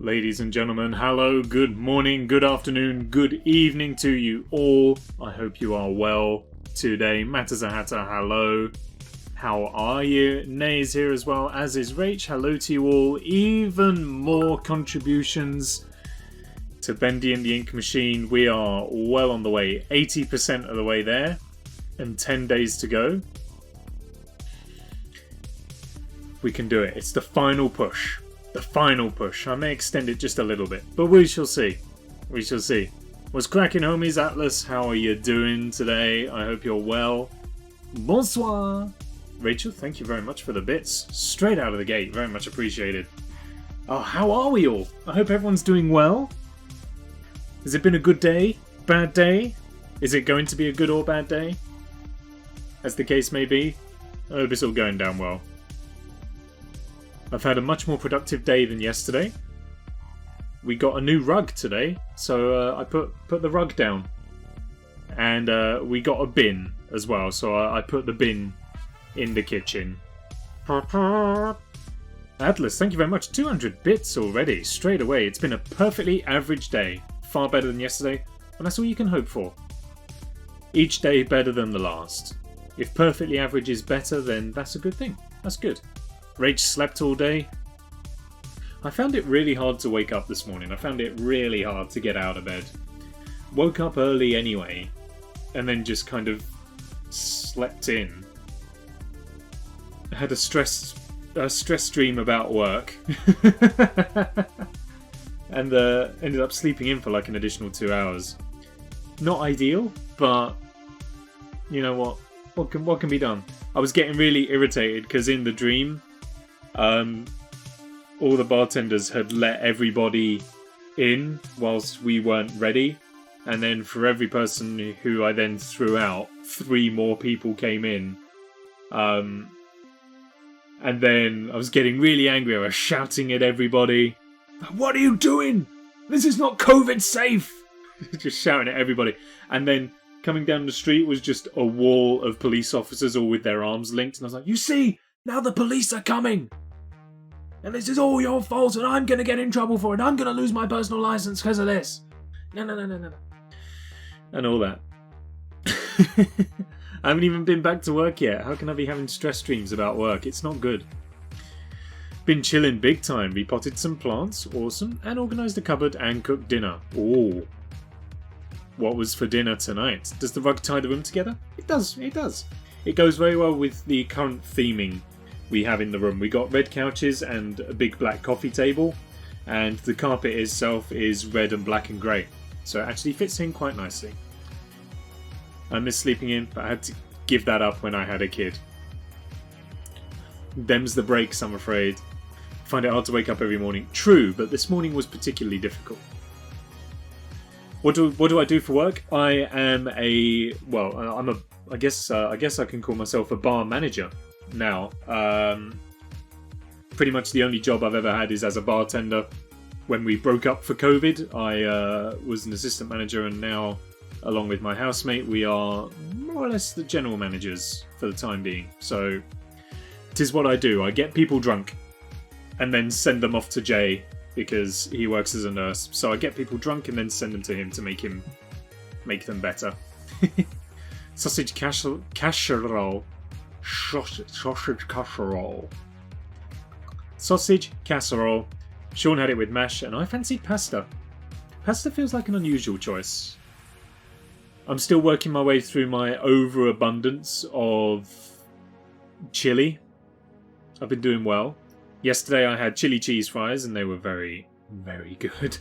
Ladies and gentlemen, hello, good morning, good afternoon, good evening to you all. I hope you are well today. Matazahata, hello. How are you? Nay is here as well, as is Rach. Hello to you all. Even more contributions to Bendy and the Ink Machine. We are well on the way. 80% of the way there. And 10 days to go. We can do it. It's the final push. The final push. I may extend it just a little bit, but we shall see. We shall see. What's cracking, homies? Atlas, how are you doing today? I hope you're well. Bonsoir. Rachel, thank you very much for the bits. Straight out of the gate. Very much appreciated. Oh, how are we all? I hope everyone's doing well. Has it been a good day? Bad day? Is it going to be a good or bad day? As the case may be. I hope it's all going down well. I've had a much more productive day than yesterday. We got a new rug today, so I put the rug down. And we got a bin as well, so I put the bin in the kitchen. Atlas, thank you very much. 200 bits already, straight away. It's been a perfectly average day. Far better than yesterday, and that's all you can hope for. Each day better than the last. If perfectly average is better, then that's a good thing. That's good. Rach slept all day. I found it really hard to wake up this morning. I found it really hard to get out of bed. Woke up early anyway, and then just kind of slept in. I had a stress dream about work. And ended up sleeping in for like an additional 2 hours. Not ideal, but you know what? What can be done? I was getting really irritated because in the dream, all the bartenders had let everybody in whilst we weren't ready, and then for every person who I then threw out, 3 more people came in. And then I was getting really angry. I was shouting at everybody. What are you doing? This is not COVID safe! Just shouting at everybody. And then coming down the street was just a wall of police officers all with their arms linked. And I was like, you see, now the police are coming. And this is all your fault and I'm going to get in trouble for it. I'm going to lose my personal license because of this. No. And all that. I haven't even been back to work yet. How can I be having stress dreams about work? It's not good. Been chilling big time. Repotted some plants. Awesome. And organised a cupboard and cooked dinner. Ooh. What was for dinner tonight? Does the rug tie the room together? It does. It does. It goes very well with the current theming we have in the room. We got red couches and a big black coffee table. And the carpet itself is red and black and grey. So it actually fits in quite nicely. I miss sleeping in, but I had to give that up when I had a kid. Them's the breaks, I'm afraid. Find it hard to wake up every morning. True, but this morning was particularly difficult. What do I do for work? I am I guess I can call myself a bar manager now. Pretty much the only job I've ever had is as a bartender. When we broke up for COVID, I was an assistant manager, and now, along with my housemate, we are more or less the general managers for the time being. So, it is what I do. I get people drunk and then send them off to Jay because he works as a nurse. So I get people drunk and then send them to him to make them better. Sausage casserole. Sausage casserole. Sausage casserole. Sean had it with mash, and I fancied pasta. Pasta feels like an unusual choice. I'm still working my way through my overabundance of chili. I've been doing well. Yesterday I had chili cheese fries, and they were very, very good.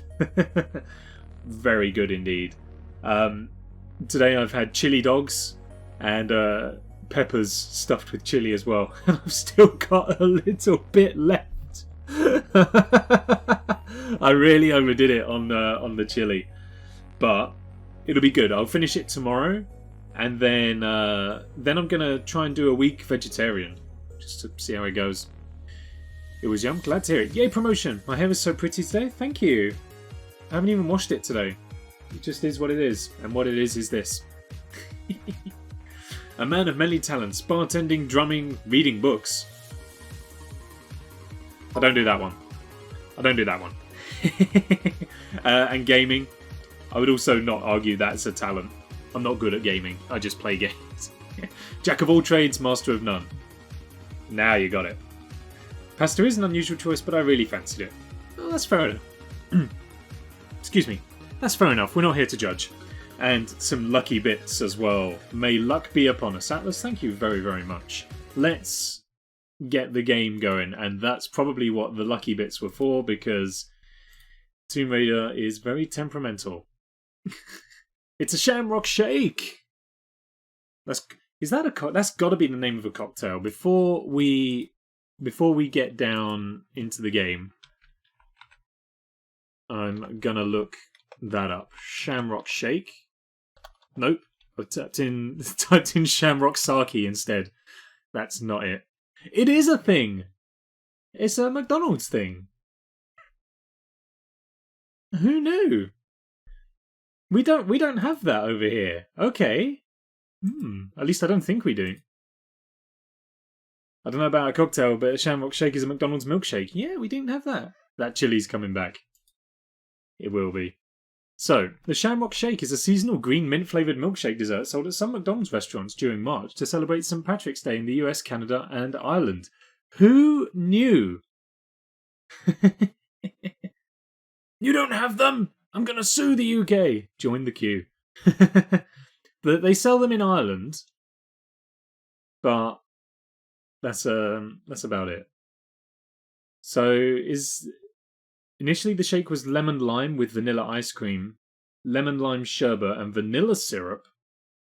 Very good indeed. Today I've had chili dogs and peppers stuffed with chili as well. And I've still got a little bit left. I really overdid it on the chili. But it'll be good. I'll finish it tomorrow. And then I'm going to try and do a week vegetarian. Just to see how it goes. It was yum. Glad to hear it. Yay, promotion. My hair is so pretty today. Thank you. I haven't even washed it today. It just is what it is. And what it is this. A man of many talents. Bartending, drumming, reading books. I don't do that one. And gaming. I would also not argue that's a talent. I'm not good at gaming. I just play games. Jack of all trades, master of none. Now you got it. Pasta is an unusual choice, but I really fancied it. Oh, that's fair enough. Excuse me. That's fair enough. We're not here to judge. And some lucky bits as well. May luck be upon us. Atlas, thank you very, very much. Let's get the game going. And that's probably what the lucky bits were for, because Tomb Raider is very temperamental. It's a Shamrock Shake. That's got to be the name of a cocktail. Before we get down into the game, I'm gonna look that up. Shamrock Shake. Nope. I typed in Shamrock Sake instead. That's not it. It is a thing. It's a McDonald's thing. Who knew? We don't have that over here. Okay. At least I don't think we do. I don't know about a cocktail, but a Shamrock Shake is a McDonald's milkshake. Yeah, we didn't have that. That chili's coming back. It will be. So, the Shamrock Shake is a seasonal green mint-flavoured milkshake dessert sold at some McDonald's restaurants during March to celebrate St. Patrick's Day in the US, Canada, and Ireland. Who knew? You don't have them! I'm gonna sue the UK! Join the queue. They sell them in Ireland, but that's about it. So initially the shake was lemon lime with vanilla ice cream, lemon lime sherbet, and vanilla syrup,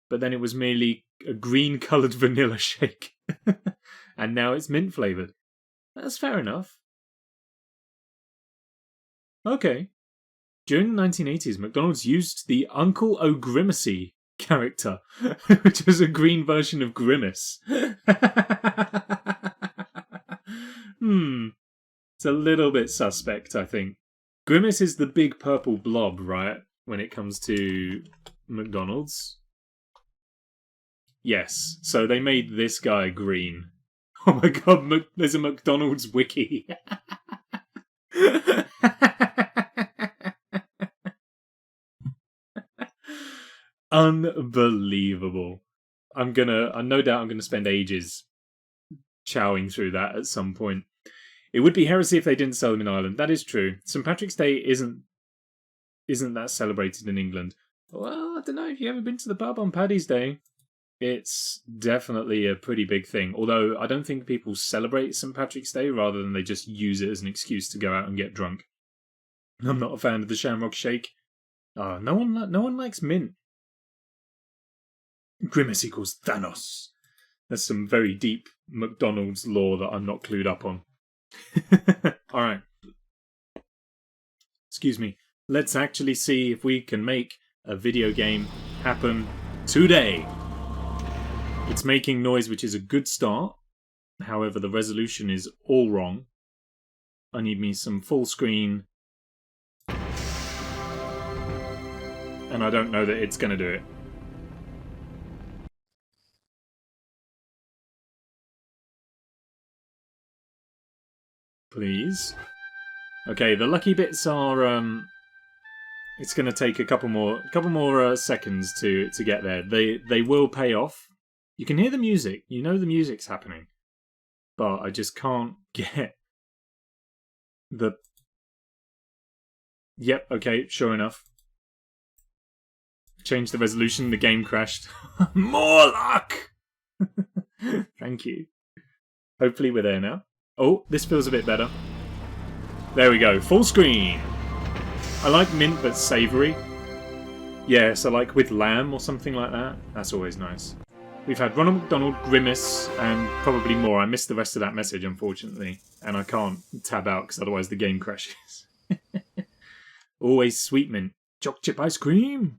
but then it was merely a green coloured vanilla shake, and now it's mint flavoured. That's fair enough. Okay. During the 1980s, McDonald's used the Uncle O'Grimacy character, which was a green version of Grimace. It's a little bit suspect, I think. Grimace is the big purple blob, right? When it comes to McDonald's. Yes, so they made this guy green. Oh my god, there's a McDonald's wiki. Unbelievable. No doubt I'm gonna spend ages chowing through that at some point. It would be heresy if they didn't sell them in Ireland. That is true. St. Patrick's Day isn't that celebrated in England. Well, I don't know if you've ever been to the pub on Paddy's Day. It's definitely a pretty big thing. Although I don't think people celebrate St. Patrick's Day rather than they just use it as an excuse to go out and get drunk. I'm not a fan of the Shamrock Shake. No one likes mint. Grimace equals Thanos. That's some very deep McDonald's lore that I'm not clued up on. Alright. Excuse me. Let's actually see if we can make a video game happen today. It's making noise, which is a good start. However, the resolution is all wrong. I need me some full screen. And I don't know that it's going to do it. Please. Okay, the lucky bits are it's going to take a couple more seconds to get there. They will pay off. You can hear the music. You know the music's happening. But I just can't get the... Yep, okay, sure enough. Change the resolution, the game crashed. More luck! Thank you. Hopefully we're there now. Oh, this feels a bit better. There we go, full screen! I like mint but savoury. Yeah, so like with lamb or something like that. That's always nice. We've had Ronald McDonald, Grimace, and probably more. I missed the rest of that message, unfortunately. And I can't tab out because otherwise the game crashes. Always sweet mint. Choc chip ice cream?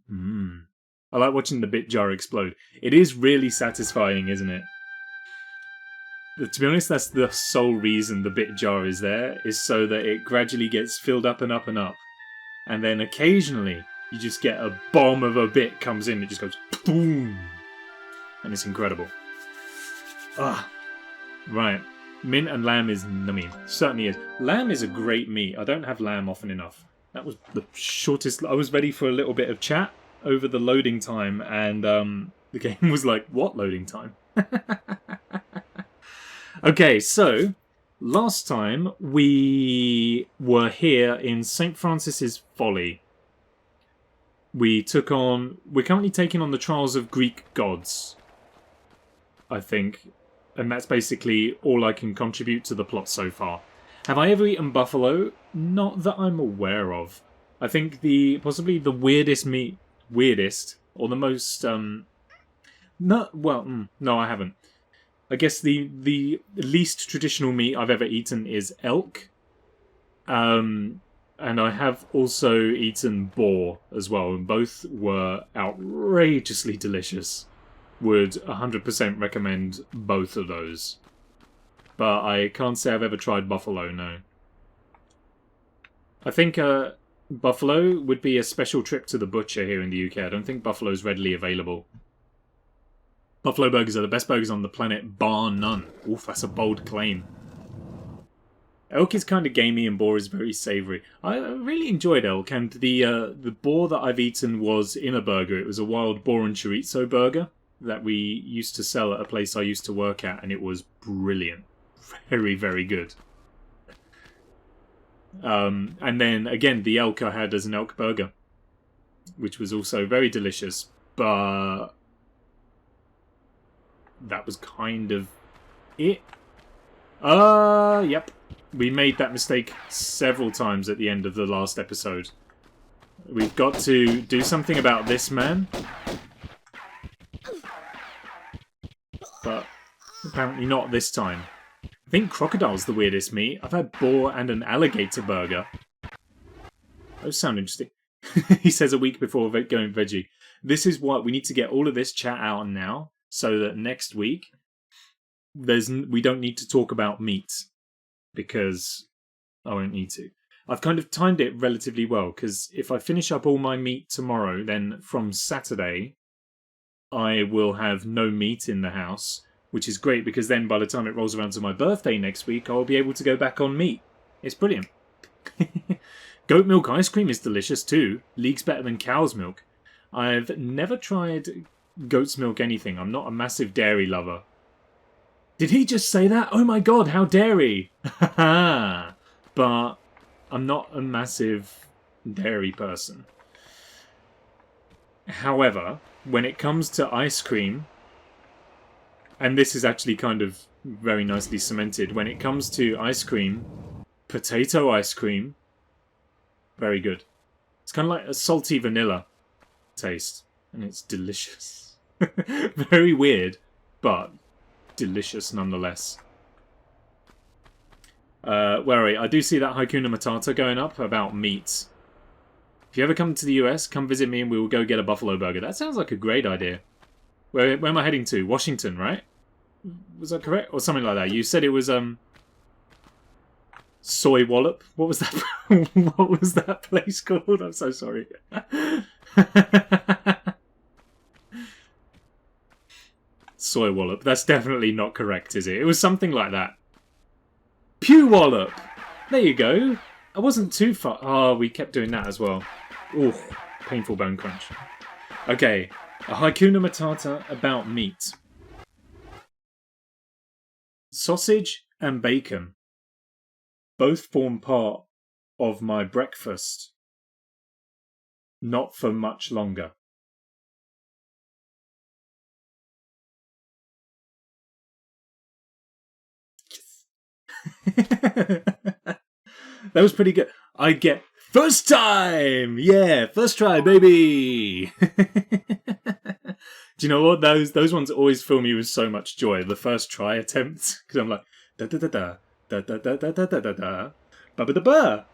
I like watching the bit jar explode. It is really satisfying, isn't it? To be honest, that's the sole reason the bit jar is there, is so that it gradually gets filled up and up and up. And then occasionally, you just get a bomb of a bit comes in, it just goes boom! And it's incredible. Ah, right. Mint and lamb is, certainly is. Lamb is a great meat. I don't have lamb often enough. That was the shortest... I was ready for a little bit of chat over the loading time, and the game was like, what loading time? Okay, so... Last time, we were here in St. Francis's Folly. We're currently taking on the trials of Greek gods, I think. And that's basically all I can contribute to the plot so far. Have I ever eaten buffalo? Not that I'm aware of. I think possibly the weirdest, or the most, no, I haven't. I guess the least traditional meat I've ever eaten is elk. And I have also eaten boar as well, and both were outrageously delicious. Would 100% recommend both of those. But I can't say I've ever tried buffalo, no. I think buffalo would be a special trip to the butcher here in the UK. I don't think buffalo's readily available. Buffalo burgers are the best burgers on the planet, bar none. Oof, that's a bold claim. Elk is kind of gamey and boar is very savoury. I really enjoyed elk, and the boar that I've eaten was in a burger. It was a wild boar and chorizo burger that we used to sell at a place I used to work at, and it was brilliant. Very, very good. And then, again, the elk I had as an elk burger, which was also very delicious, but... that was kind of it. Yep. We made that mistake several times at the end of the last episode. We've got to do something about this man. But apparently not this time. I think crocodile's the weirdest meat. I've had boar and an alligator burger. Those sound interesting. He says a week before going veggie. This is what we need to get all of this chat out now, so that next week we don't need to talk about meat, because I won't need to. I've kind of timed it relatively well, because if I finish up all my meat tomorrow, then from Saturday I will have no meat in the house, which is great, because then by the time it rolls around to my birthday next week, I'll be able to go back on meat. It's brilliant. Goat milk ice cream is delicious too. Leagues better than cow's milk. I've never tried goat's milk anything. I'm not a massive dairy lover. Did he just say that? Oh my god, how dairy! But I'm not a massive dairy person. However, when it comes to ice cream, and this is actually kind of very nicely cemented, when it comes to ice cream, potato ice cream, very good. It's kind of like a salty vanilla taste, and it's delicious. Very weird, but delicious nonetheless. Where are we? I do see that Hakuna Matata going up about meat. If you ever come to the US, come visit me and we will go get a buffalo burger. That sounds like a great idea. Where am I heading to? Washington, right? Was that correct? Or something like that. You said it was Soy Wallop. What was that? What was that place called? I'm so sorry. Soy Wallop. That's definitely not correct, is it? It was something like that. Pew Wallop. There you go. I wasn't too far. Oh, we kept doing that as well. Ooh, painful bone crunch. Okay, a Hakuna Matata about meat. Sausage and bacon both form part of my breakfast. Not for much longer. That was pretty good. I get first time! Yeah, first try, baby! Do you know what? Those ones always fill me with so much joy. The first try attempts. Because I'm like, da-da-da-da, da-da-da-da-da-da-da, ba-ba-da-ba.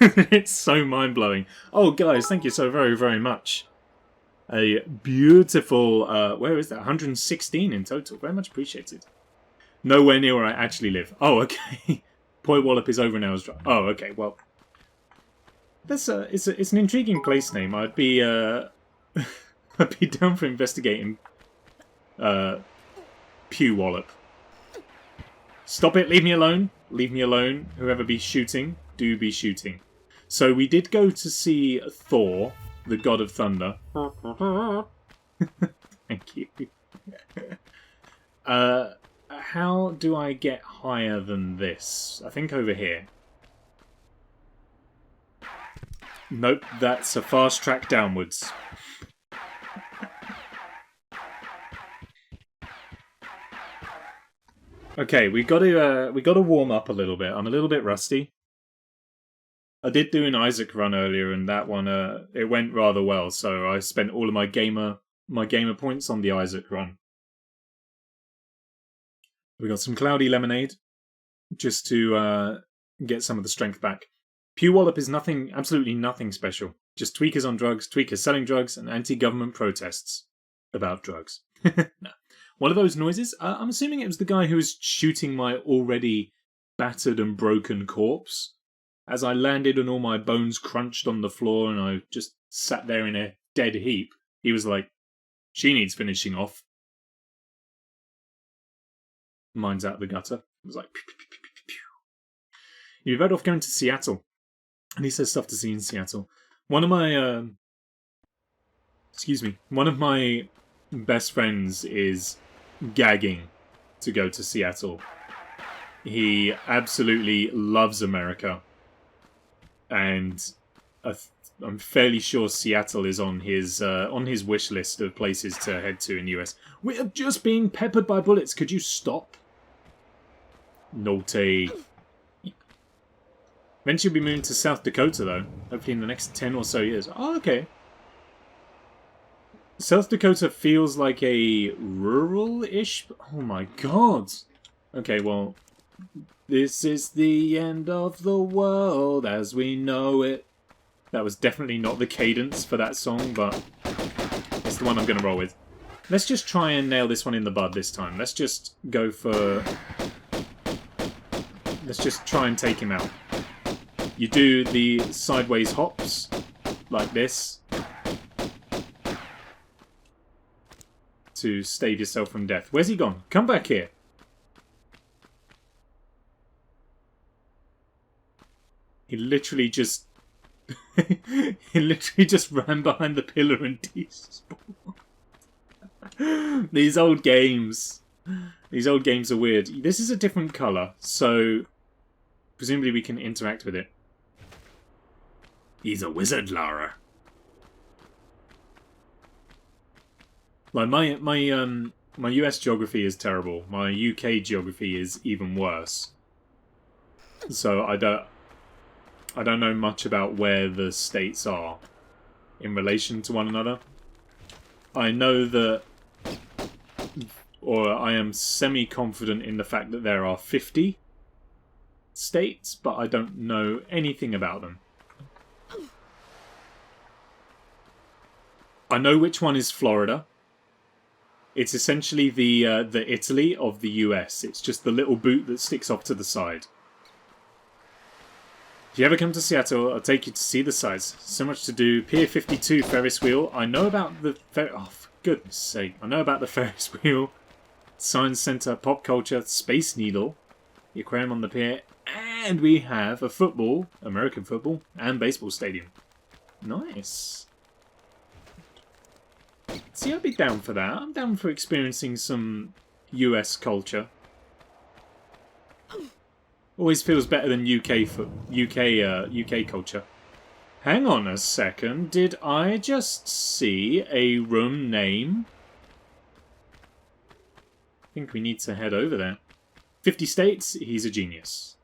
It's so mind-blowing. Oh, guys, thank you so very, very much. A beautiful, where is that? 116 in total. Very much appreciated. Nowhere near where I actually live. Oh, okay. Poi Wallop is over now as well. Oh, okay. Well, that's it's an intriguing place name. I'd be I'd be down for investigating Pew Wallop. Stop it! Leave me alone! Leave me alone! Whoever be shooting, do be shooting. So we did go to see Thor, the God of Thunder. Thank you. How do I get higher than this? I think over here. Nope, that's a fast track downwards. Okay, we got to warm up a little bit. I'm a little bit rusty. I did do an Isaac run earlier, and that one it went rather well. So I spent all of my gamer points on the Isaac run. We got some cloudy lemonade, just to get some of the strength back. Pew Wallop is nothing, absolutely nothing special. Just tweakers on drugs, tweakers selling drugs, and anti-government protests about drugs. No. One of those noises, I'm assuming it was the guy who was shooting my already battered and broken corpse. As I landed and all my bones crunched on the floor and I just sat there in a dead heap, he was like, "She needs finishing off." Mine's out the gutter. It was like, pew, pew, pew, pew, pew, pew. You're better off going to Seattle. And he says stuff to see in Seattle. One of my best friends is gagging to go to Seattle. He absolutely loves America. And I'm fairly sure Seattle is on his wish list of places to head to in the US. We are just being peppered by bullets. Could you stop? Naughty. Eventually we'll be moving to South Dakota, though. Hopefully in the next 10 or so years. Oh, okay. South Dakota feels like a rural-ish... Oh my god. Okay, well... This is the end of the world as we know it. That was definitely not the cadence for that song, but... it's the one I'm going to roll with. Let's just try and nail this one in the bud this time. Let's just go for... Let's just try and take him out. You do the sideways hops, like this, to save yourself from death. Where's he gone? Come back here. He literally just... he literally just ran behind the pillar and despawned. These old games. These old games are weird. This is a different colour, so presumably we can interact with it. He's a wizard, Lara. Like my US geography is terrible. My UK geography is even worse. So I don't know much about where the states are in relation to one another. I know that, or I am semi-confident in the fact that there are 50 states, but I don't know anything about them. I know which one is Florida. It's essentially the Italy of the US. It's just the little boot that sticks off to the side. If you ever come to Seattle, I'll take you to see the sights. So much to do. Pier 52 Ferris wheel. I know about the oh, for goodness sake! I know about the Ferris wheel. Science Center, pop culture, Space Needle, the aquarium on the pier, and we have a football, American football, and baseball stadium. Nice. See, I'd be down for that. I'm down for experiencing some US culture. Always feels better than UK culture. Hang on a second. Did I just see a room name? I think we need to head over there. 50 states. He's a genius.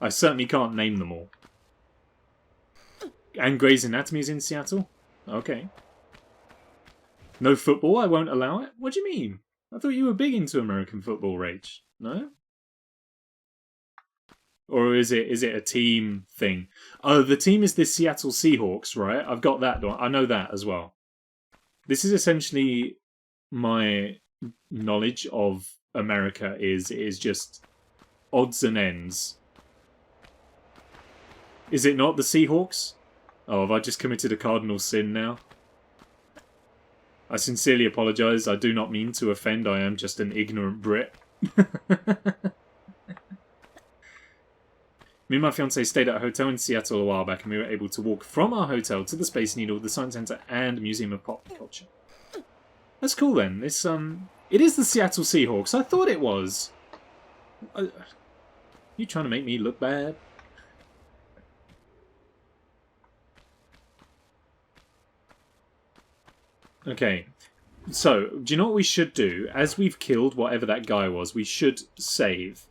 I certainly can't name them all. And Grey's Anatomy is in Seattle? Okay. No football? I won't allow it? What do you mean? I thought you were big into American football, Rach. No? Or is it a team thing? Oh, the team is the Seattle Seahawks, right? I've got that. I know that as well. This is essentially my knowledge of America is just odds and ends. Is it not the Seahawks? Oh, have I just committed a cardinal sin now? I sincerely apologise. I do not mean to offend. I am just an ignorant Brit. Me and my fiance stayed at a hotel in Seattle a while back, and we were able to walk from our hotel to the Space Needle, the Science Center, and Museum of Pop Culture. That's cool then. This it is the Seattle Seahawks. I thought it was. You trying to make me look bad? Okay. So, do you know what we should do? As we've killed whatever that guy was, we should save.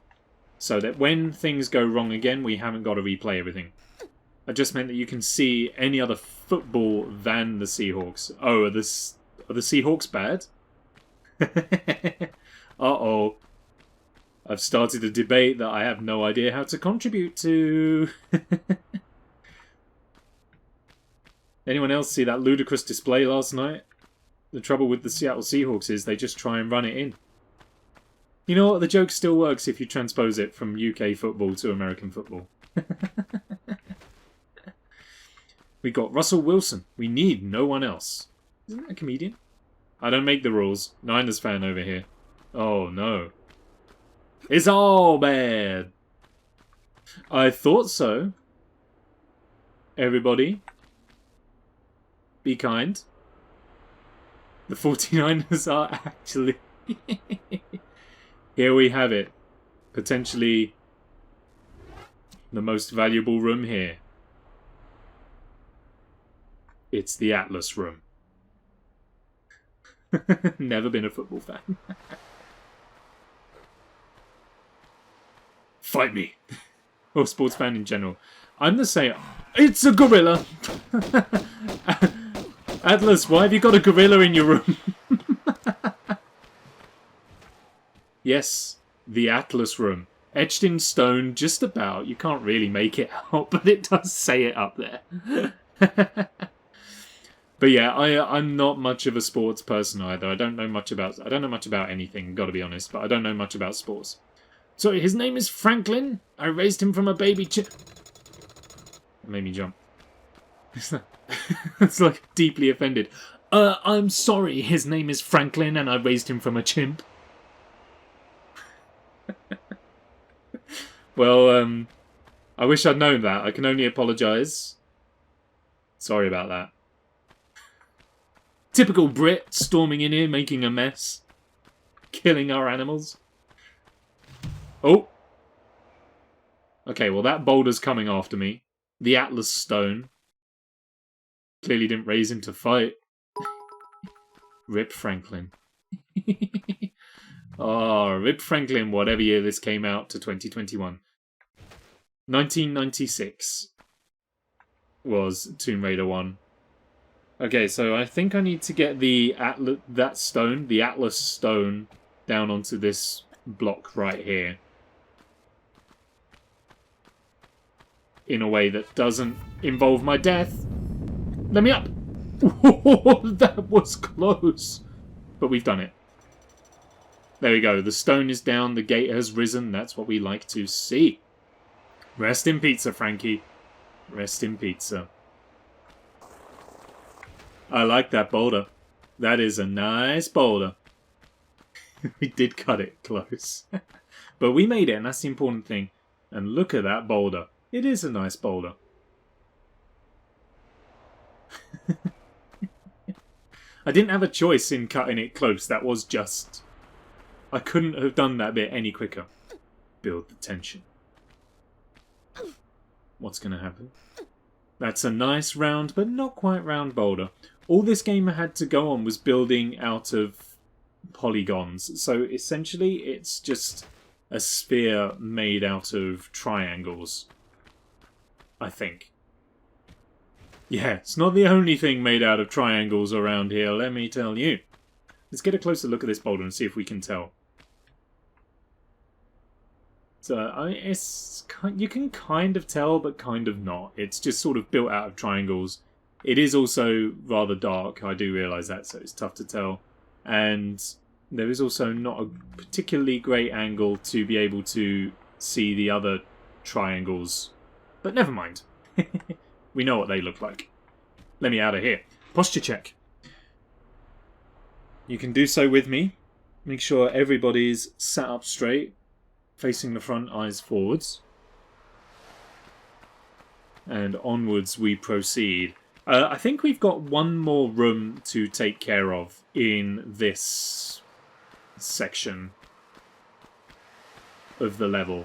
So that when things go wrong again, we haven't got to replay everything. I just meant that you can see any other football than the Seahawks. Oh, are the Seahawks bad? Uh-oh. I've started a debate that I have no idea how to contribute to. Anyone else see that ludicrous display last night? The trouble with the Seattle Seahawks is they just try and run it in. You know what? The joke still works if you transpose it from UK football to American football. We got Russell Wilson. We need no one else. Isn't that a comedian? I don't make the rules. Niners fan over here. Oh, no. It's all bad. I thought so. Everybody, be kind. The 49ers are actually... Here we have it. Potentially the most valuable room here. It's the Atlas room. Never been a football fan. Fight me. Or sports fan in general. I'm the same. It's a gorilla. Atlas, why have you got a gorilla in your room? Yes, the Atlas room. Etched in stone, just about. You can't really make it out, but it does say it up there. But yeah, I'm not much of a sports person either. I don't know much about anything, gotta be honest, but I don't know much about sports. So his name is Franklin. I raised him from a baby chimp. It made me jump. It's like deeply offended. I'm sorry, his name is Franklin and I raised him from a chimp. Well, I wish I'd known that. I can only apologise. Sorry about that. Typical Brit, storming in here, making a mess. Killing our animals. Oh! Okay, well that boulder's coming after me. The Atlas Stone. Clearly didn't raise him to fight. Rip Franklin. Oh, Rip Franklin, whatever year this came out to 2021. 1996 was Tomb Raider 1. Okay, so I think I need to get the Atlas Stone, down onto this block right here. In a way that doesn't involve my death. Let me up! That was close. But we've done it. There we go. The stone is down. The gate has risen. That's what we like to see. Rest in pizza, Frankie. Rest in pizza. I like that boulder. That is a nice boulder. We did cut it close. But we made it, and that's the important thing. And look at that boulder. It is a nice boulder. I didn't have a choice in cutting it close. That was just... I couldn't have done that bit any quicker. Build the tension. What's going to happen? That's a nice round, but not quite round boulder. All this game had to go on was building out of polygons. So essentially it's just a sphere made out of triangles. I think. Yeah, it's not the only thing made out of triangles around here, let me tell you. Let's get a closer look at this boulder and see if we can tell. So, you can kind of tell, but kind of not. It's just sort of built out of triangles. It is also rather dark, I do realise that, so it's tough to tell. And there is also not a particularly great angle to be able to see the other triangles. But never mind. We know what they look like. Let me out of here. Posture check. You can do so with me. Make sure everybody's sat up straight, facing the front, eyes forwards. And onwards we proceed. I think we've got one more room to take care of in this section of the level.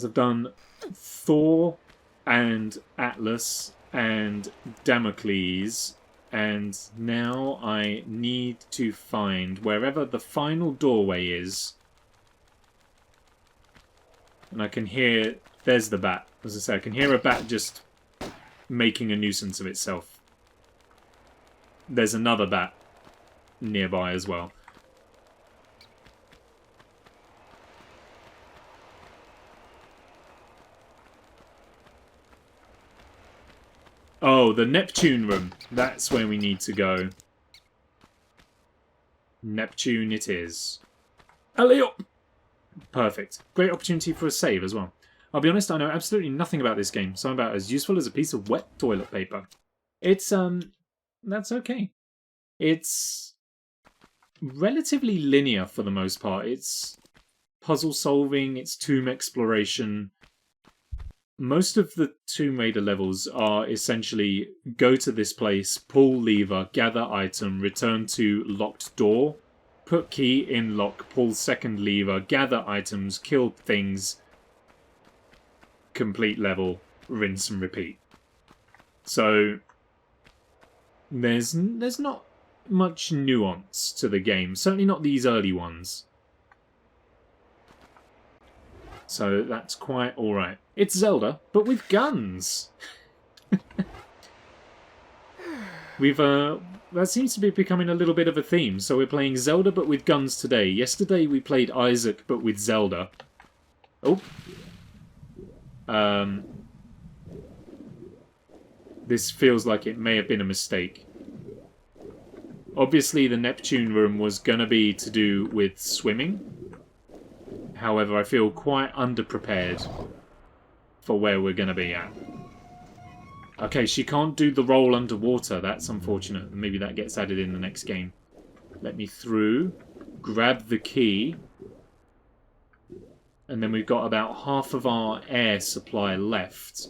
I've done Thor and Atlas and Damocles, and now I need to find wherever the final doorway is. And I can hear... There's the bat. As I say, I can hear a bat just making a nuisance of itself. There's another bat nearby as well. Oh, the Neptune room. That's where we need to go. Neptune it is. Alley up! Perfect. Great opportunity for a save as well. I'll be honest, I know absolutely nothing about this game, so I'm about as useful as a piece of wet toilet paper. It's, that's okay. It's relatively linear for the most part. It's puzzle solving, it's tomb exploration. Most of the Tomb Raider levels are essentially go to this place, pull lever, gather item, return to locked door, put key in lock, pull second lever, gather items, kill things, complete level, rinse and repeat. So there's not much nuance to the game, certainly not these early ones. So that's quite alright. It's Zelda, but with guns! That seems to be becoming a little bit of a theme. So we're playing Zelda, but with guns today. Yesterday we played Isaac, but with Zelda. Oh. This feels like it may have been a mistake. Obviously the Neptune room was going to be to do with swimming. However, I feel quite underprepared for where we're going to be at. Okay, she can't do the roll underwater. That's unfortunate. Maybe that gets added in the next game. Let me through. Grab the key. And then we've got about half of our air supply left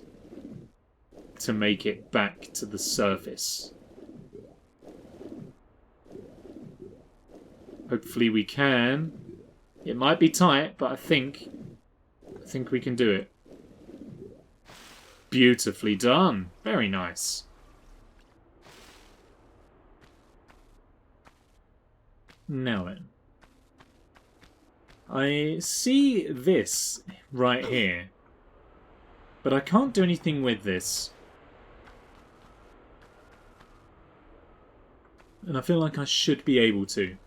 to make it back to the surface. Hopefully we can. It might be tight, but I think we can do it. Beautifully done. Very nice. Now then. I see this right here, but I can't do anything with this. And I feel like I should be able to.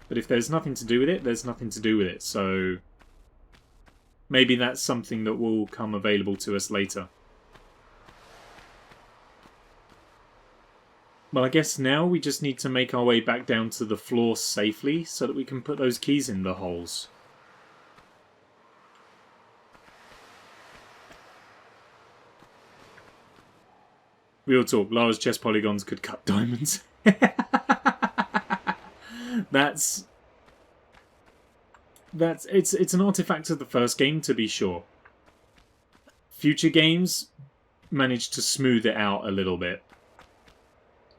But if there's nothing to do with it, there's nothing to do with it. So maybe that's something that will come available to us later. Well, I guess now we just need to make our way back down to the floor safely so that we can put those keys in the holes. Real talk, Lara's chest polygons could cut diamonds. It's an artifact of the first game, to be sure. Future games managed to smooth it out a little bit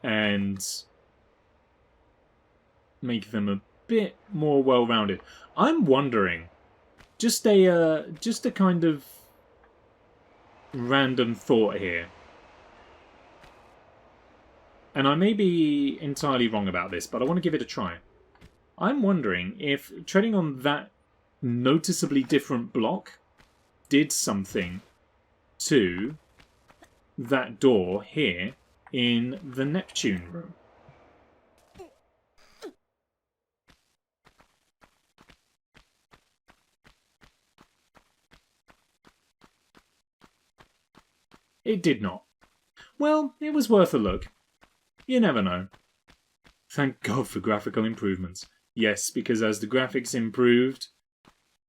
and make them a bit more well-rounded. I'm wondering, just a kind of random thought here, and I may be entirely wrong about this, but I want to give it a try. I'm wondering if treading on that noticeably different block did something to that door here in the Neptune room. It did not. Well, it was worth a look. You never know. Thank God for graphical improvements. Yes, because as the graphics improved,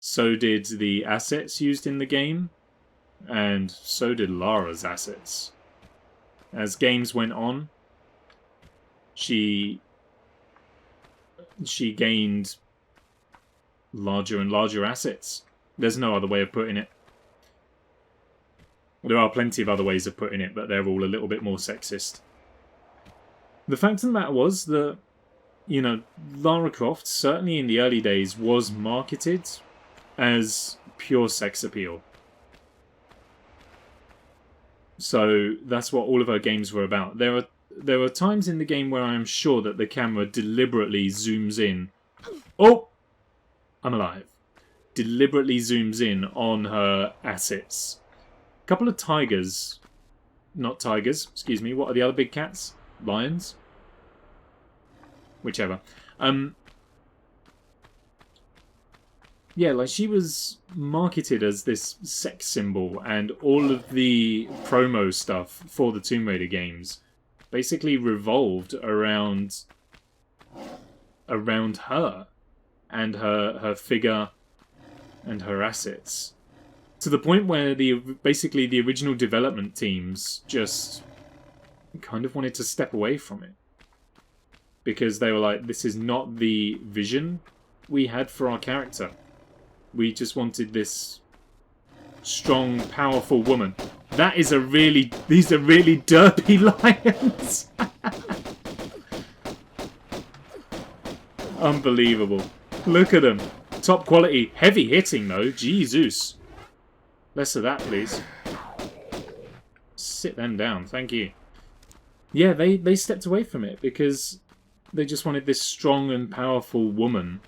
so did the assets used in the game, and so did Lara's assets. As games went on, she gained larger and larger assets. There's no other way of putting it. There are plenty of other ways of putting it, but they're all a little bit more sexist. The fact of the matter was that, you know, Lara Croft, certainly in the early days, was marketed as pure sex appeal. So that's what all of her games were about. There are times in the game where I am sure that the camera deliberately zooms in. Oh! I'm alive. Deliberately zooms in on her assets. A couple of tigers. Not tigers, excuse me. What are the other big cats? Lions? Whichever. Yeah, like she was marketed as this sex symbol, and all of the promo stuff for the Tomb Raider games basically revolved around her and her figure and her assets, to the point where basically the original development teams just kind of wanted to step away from it, because they were like, this is not the vision we had for our character. We just wanted this strong, powerful woman. These are really derpy lions. Unbelievable. Look at them. Top quality. Heavy hitting though. Jesus. Less of that, please. Sit them down. Thank you. Yeah, they stepped away from it because they just wanted this strong and powerful woman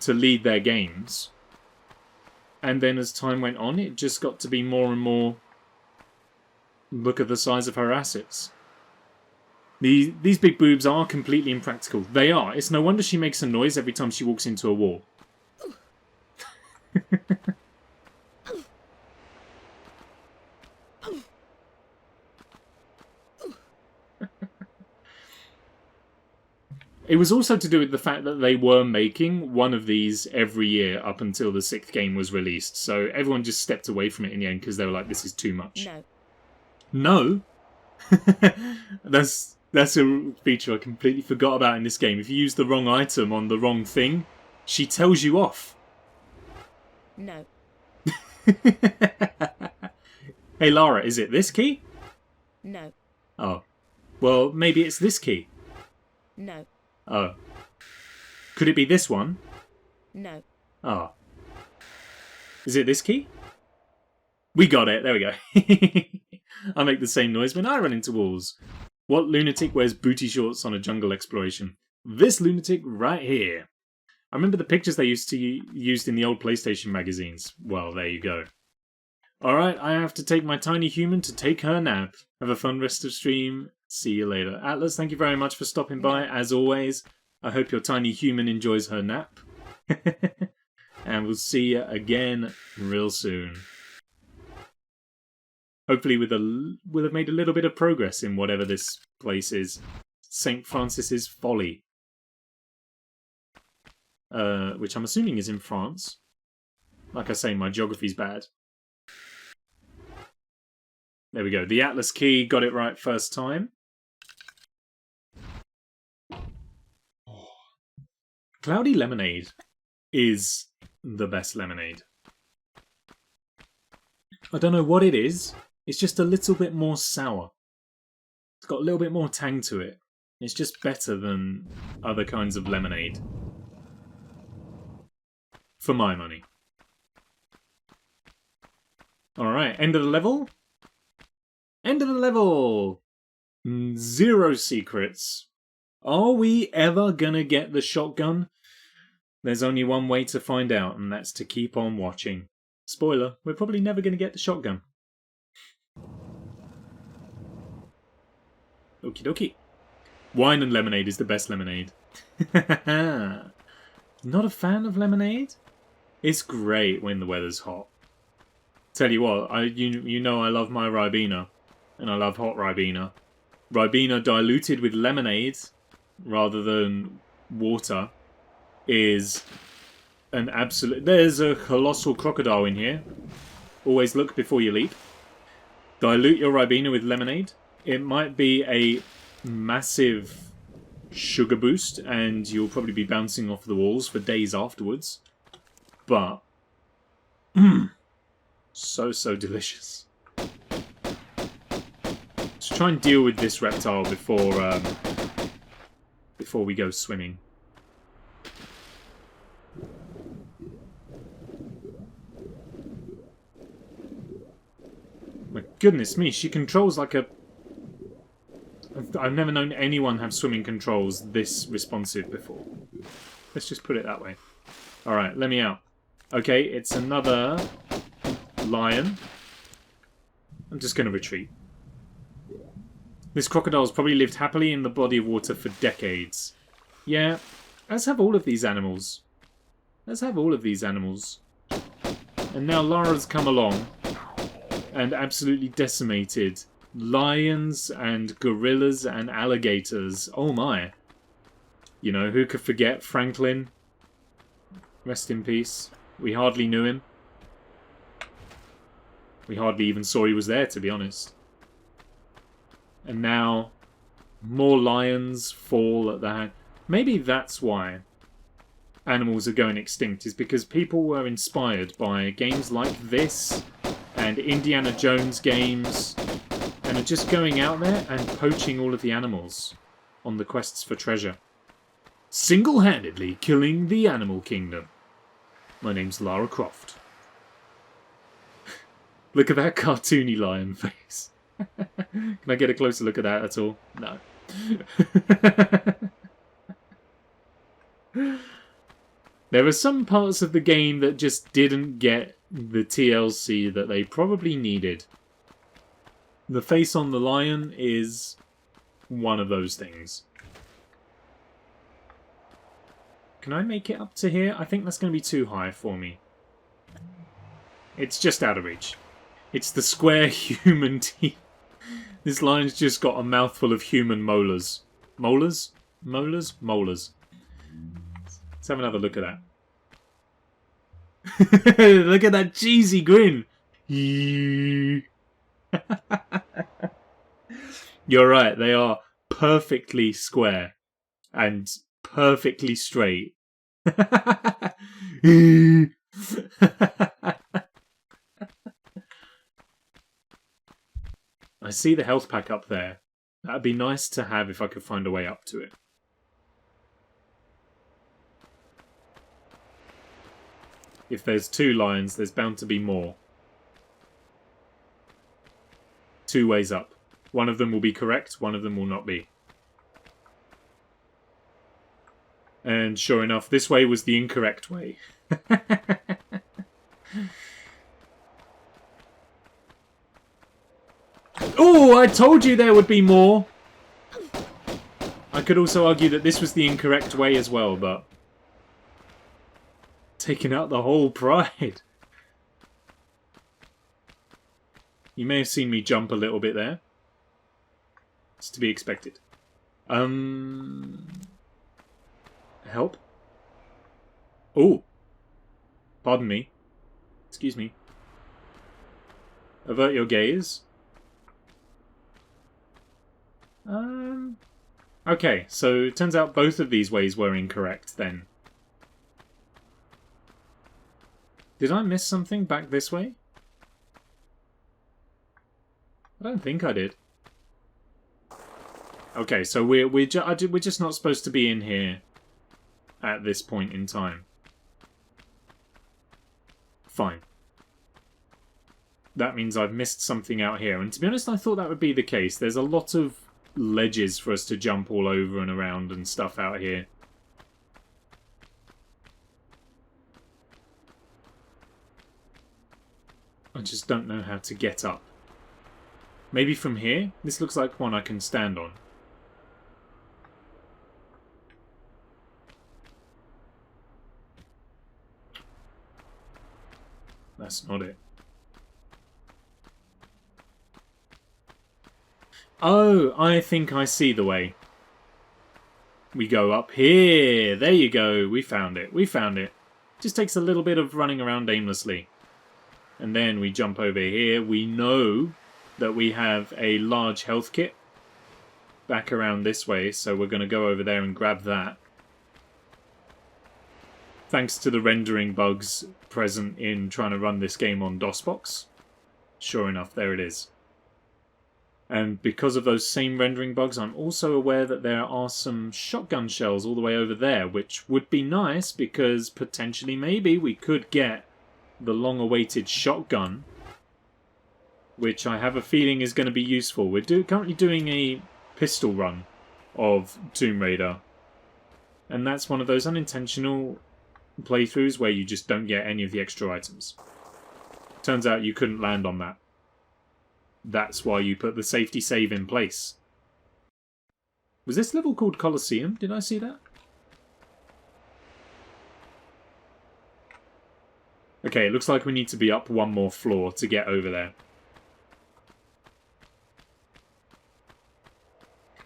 to lead their games. And then as time went on, it just got to be more and more, look at the size of her assets. These big boobs are completely impractical. They are. It's no wonder she makes a noise every time she walks into a wall. It was also to do with the fact that they were making one of these every year up until the 6th game was released. So everyone just stepped away from it in the end because they were like, this is too much. No? That's a feature I completely forgot about in this game. If you use the wrong item on the wrong thing, she tells you off. No. Hey Lara, is it this key? No. Oh. Well, maybe it's this key. No. Oh. Could it be this one? No. Oh. Is it this key? We got it. There we go. I make the same noise when I run into walls. What lunatic wears booty shorts on a jungle exploration? This lunatic right here. I remember the pictures they used in the old PlayStation magazines. Well, there you go. Alright, I have to take my tiny human to take her nap. Have a fun rest of stream. See you later. Atlas, thank you very much for stopping by, as always. I hope your tiny human enjoys her nap. And we'll see you again real soon. Hopefully we'll have made a little bit of progress in whatever this place is. St. Francis's Folly. Which I'm assuming is in France. Like I say, my geography's bad. There we go. The Atlas key, got it right first time. Cloudy Lemonade is the best lemonade. I don't know what it is. It's just a little bit more sour. It's got a little bit more tang to it. It's just better than other kinds of lemonade. For my money. Alright, end of the level? End of the level! 0 secrets. Are we ever gonna get the shotgun? There's only one way to find out, and that's to keep on watching. Spoiler, we're probably never gonna get the shotgun. Okie dokie. Wine and lemonade is the best lemonade. Not a fan of lemonade? It's great when the weather's hot. Tell you what, you know I love my Ribena. And I love hot Ribena. Ribena diluted with lemonade, rather than water, is an absolute... There's a colossal crocodile in here. Always look before you leap. Dilute your Ribena with lemonade. It might be a massive sugar boost, and you'll probably be bouncing off the walls for days afterwards. But So delicious. Let's try and deal with this reptile before we go swimming. My goodness me, she controls like a... I've never known anyone have swimming controls this responsive before. Let's just put it that way. Alright, let me out. Okay, it's another lion. I'm just going to retreat. This crocodile's probably lived happily in the body of water for decades. Yeah, as have all of these animals. As have all of these animals. And now Lara's come along and absolutely decimated lions and gorillas and alligators. Oh my. You know, who could forget Franklin? Rest in peace. We hardly knew him. We hardly even saw he was there, to be honest. And now, more lions fall at the hand. Maybe that's why animals are going extinct, is because people were inspired by games like this and Indiana Jones games, and are just going out there and poaching all of the animals on the quests for treasure. Single-handedly killing the animal kingdom. My name's Lara Croft. Look at that cartoony lion face. Can I get a closer look at that at all? No. There are some parts of the game that just didn't get the TLC that they probably needed. The face on the lion is one of those things. Can I make it up to here? I think that's going to be too high for me. It's just out of reach. It's the square human teeth. This lion's just got a mouthful of human molars. Molars? Molars? Molars. Let's have another look at that. Look at that cheesy grin. You're right, they are perfectly square and perfectly straight. I see the health pack up there. That'd be nice to have if I could find a way up to it. If there's 2 lions, there's bound to be more. 2 ways up. One of them will be correct, one of them will not be. And sure enough, this way was the incorrect way. Oh, I told you there would be more! I could also argue that this was the incorrect way as well, but... taking out the whole pride. You may have seen me jump a little bit there. It's to be expected. Help? Oh! Pardon me. Excuse me. Avert your gaze. Okay, so it turns out both of these ways were incorrect then. Did I miss something back this way? I don't think I did. Okay, so we're just not supposed to be in here at this point in time. Fine. That means I've missed something out here. And to be honest, I thought that would be the case. There's a lot of ledges for us to jump all over and around and stuff out here. I just don't know how to get up. Maybe from here? This looks like one I can stand on. That's not it. Oh, I think I see the way. We go up here. There you go. We found it. We found it. Just takes a little bit of running around aimlessly. And then we jump over here. We know that we have a large health kit back around this way, so we're going to go over there and grab that. Thanks to the rendering bugs present in trying to run this game on DOSBox. Sure enough, there it is. And because of those same rendering bugs, I'm also aware that there are some shotgun shells all the way over there, which would be nice because potentially maybe we could get the long-awaited shotgun, which I have a feeling is going to be useful. We're currently doing a pistol run of Tomb Raider, and that's one of those unintentional playthroughs where you just don't get any of the extra items. Turns out you couldn't land on that. That's why you put the safety save in place. Was this level called Colosseum? Did I see that? Okay, it looks like we need to be up one more floor to get over there.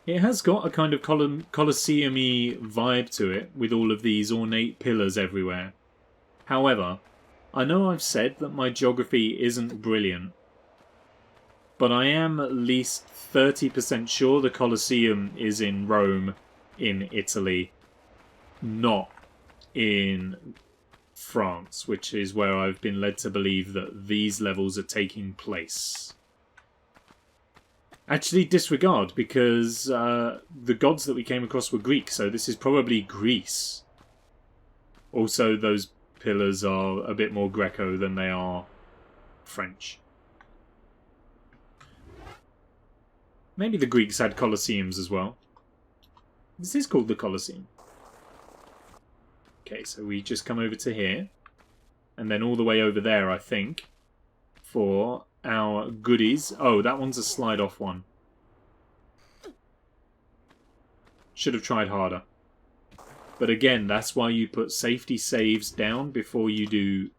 It has got a kind of Colosseum-y vibe to it, with all of these ornate pillars everywhere. However, I know I've said that my geography isn't brilliant, but I am at least 30% sure the Colosseum is in Rome, in Italy, not in France, which is where I've been led to believe that these levels are taking place. Actually, disregard, because the gods that we came across were Greek, so this is probably Greece. Also, those pillars are a bit more Greco than they are French. Maybe the Greeks had Colosseums as well. This is called the Colosseum. Okay, so we just come over to here. And then all the way over there, I think, for our goodies. Oh, that one's a slide-off one. Should have tried harder. But again, that's why you put safety saves down before you do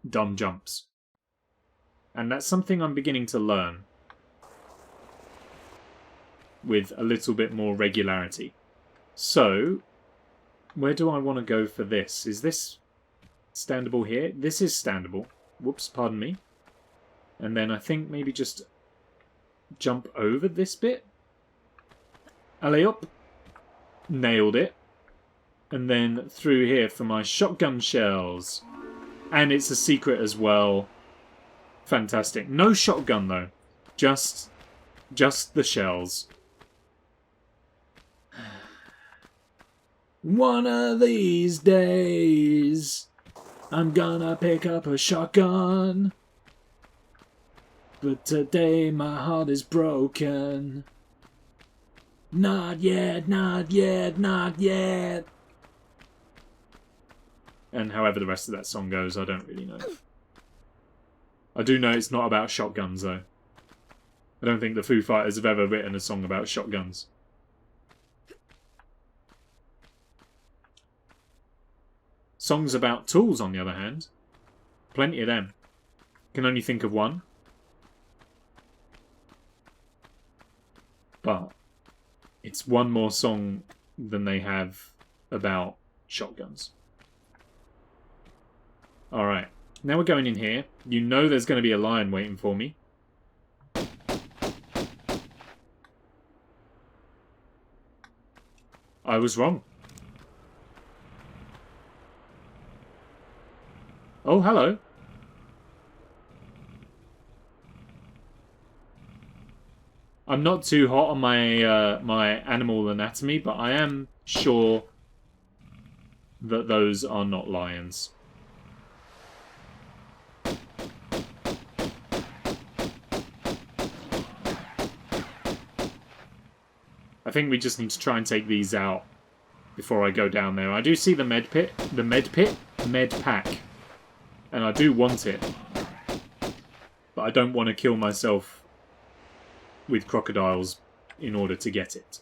dumb jumps. And that's something I'm beginning to learn with a little bit more regularity. So, where do I want to go for this? Is this standable here? This is standable. Whoops, pardon me. And then I think maybe just jump over this bit. Alley up. Nailed it. And then through here for my shotgun shells. And it's a secret as well. Fantastic. No shotgun though. Just the shells. One of these days, I'm gonna pick up a shotgun. But today my heart is broken. Not yet, not yet, not yet. And however the rest of that song goes, I don't really know. I do know it's not about shotguns, though. I don't think the Foo Fighters have ever written a song about shotguns. Songs about tools, on the other hand. Plenty of them. Can only think of one. But it's one more song than they have about shotguns. Alright, now we're going in here. You know there's going to be a lion waiting for me. I was wrong. Oh, hello. I'm not too hot on my my animal anatomy, but I am sure that those are not lions. I think we just need to try and take these out before I go down there. I do see the med pack, and I do want it, but I don't want to kill myself with crocodiles in order to get it.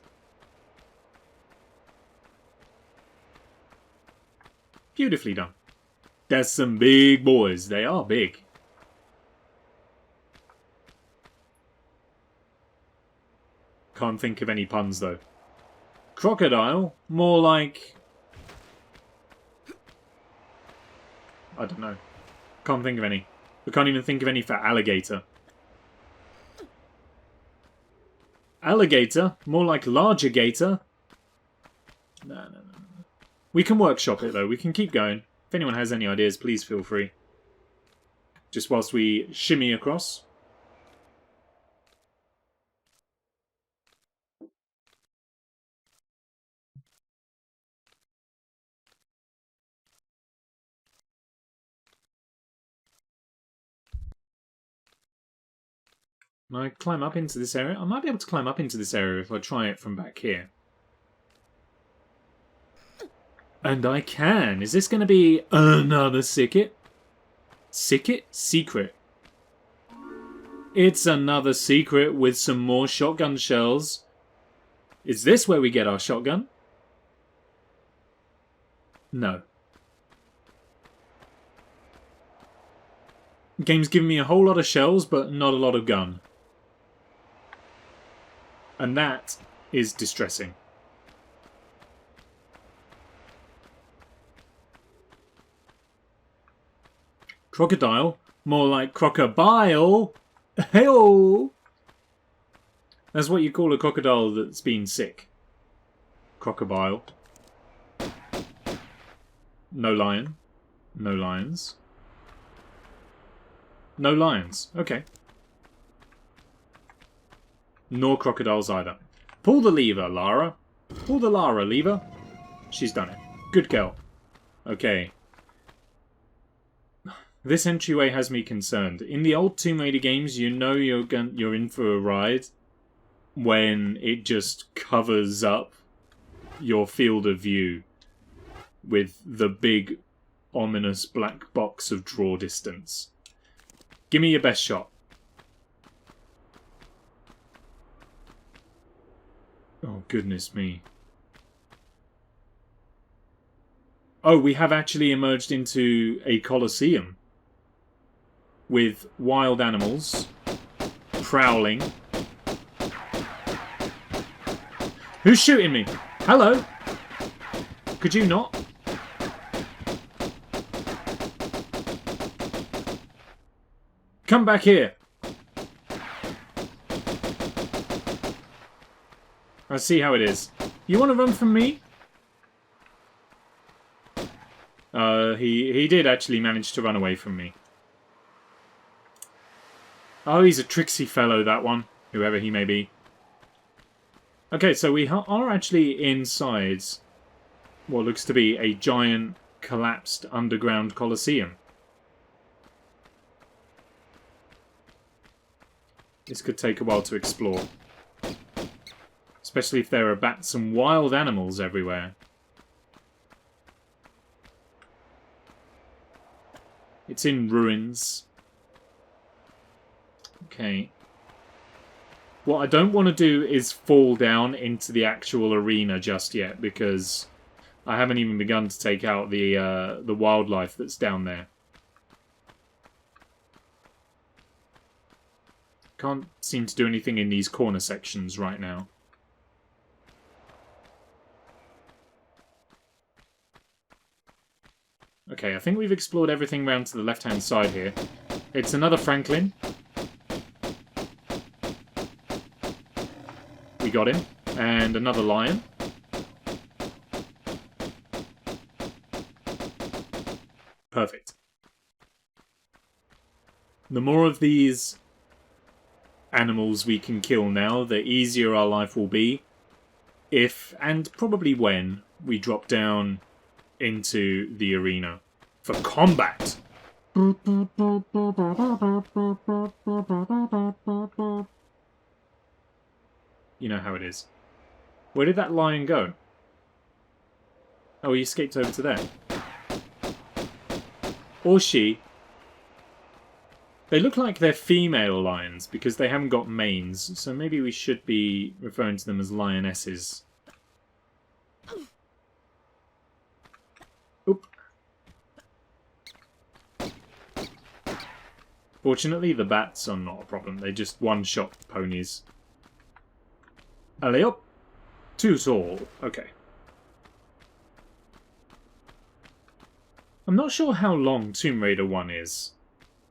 Beautifully done. There's some big boys. They are big. Can't think of any puns, though. Crocodile? More like... I don't know. Can't think of any. I can't even think of any for alligator. Alligator? More like larger gator? No. We can workshop it, though. We can keep going. If anyone has any ideas, please feel free. Just whilst we shimmy across. Can I climb up into this area? I might be able to climb up into this area if I try it from back here. And I can. Is this going to be another secret? Secret. It's another secret with some more shotgun shells. Is this where we get our shotgun? No. The game's giving me a whole lot of shells, but not a lot of gun. And that is distressing. Crocodile? More like crocobile. Hey-oh! That's what you call a crocodile that's been sick. Crocobile. No lion. No lions. No lions. Okay. Nor crocodiles either. Pull the lever, Lara. Pull the Lara lever. She's done it. Good girl. Okay. This entryway has me concerned. In the old Tomb Raider games, you know you're in for a ride when it just covers up your field of view with the big, ominous black box of draw distance. Give me your best shot. Oh, goodness me. Oh, we have actually emerged into a Colosseum with wild animals prowling. Who's shooting me? Hello? Could you not? Come back here. I see how it is. You want to run from me? He did actually manage to run away from me. Oh, he's a tricksy fellow, that one. Whoever he may be. Okay, so we are actually inside what looks to be a giant, collapsed underground Colosseum. This could take a while to explore. Especially if there are bats and wild animals everywhere. It's in ruins. Okay. What I don't want to do is fall down into the actual arena just yet, because I haven't even begun to take out the wildlife that's down there. Can't seem to do anything in these corner sections right now. Okay, I think we've explored everything round to the left-hand side here. It's another Franklin. We got him. And another lion. Perfect. The more of these animals we can kill now, the easier our life will be. If, and probably when, we drop down into the arena for combat. You know how it is. Where did that lion go? Oh, he escaped over to there. Or she. They look like they're female lions because they haven't got manes, so maybe we should be referring to them as lionesses. Oop. Fortunately, the bats are not a problem. They just one-shot ponies. Alley up. Too tall. Okay. I'm not sure how long Tomb Raider 1 is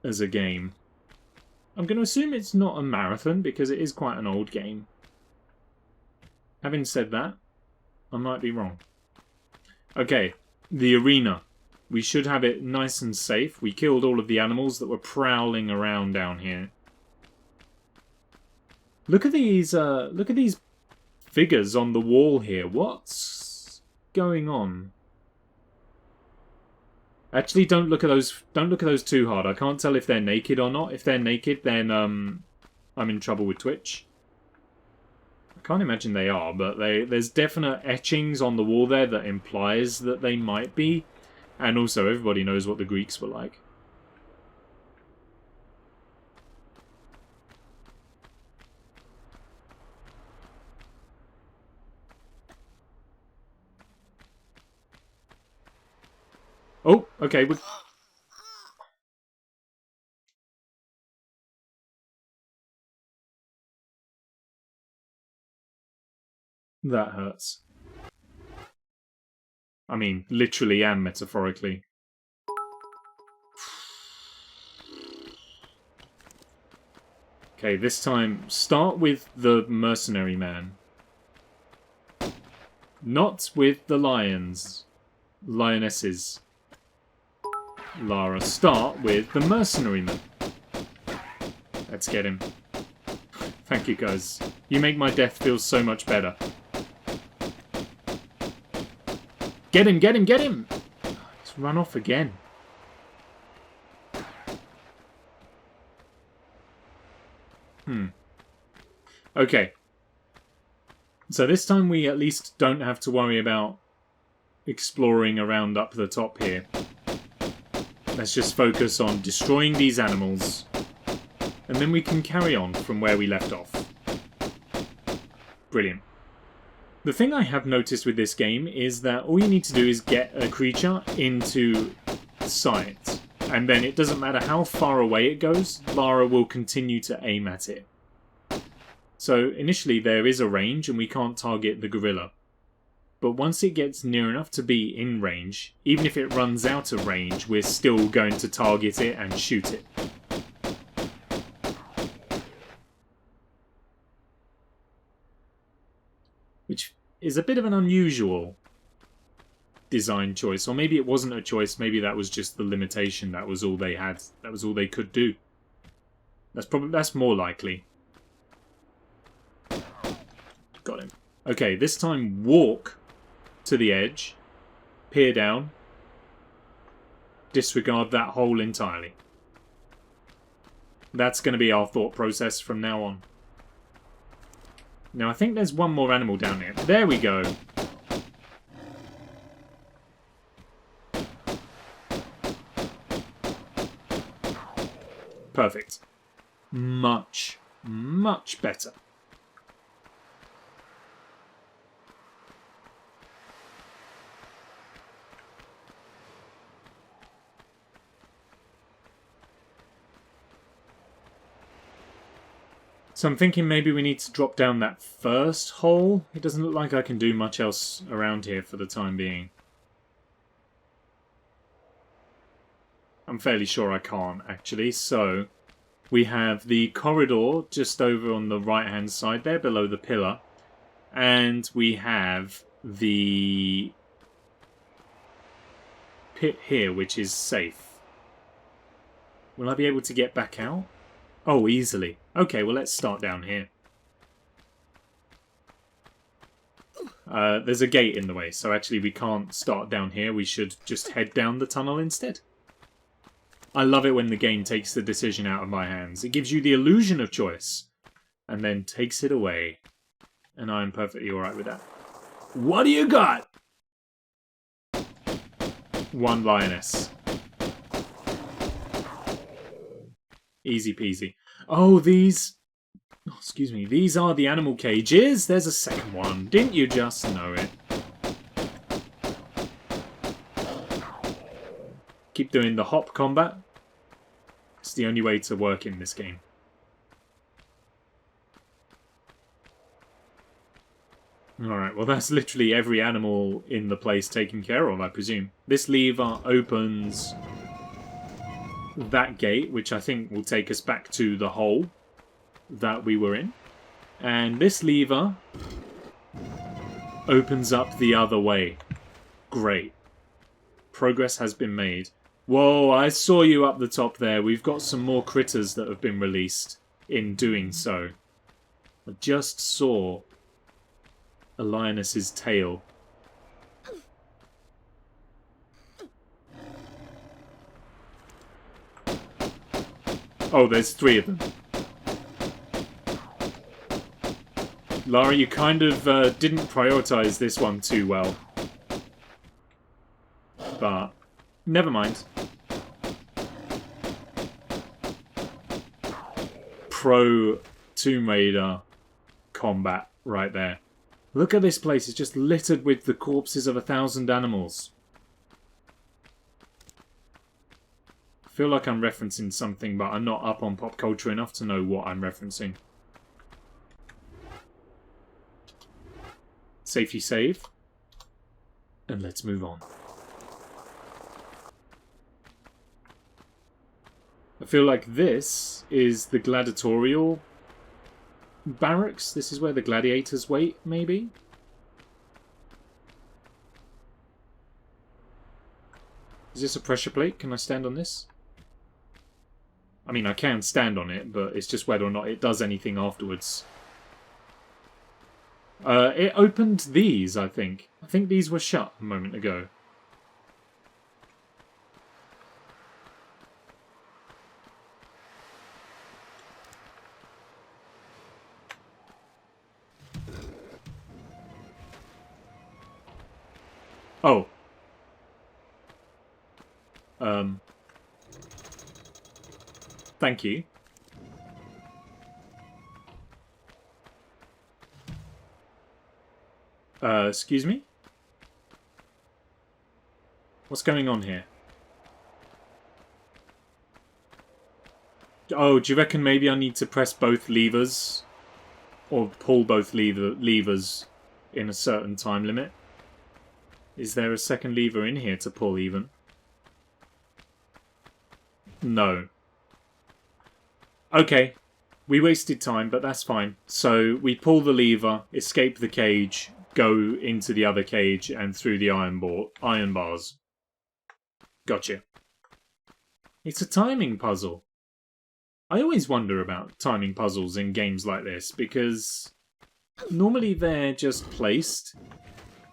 as a game. I'm going to assume it's not a marathon because it is quite an old game. Having said that, I might be wrong. Okay, the arena. we should have it nice and safe. We killed all of the animals that were prowling around down here. Look at these figures on the wall here. What's going on? Actually, don't look at those too hard. I can't tell if they're naked or not. If they're naked, then I'm in trouble with Twitch. I can't imagine they are, but there's definite etchings on the wall there that implies that they might be. And also, everybody knows what the Greeks were like. Oh, okay. That hurts. I mean, literally and metaphorically. Okay, this time, start with the mercenary man. Not with the lions. Lionesses. Lara, start with the mercenary man. Let's get him. Thank you, guys. You make my death feel so much better. Get him, get him, get him! He's run off again. Okay. So this time we at least don't have to worry about exploring around up the top here. Let's just focus on destroying these animals, and then we can carry on from where we left off. Brilliant. The thing I have noticed with this game is that all you need to do is get a creature into sight, and then it doesn't matter how far away it goes, Lara will continue to aim at it. So initially there is a range and we can't target the gorilla. But once it gets near enough to be in range, even if it runs out of range, we're still going to target it and shoot it. Which is a bit of an unusual design choice. Or maybe it wasn't a choice, maybe that was just the limitation, that was all they had, that was all they could do. That's more likely. Got him. Okay, this time walk to the edge, peer down, disregard that hole entirely. That's going to be our thought process from now on. Now I think there's one more animal down here. There we go. Perfect. Much, much better. So I'm thinking maybe we need to drop down that first hole. It doesn't look like I can do much else around here for the time being. I'm fairly sure I can't, actually. So we have the corridor just over on the right-hand side there, below the pillar. And we have the pit here, which is safe. Will I be able to get back out? Oh, easily. Okay, well, let's start down here. There's a gate in the way, so actually we can't start down here. We should just head down the tunnel instead. I love it when the game takes the decision out of my hands. It gives you the illusion of choice, and then takes it away. And I'm perfectly alright with that. What do you got? One lioness. Easy peasy. Oh, these... Oh, excuse me. These are the animal cages. There's a second one. Didn't you just know it? Keep doing the hop combat. It's the only way to work in this game. Alright, well that's literally every animal in the place taken care of, I presume. This lever opens that gate, which I think will take us back to the hole that we were in. And this lever opens up the other way. Great. progress has been made. Whoa, I saw you up the top there. We've got some more critters that have been released in doing so. I just saw a lioness's tail. Oh, there's 3 of them. Lara, you kind of didn't prioritize this one too well. But, never mind. Pro Tomb Raider combat right there. Look at this place, it's just littered with the corpses of 1,000 animals. I feel like I'm referencing something, but I'm not up on pop culture enough to know what I'm referencing. Safety save. And let's move on. I feel like this is the gladiatorial barracks. This is where the gladiators wait, maybe? Is this a pressure plate? Can I stand on this? I mean, I can stand on it, but it's just whether or not it does anything afterwards. It opened these, I think. I think these were shut a moment ago. Oh. Thank you. Excuse me? What's going on here? Oh, do you reckon maybe I need to press both levers? Or pull both levers in a certain time limit? Is there a second lever in here to pull even? No. Okay. We wasted time, but that's fine. So we pull the lever, escape the cage, go into the other cage and through the iron bars. Gotcha. It's a timing puzzle. I always wonder about timing puzzles in games like this because normally they're just placed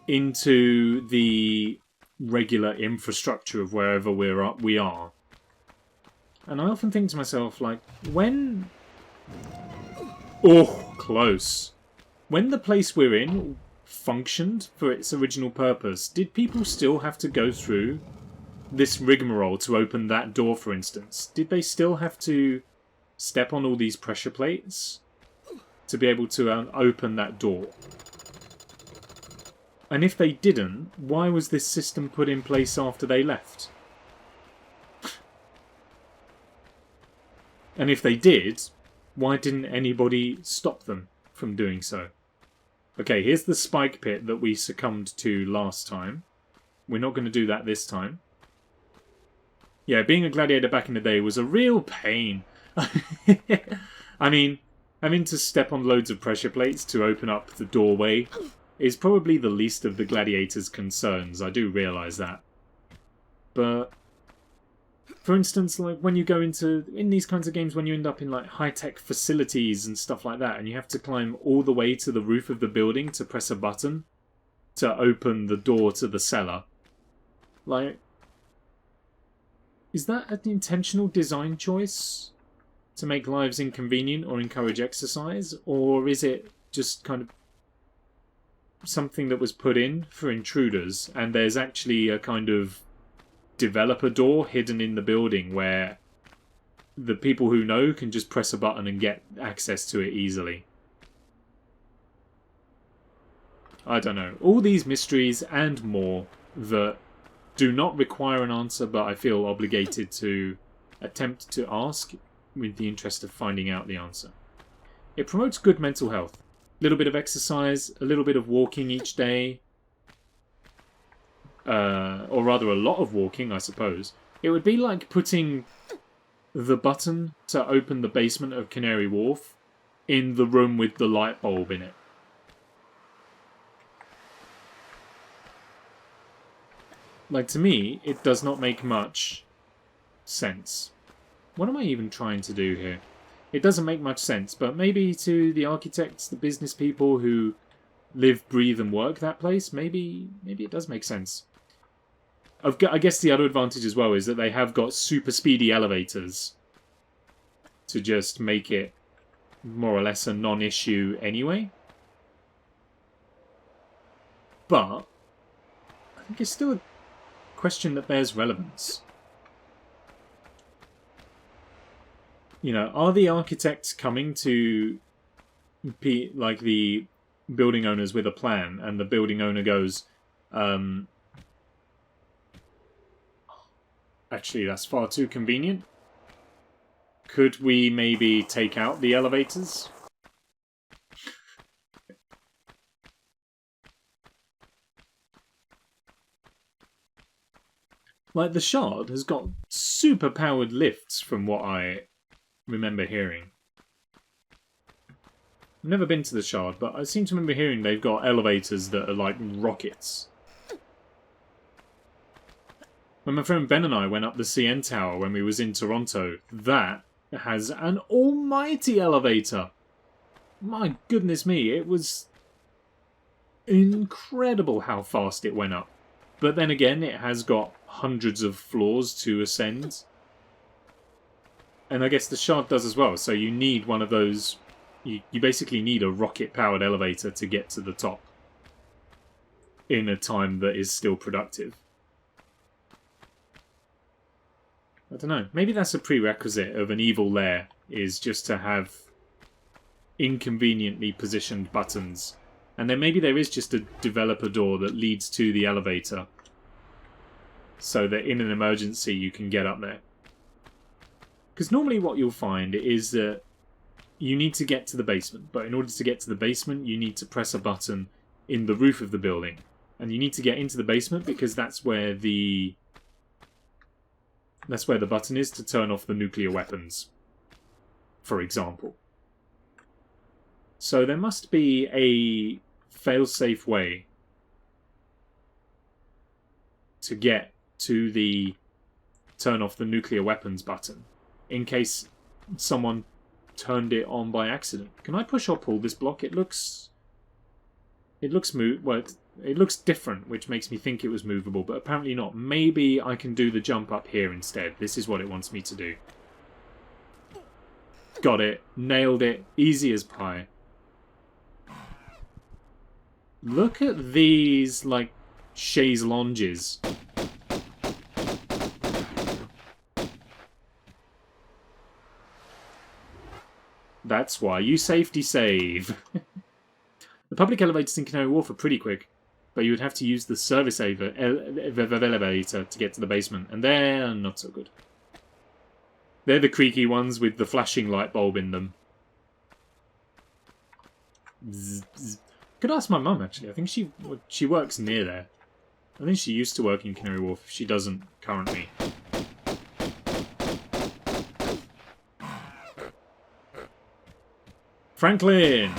into the regular infrastructure of wherever we are. And I often think to myself, like, when... Oh, close. When the place we're in functioned for its original purpose, did people still have to go through this rigmarole to open that door, for instance? Did they still have to step on all these pressure plates to be able to open that door? And if they didn't, why was this system put in place after they left? And if they did, why didn't anybody stop them from doing so? Okay, here's the spike pit that we succumbed to last time. We're not going to do that this time. Yeah, being a gladiator back in the day was a real pain. I mean, having to step on loads of pressure plates to open up the doorway is probably the least of the gladiator's concerns. I do realise that. But, for instance, like when you go in these kinds of games, when you end up in like high-tech facilities and stuff like that, and you have to climb all the way to the roof of the building to press a button to open the door to the cellar. Like, is that an intentional design choice to make lives inconvenient or encourage exercise? Or is it just kind of something that was put in for intruders and there's actually a kind of developer door hidden in the building where the people who know can just press a button and get access to it easily? I don't know. All these mysteries and more that do not require an answer, but I feel obligated to attempt to ask with the interest of finding out the answer. It promotes good mental health. A little bit of exercise, a little bit of walking each day. Or rather a lot of walking, I suppose. It would be like putting the button to open the basement of Canary Wharf in the room with the light bulb in it. Like, to me, it does not make much sense. What am I even trying to do here? It doesn't make much sense, but maybe to the architects, the business people who live, breathe, and work that place, maybe it does make sense. I guess the other advantage as well is that they have got super speedy elevators to just make it more or less a non-issue anyway. But I think it's still a question that bears relevance. You know, are the architects coming to like the building owners with a plan, and the building owner goes, actually, that's far too convenient. Could we maybe take out the elevators? Like, the Shard has got super powered lifts from what I remember hearing. I've never been to the Shard, but I seem to remember hearing they've got elevators that are like rockets. When my friend Ben and I went up the CN Tower when we was in Toronto, that has an almighty elevator. My goodness me, it was incredible how fast it went up. But then again, it has got hundreds of floors to ascend. And I guess the Shard does as well, so you need one of those. You basically need a rocket-powered elevator to get to the top in a time that is still productive. I don't know. Maybe that's a prerequisite of an evil lair, is just to have inconveniently positioned buttons. And then maybe there is just a developer door that leads to the elevator, so that in an emergency you can get up there. Because normally what you'll find is that you need to get to the basement, but in order to get to the basement you need to press a button in the roof of the building. And you need to get into the basement because that's where the button is to turn off the nuclear weapons, for example. So there must be a fail-safe way to get to the turn off the nuclear weapons button in case someone turned it on by accident. Can I push or pull this block? It looks well, it looks different, which makes me think it was movable, but apparently not. Maybe I can do the jump up here instead. This is what it wants me to do. Got it. Nailed it. Easy as pie. Look at these, like, chaise longues. That's why you safety save. The public elevators in Canary Wharf are pretty quick, but you would have to use the service elevator to get to the basement, and they're not so good. They're the creaky ones with the flashing light bulb in them. Zzz, zzz. Could ask my mum, actually. I think she works near there. I think she used to work in Canary Wharf, if she doesn't currently. Franklin!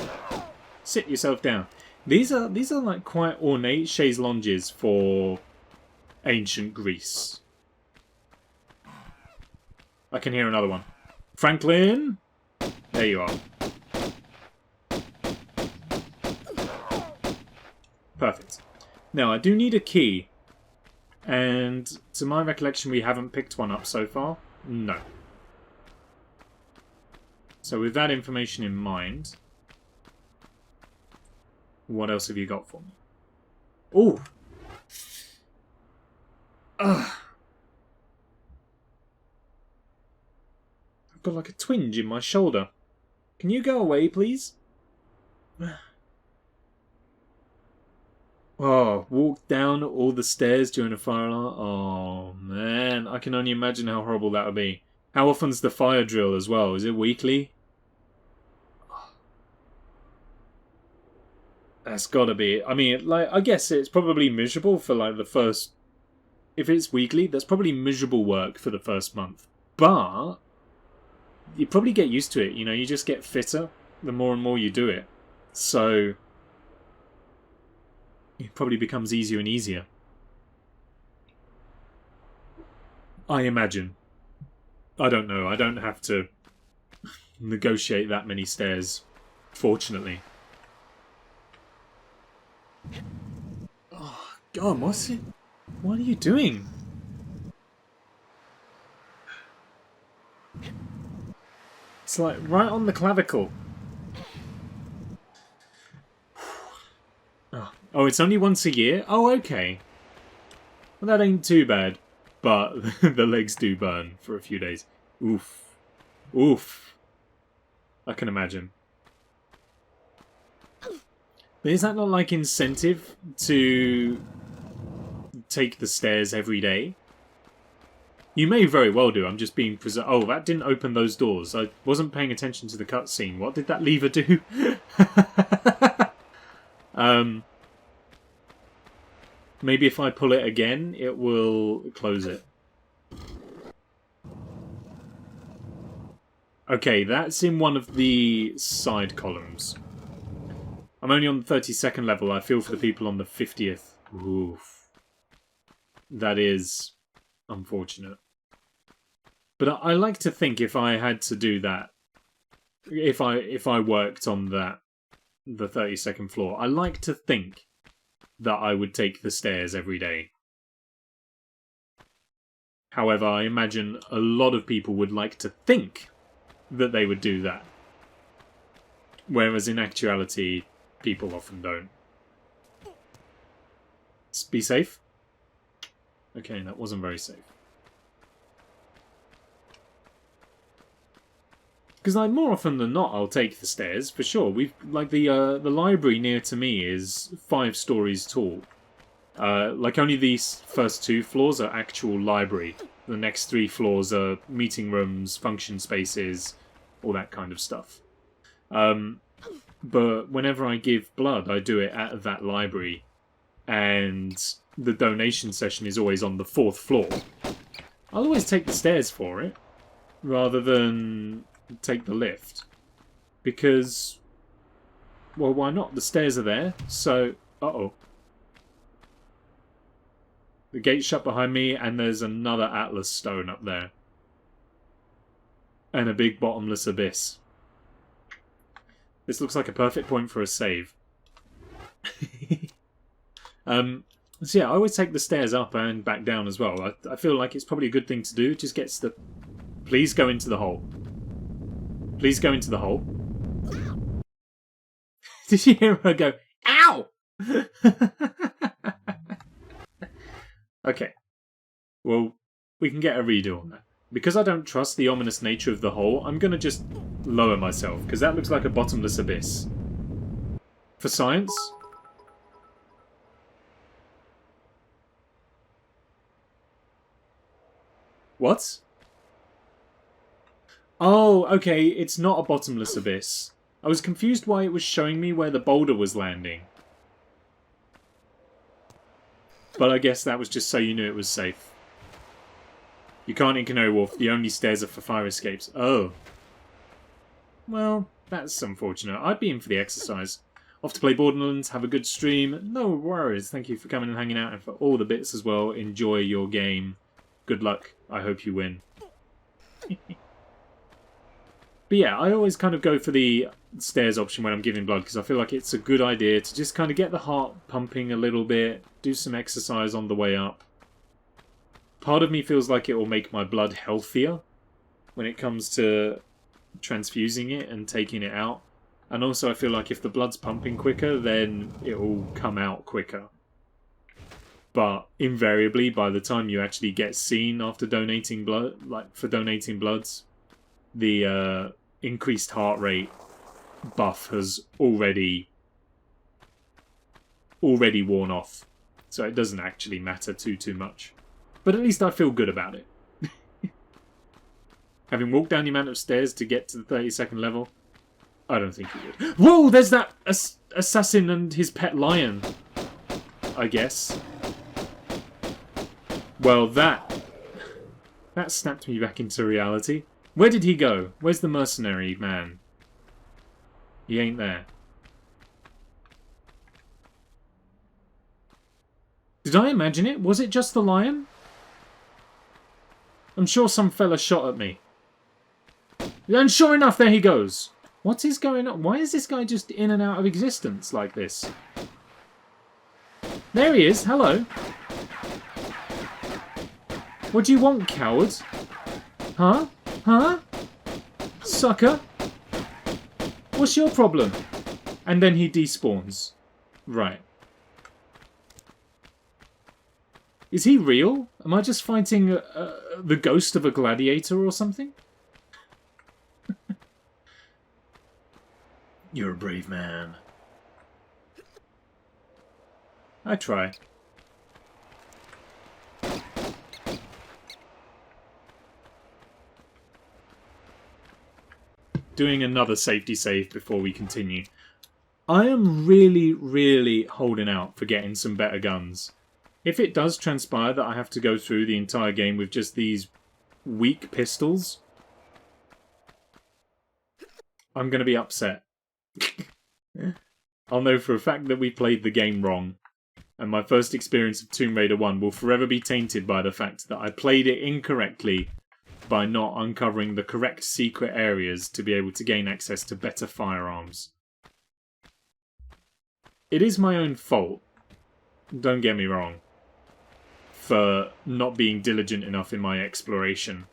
Sit yourself down. These are like quite ornate chaise longues for ancient Greece. I can hear another one. Franklin! There you are. Perfect. Now, I do need a key. And to my recollection, we haven't picked one up so far. No. So with that information in mind, what else have you got for me? Ooh! Ugh! I've got like a twinge in my shoulder. Can you go away, please? Oh, walk down all the stairs during a fire alarm? Oh, man. I can only imagine how horrible that would be. How often's the fire drill as well? Is it weekly? That's gotta be... I mean, like, I guess it's probably miserable for, like, the first... If it's weekly, that's probably miserable work for the first month. But you probably get used to it, you know? You just get fitter the more and more you do it. So it probably becomes easier and easier. I imagine. I don't know. I don't have to negotiate that many stairs, fortunately. Oh, God, what's it? What are you doing? It's like right on the clavicle. Oh, it's only once a year? Oh, okay. Well, that ain't too bad. But the legs do burn for a few days. Oof. Oof. I can imagine. But is that not like incentive to take the stairs every day? You may very well do. I'm just being oh, that didn't open those doors. I wasn't paying attention to the cutscene. What did that lever do? Maybe if I pull it again, it will close it. Okay, that's in one of the side columns. I'm only on the 32nd level. I feel for the people on the 50th. Oof. That is unfortunate. But I like to think if I had to do that, if I worked on the 32nd floor, I like to think that I would take the stairs every day. However, I imagine a lot of people would like to think that they would do that. Whereas in actuality, people often don't. Be safe? Okay, that wasn't very safe. Because like more often than not, I'll take the stairs for sure. We've like the library near to me is 5 stories tall. Like only these first 2 floors are actual library. The next 3 floors are meeting rooms, function spaces, all that kind of stuff. But whenever I give blood, I do it at that library, and the donation session is always on the 4th floor. I'll always take the stairs for it, rather than take the lift. Because, well, why not? The stairs are there, so... Uh-oh. The gate's shut behind me, and there's another Atlas stone up there. And a big bottomless abyss. This looks like a perfect point for a save. So yeah, I always take the stairs up and back down as well. I feel like it's probably a good thing to do. It just gets the... Please go into the hole. Please go into the hole. Did you hear her go, ow? Okay. Well, we can get a redo on that. Because I don't trust the ominous nature of the hole, I'm going to just lower myself, because that looks like a bottomless abyss. For science? What? Oh, okay, it's not a bottomless abyss. I was confused why it was showing me where the boulder was landing. But I guess that was just so you knew it was safe. You can't in Canary Wharf, the only stairs are for fire escapes. Oh. Well, that's unfortunate. I'd be in for the exercise. Off to play Borderlands, have a good stream. No worries, thank you for coming and hanging out, and for all the bits as well. Enjoy your game. Good luck, I hope you win. But yeah, I always kind of go for the stairs option when I'm giving blood, because I feel like it's a good idea to just kind of get the heart pumping a little bit, do some exercise on the way up. Part of me feels like it will make my blood healthier when it comes to transfusing it and taking it out. And also I feel like if the blood's pumping quicker, then it will come out quicker. But invariably, by the time you actually get seen after donating blood, like for donating bloods, the increased heart rate buff has already worn off. So it doesn't actually matter too much. But at least I feel good about it. Having walked down the amount of stairs to get to the 32nd level, I don't think you would. Whoa, there's that assassin and his pet lion, I guess. Well, that snapped me back into reality. Where did he go? Where's the mercenary man? He ain't there. Did I imagine it? Was it just the lion? I'm sure some fella shot at me. And sure enough, there he goes. What is going on? Why is this guy just in and out of existence like this? There he is. Hello. What do you want, coward? Huh? Huh? Sucker? What's your problem? And then he despawns. Right. Is he real? Am I just fighting the ghost of a gladiator or something? You're a brave man. I try. Doing another safety save before we continue. I am really, really holding out for getting some better guns. If it does transpire that I have to go through the entire game with just these weak pistols, I'm going to be upset. I'll know for a fact that we played the game wrong. And my first experience of Tomb Raider 1 will forever be tainted by the fact that I played it incorrectly by not uncovering the correct secret areas to be able to gain access to better firearms. It is my own fault, don't get me wrong, for not being diligent enough in my exploration.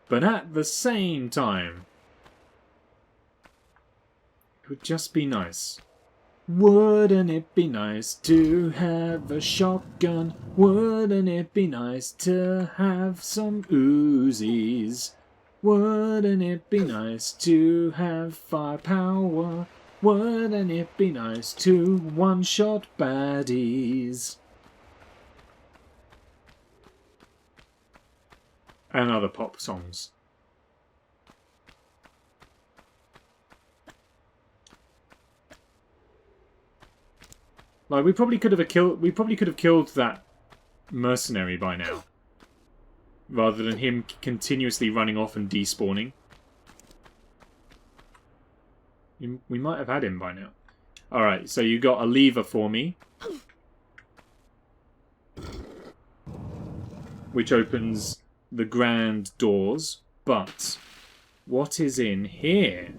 But at the same time, it would just be nice. Wouldn't it be nice to have a shotgun? Wouldn't it be nice to have some Uzis? Wouldn't it be nice to have firepower? Wouldn't it be nice to one-shot baddies? And other pop songs. Like, we probably could have killed that mercenary by now, rather than him continuously running off and despawning. We might have had him by now. Alright, so you got a lever for me, which opens the grand doors, but what is in here?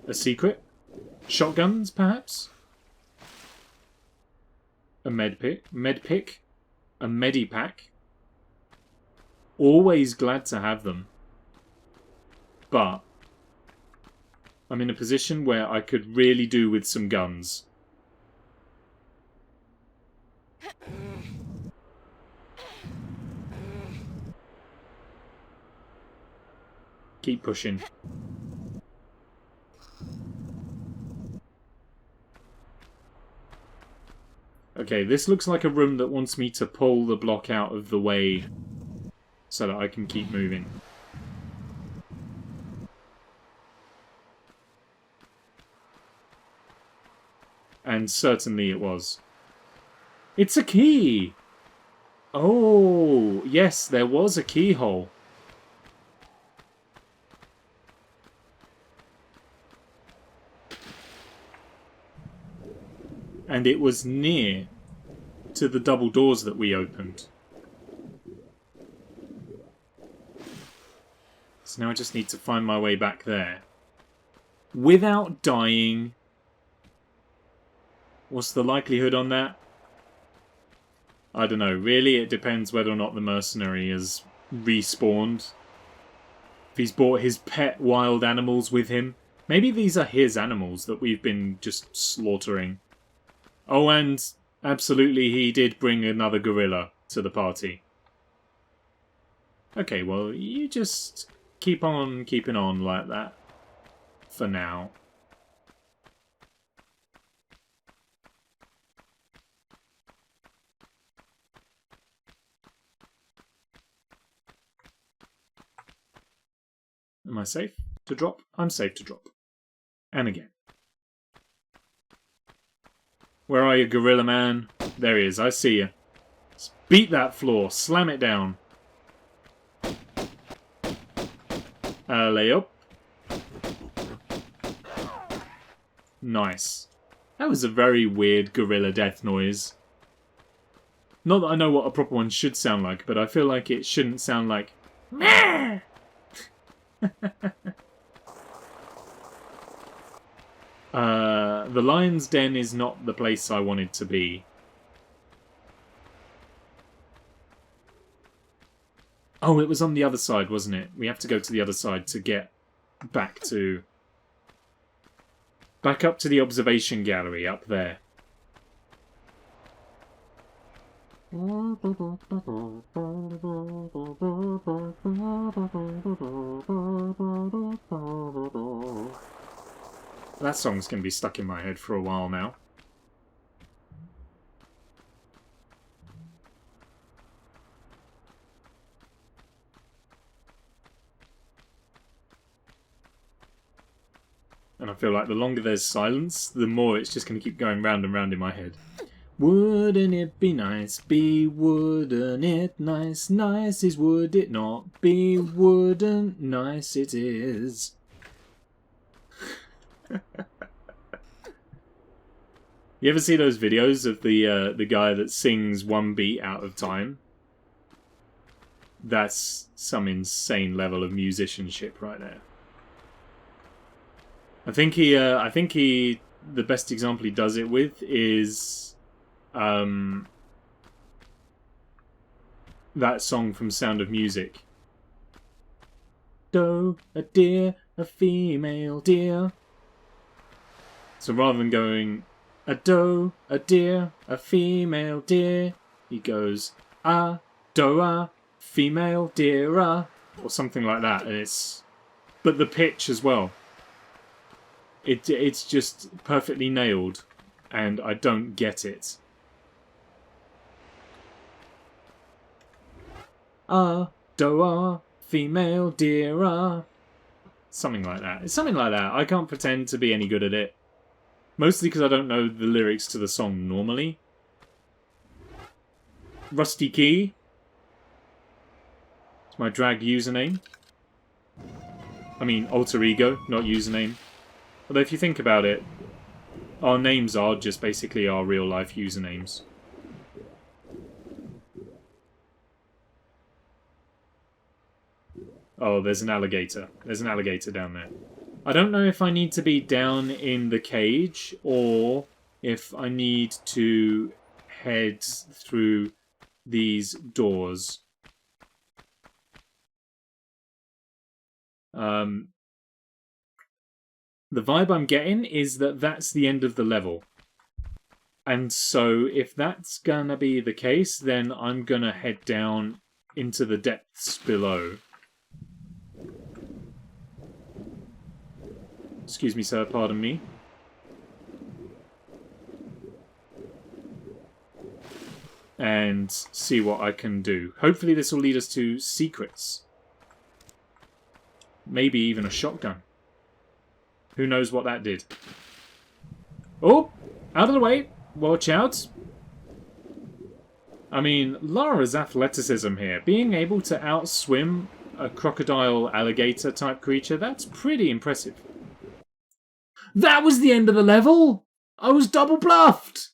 A secret? Shotguns, perhaps? A medpick? A medipack? Always glad to have them. But I'm in a position where I could really do with some guns. Keep pushing. Okay, this looks like a room that wants me to pull the block out of the way so that I can keep moving. And certainly it was. It's a key! Oh, yes, there was a keyhole. And it was near to the double doors that we opened. So now I just need to find my way back there. Without dying. What's the likelihood on that? I don't know. Really, it depends whether or not the mercenary has respawned. If he's brought his pet wild animals with him. Maybe these are his animals that we've been just slaughtering. Oh, and absolutely he did bring another gorilla to the party. Okay, well, you just keep on keeping on like that. For now. Am I safe to drop? I'm safe to drop. And again. Where are you, gorilla man? There he is, I see you. Just beat that floor, slam it down. Lay up. Nice. That was a very weird gorilla death noise. Not that I know what a proper one should sound like, but I feel like it shouldn't sound like meh. The lion's den is not the place I wanted to be. Oh, it was on the other side, wasn't it? We have to go to the other side to get back up to the observation gallery up there. That song's going to be stuck in my head for a while now. And I feel like the longer there's silence, the more it's just going to keep going round and round in my head. Wouldn't it be nice, be wouldn't it nice, nice is would it not be, wouldn't nice it is. You ever see those videos of the guy that sings one beat out of time? That's some insane level of musicianship right there. I think he the best example he does it with is that song from Sound of Music. Doe, a deer, a female deer. So rather than going a doe, a deer, a female deer, he goes a doe, female deer, or something like that, and it's but the pitch as well. It's just perfectly nailed, and I don't get it. Doa, female deer. Something like that. It's something like that. I can't pretend to be any good at it. Mostly because I don't know the lyrics to the song normally. Rusty Key. It's my drag username. I mean, alter ego, not username. Although if you think about it, our names are just basically our real-life usernames. Oh, there's an alligator. There's an alligator down there. I don't know if I need to be down in the cage or if I need to head through these doors. The vibe I'm getting is that that's the end of the level. And so if that's gonna be the case, then I'm gonna head down into the depths below. Excuse me, sir, pardon me. And see what I can do. Hopefully this will lead us to secrets. Maybe even a shotgun. Who knows what that did? Oh! Out of the way! Watch out! I mean, Lara's athleticism here. Being able to outswim a crocodile alligator type creature, that's pretty impressive. That was the end of the level! I was double bluffed!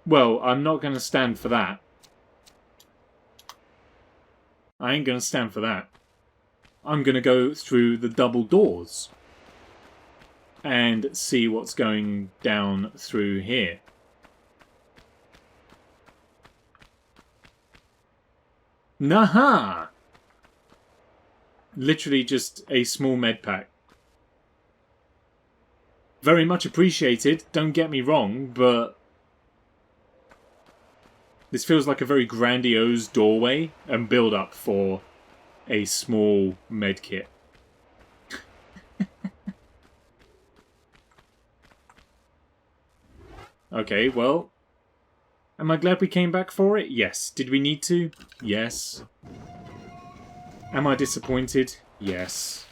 Well, I'm not going to stand for that. I ain't going to stand for that. I'm going to go through the double doors and see what's going down through here. Naha! Literally just a small med pack. Very much appreciated, don't get me wrong, but this feels like a very grandiose doorway and build-up for a small medkit. Okay, well, am I glad we came back for it? Yes. Did we need to? Yes. Am I disappointed? Yes.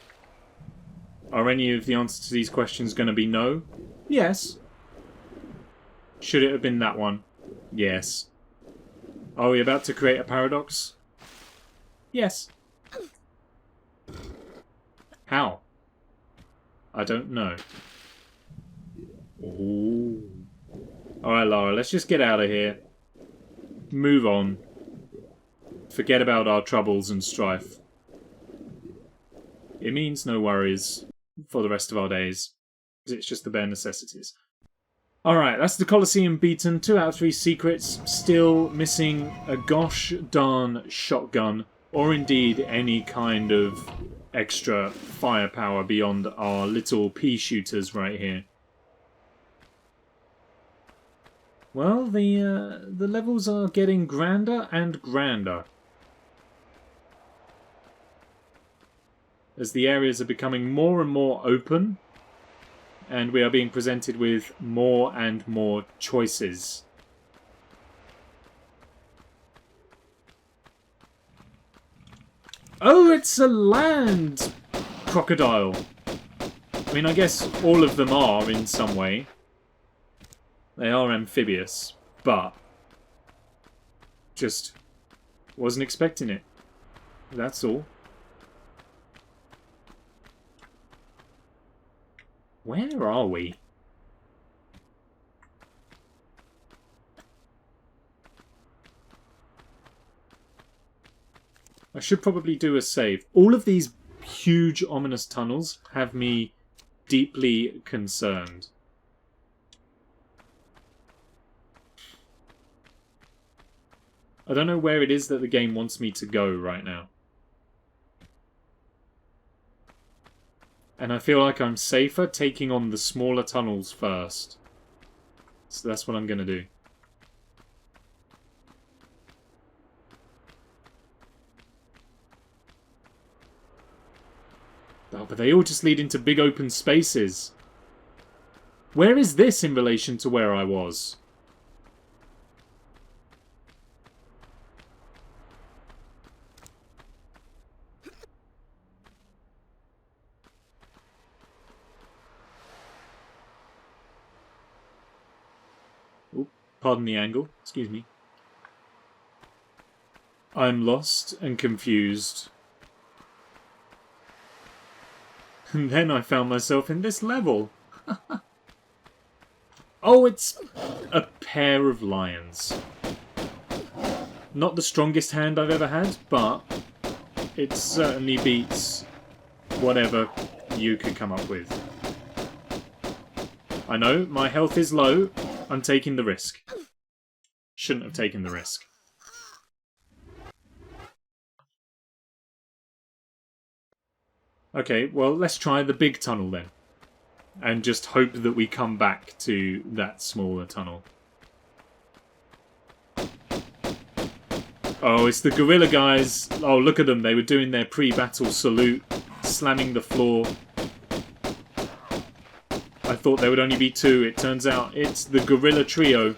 Are any of the answers to these questions going to be no? Yes. Should it have been that one? Yes. Are we about to create a paradox? Yes. How? I don't know. Ooh. Alright, Lara, let's just get out of here. Move on. Forget about our troubles and strife. It means no worries for the rest of our days. It's just the bare necessities. Alright, that's the Colosseum beaten. 2 out of 3 secrets. Still missing a gosh darn shotgun. Or indeed any kind of extra firepower beyond our little pea shooters right here. Well, the levels are getting grander and grander. As the areas are becoming more and more open, and we are being presented with more and more choices. Oh, it's a land crocodile. I mean, I guess all of them are in some way. They are amphibious, but just wasn't expecting it. That's all. Where are we? I should probably do a save. All of these huge, ominous tunnels have me deeply concerned. I don't know where it is that the game wants me to go right now. And I feel like I'm safer taking on the smaller tunnels first. So that's what I'm going to do. Oh, but they all just lead into big open spaces. Where is this in relation to where I was? Pardon the angle. Excuse me. I'm lost and confused. And then I found myself in this level. Oh, it's a pair of lions. Not the strongest hand I've ever had, but it certainly beats whatever you could come up with. I know, my health is low. I'm taking the risk. Shouldn't have taken the risk. Okay, well, let's try the big tunnel then. And just hope that we come back to that smaller tunnel. Oh, it's the gorilla guys. Oh, look at them. They were doing their pre-battle salute, slamming the floor. I thought there would only be 2. It turns out it's the gorilla trio.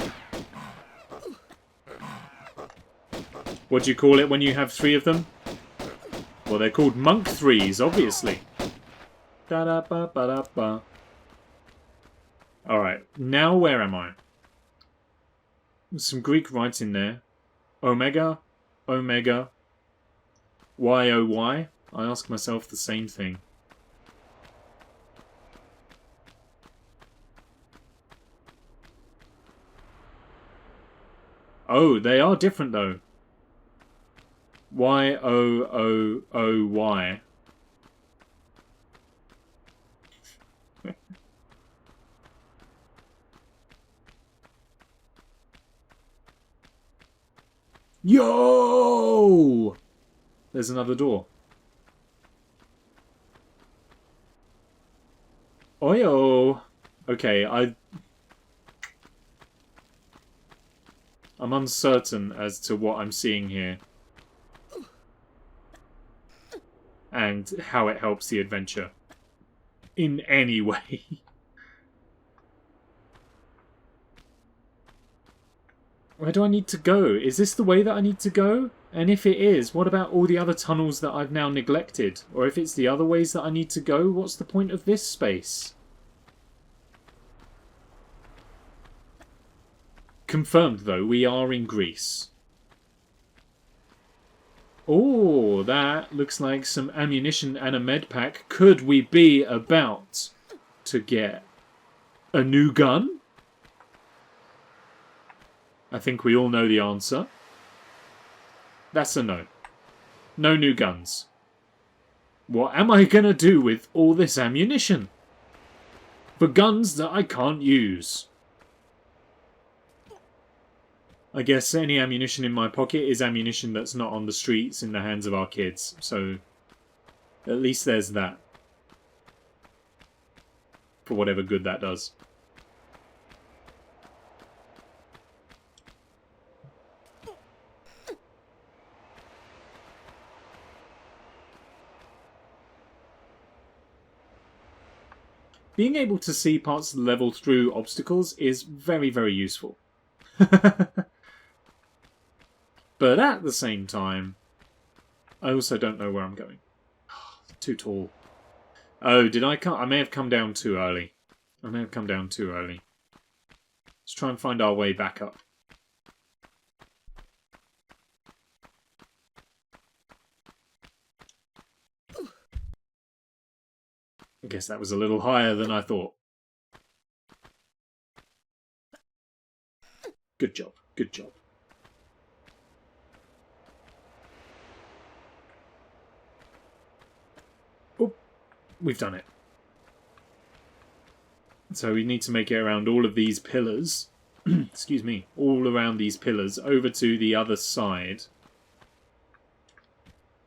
What do you call it when you have 3 of them? Well, they're called monk 3s, obviously. Da-da-ba-ba-da-ba. Alright, now where am I? Some Greek writing there. Omega, Omega, Y-O-Y. I ask myself the same thing. Oh, they are different though. Y-O-O-O-Y. Yo! There's another door. Oyo! Okay, I'm uncertain as to what I'm seeing here. And how it helps the adventure. In any way. Where do I need to go? Is this the way that I need to go? And if it is, what about all the other tunnels that I've now neglected? Or if it's the other ways that I need to go, what's the point of this space? Confirmed, though, we are in Greece. Oh, that looks like some ammunition and a med pack. Could we be about to get a new gun? I think we all know the answer. That's a no. No new guns. What am I gonna do with all this ammunition? For guns that I can't use. I guess any ammunition in my pocket is ammunition that's not on the streets in the hands of our kids. So, at least there's that. For whatever good that does. Being able to see parts of the level through obstacles is very, very useful. But at the same time, I also don't know where I'm going. Too tall. Oh, did I come? I may have come down too early. Let's try and find our way back up. I guess that was a little higher than I thought. Good job. Good job. Oh, we've done it. So we need to make it around all of these pillars. Excuse me. All around these pillars over to the other side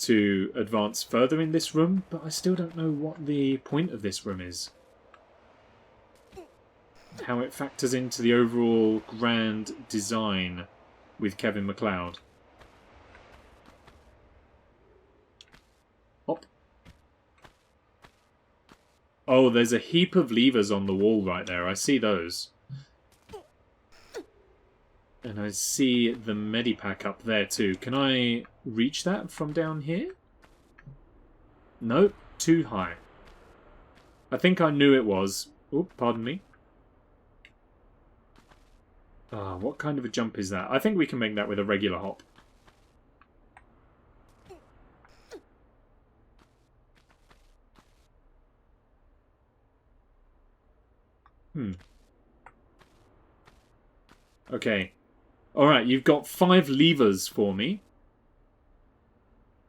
to advance further in this room, but I still don't know what the point of this room is. How it factors into the overall grand design with Kevin MacLeod. Hop. Oh, there's a heap of levers on the wall right there. I see those. And I see the medipack up there too. Can I reach that from down here? Nope, too high. I think I knew it was. Oh, pardon me. What kind of a jump is that? I think we can make that with a regular hop. Okay. Alright, you've got 5 levers for me.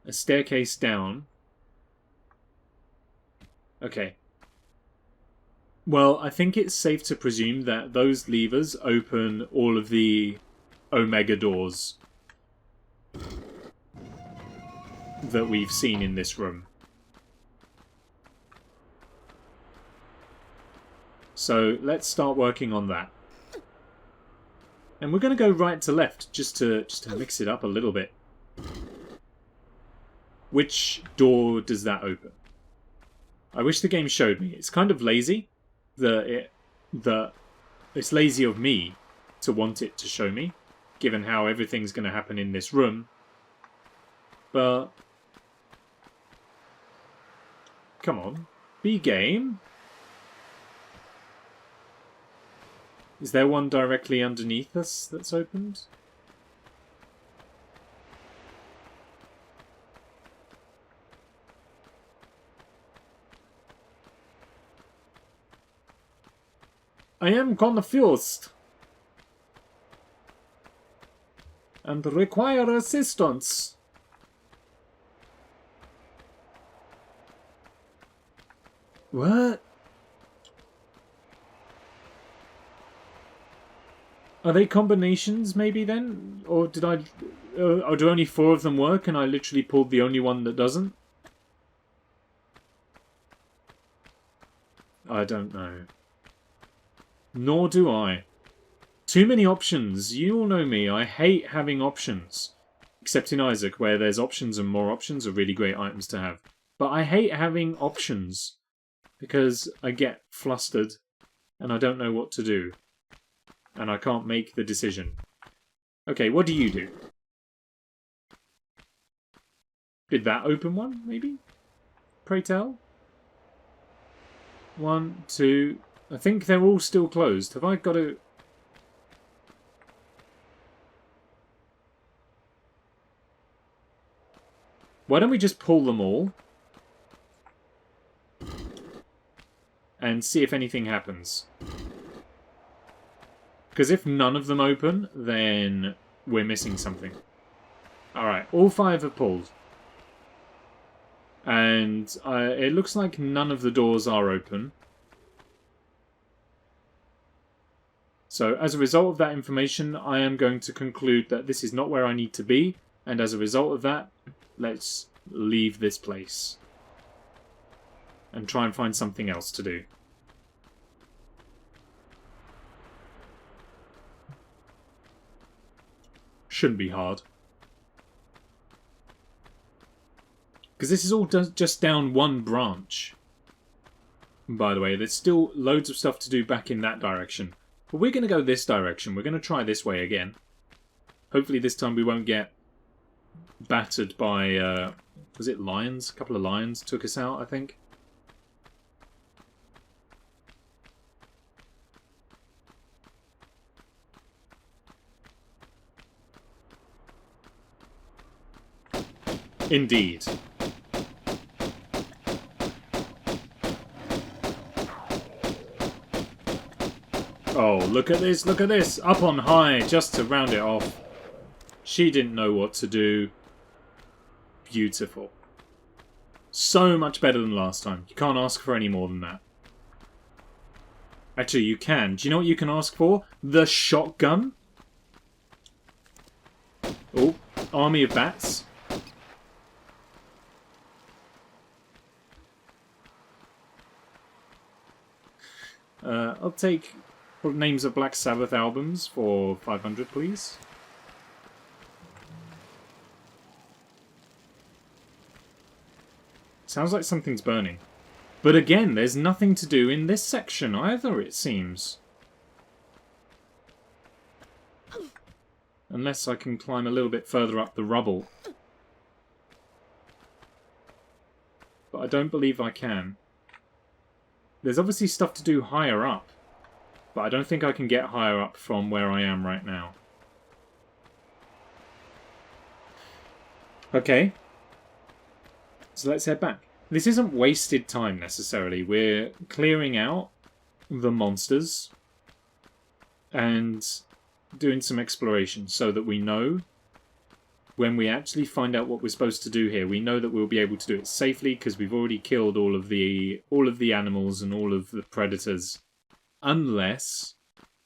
A staircase down. Okay. Well, I think it's safe to presume that those levers open all of the Omega doors that we've seen in this room. So let's start working on that. And we're going to go right to left just to mix it up a little bit. Which door does that open? I wish the game showed me. It's kind of lazy. It's lazy of me to want it to show me, given how everything's going to happen in this room. But come on, be game. Is there one directly underneath us that's opened? I am confused and require assistance. What? Are they combinations maybe then? Or did I... or do only 4 of them work and I literally pulled the only one that doesn't? I don't know. Nor do I. Too many options. You all know me. I hate having options. Except in Isaac, where there's options and more options are really great items to have. But I hate having options. Because I get flustered. And I don't know what to do. And I can't make the decision. Okay, what do you do? Did that open one, maybe? Pray tell? 1, 2... I think they're all still closed. Have I got to... Why don't we just pull them all? and see if anything happens. Because if none of them open, then we're missing something. Alright, all 5 have pulled. And it looks like none of the doors are open. So as a result of that information, I am going to conclude that this is not where I need to be. And as a result of that, let's leave this place. And try and find something else to do. Shouldn't be hard. Because this is all just down one branch. By the way, there's still loads of stuff to do back in that direction. But we're going to go this direction. We're going to try this way again. Hopefully this time we won't get battered by... was it lions? A couple of lions took us out, I think. Indeed. Oh, look at this, look at this! Up on high, just to round it off. She didn't know what to do. Beautiful. So much better than last time. You can't ask for any more than that. Actually, you can. Do you know what you can ask for? The shotgun? Oh, army of bats. I'll take names of Black Sabbath albums for 500, please. Sounds like something's burning. But again, there's nothing to do in this section either, it seems. Unless I can climb a little bit further up the rubble. But I don't believe I can. There's obviously stuff to do higher up. But I don't think I can get higher up from where I am right now. Okay. So let's head back. This isn't wasted time necessarily. We're clearing out the monsters and doing some exploration so that we know when we actually find out what we're supposed to do here, we know that we'll be able to do it safely because we've already killed all of the animals and all of the predators, unless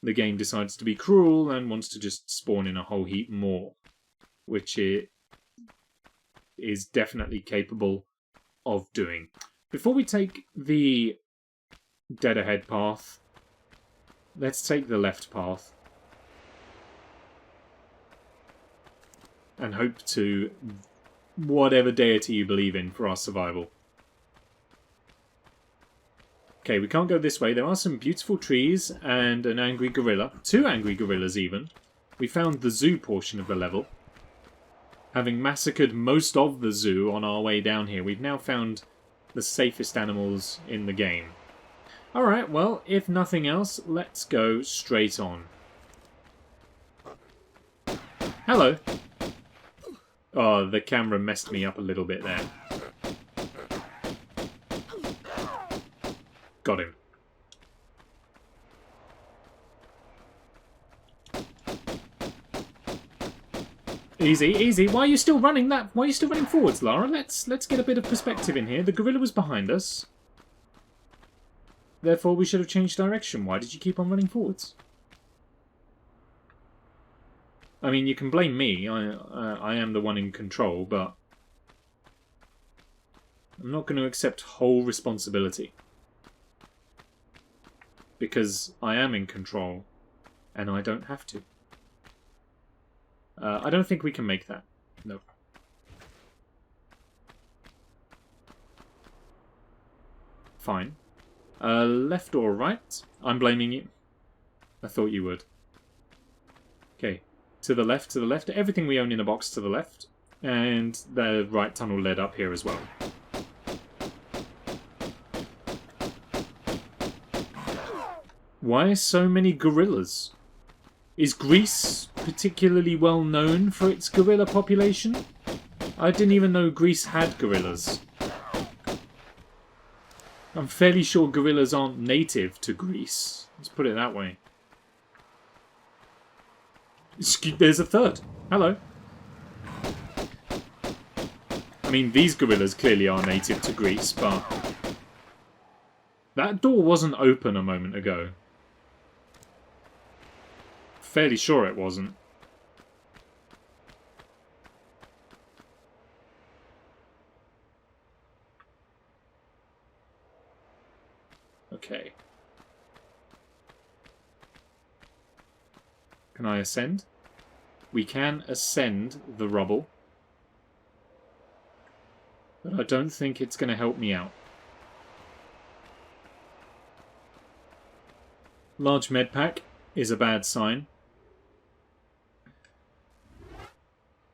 the game decides to be cruel and wants to just spawn in a whole heap more, which it is definitely capable of doing. Before we take the dead ahead path, let's take the left path. And hope to whatever deity you believe in for our survival. Okay, we can't go this way. There are some beautiful trees and an angry gorilla. 2 angry gorillas even. We found the zoo portion of the level. Having massacred most of the zoo on our way down here, we've now found the safest animals in the game. Alright, well, if nothing else, let's go straight on. Hello. Oh, the camera messed me up a little bit there. Got him. Easy, easy. Why are you still running that? Why are you still running forwards, Lara? Let's get a bit of perspective in here. The gorilla was behind us. Therefore, we should have changed direction. Why did you keep on running forwards? I mean, you can blame me. I am the one in control, but I'm not going to accept whole responsibility. Because I am in control, and I don't have to. I don't think we can make that. No. Fine. Left or right? I'm blaming you. I thought you would. Okay. To the left, to the left. Everything we own in a box to the left. And the right tunnel led up here as well. Why so many gorillas? Is Greece particularly well known for its gorilla population? I didn't even know Greece had gorillas. I'm fairly sure gorillas aren't native to Greece. Let's put it that way. There's a third. Hello. I mean, these gorillas clearly are native to Greece, but that door wasn't open a moment ago. Fairly sure it wasn't. Okay. Can I ascend? We can ascend the rubble. But I don't think it's going to help me out. Large med pack is a bad sign.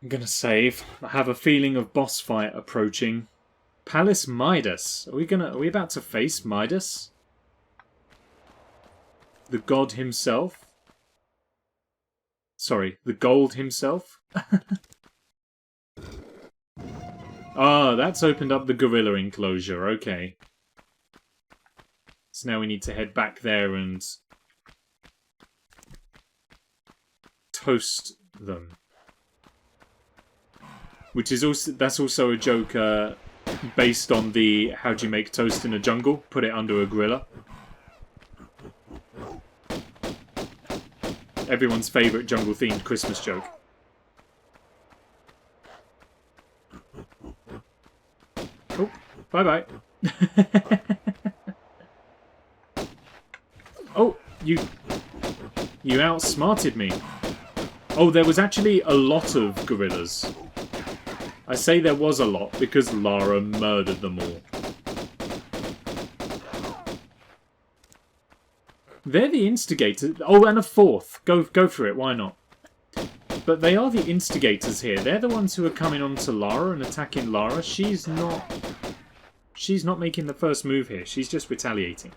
I'm going to save. I have a feeling of boss fight approaching. Palace Midas. Are we about to face Midas? The god himself? Sorry, the gold himself? Ah, that's opened up the gorilla enclosure, okay. So now we need to head back there and toast them. Which is also, that's also a joke based on the how do you make toast in a jungle? Put it under a gorilla. Everyone's favourite jungle-themed Christmas joke. Oh, bye-bye. Oh, you outsmarted me. Oh, there was actually a lot of gorillas. I say there was a lot because Lara murdered them all. They're the instigators. Oh, and a fourth. Go for it. Why not? But they are the instigators here. They're the ones who are coming on to Lara and attacking Lara. She's not making the first move here. She's just retaliating.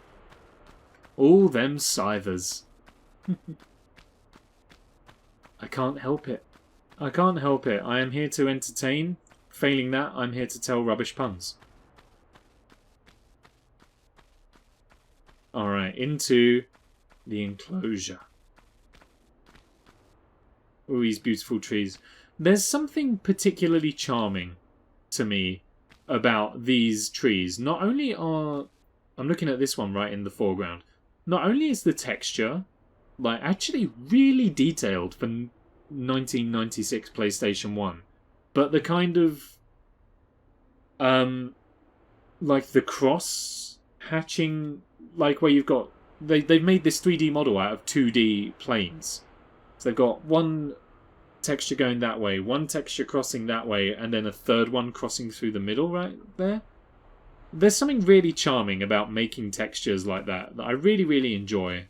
All them scythers. I can't help it. I can't help it. I am here to entertain. Failing that, I'm here to tell rubbish puns. Alright, into the enclosure. All these beautiful trees. There's something particularly charming to me about these trees. Not only are... I'm looking at this one right in the foreground. Not only is the texture, like, actually really detailed for 1996 PlayStation 1, but the kind of... like the cross hatching... Like where you've got... They've made this 3D model out of 2D planes. So they've got one texture going that way, one texture crossing that way, and then a third one crossing through the middle right there. There's something really charming about making textures like that I really, really enjoy.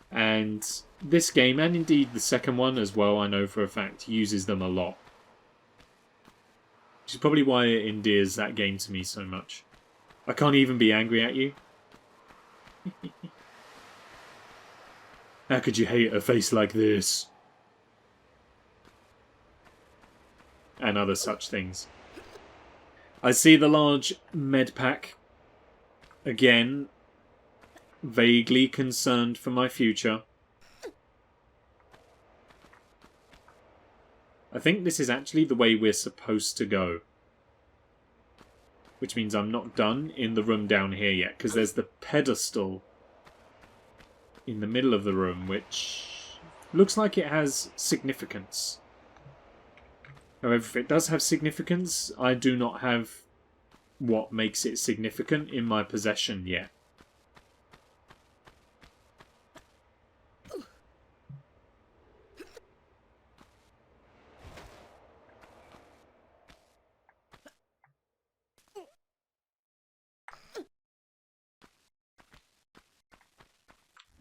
And this game, and indeed the second one as well, I know for a fact, uses them a lot. Which is probably why it endears that game to me so much. I can't even be angry at you. How could you hate a face like this? And other such things. I see the large med pack. Again, vaguely concerned for my future. I think this is actually the way we're supposed to go. Which means I'm not done in the room down here yet, because there's the pedestal in the middle of the room, which looks like it has significance. However, if it does have significance, I do not have what makes it significant in my possession yet.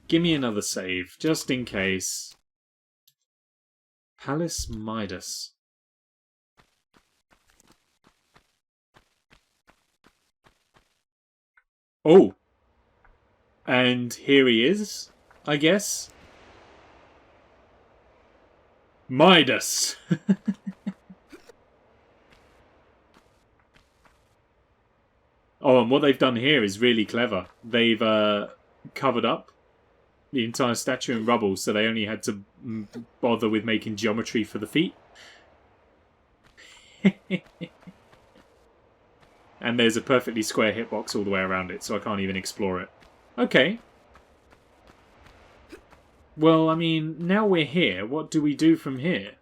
Give me another save, just in case. Palace Midas. Oh! And here he is, I guess. Midas! Oh, and what they've done here is really clever. They've covered up the entire statue in rubble, so they only had to bother with making geometry for the feet. And there's a perfectly square hitbox all the way around it, so I can't even explore it. Okay. Well, I mean, now we're here, what do we do from here?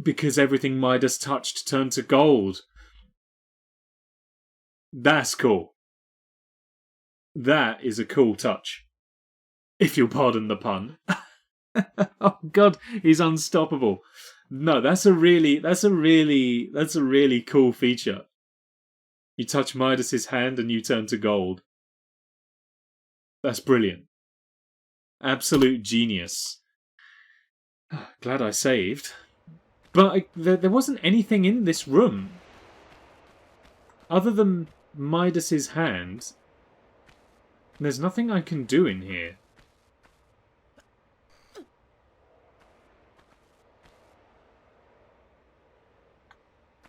Because everything Midas touched turned to gold. That's cool. That is a cool touch. If you'll pardon the pun. Oh god, he's unstoppable. No, that's a really cool feature. You touch Midas's hand and you turn to gold. That's brilliant. Absolute genius. Glad I saved. But there wasn't anything in this room. Other than Midas's hand, there's nothing I can do in here.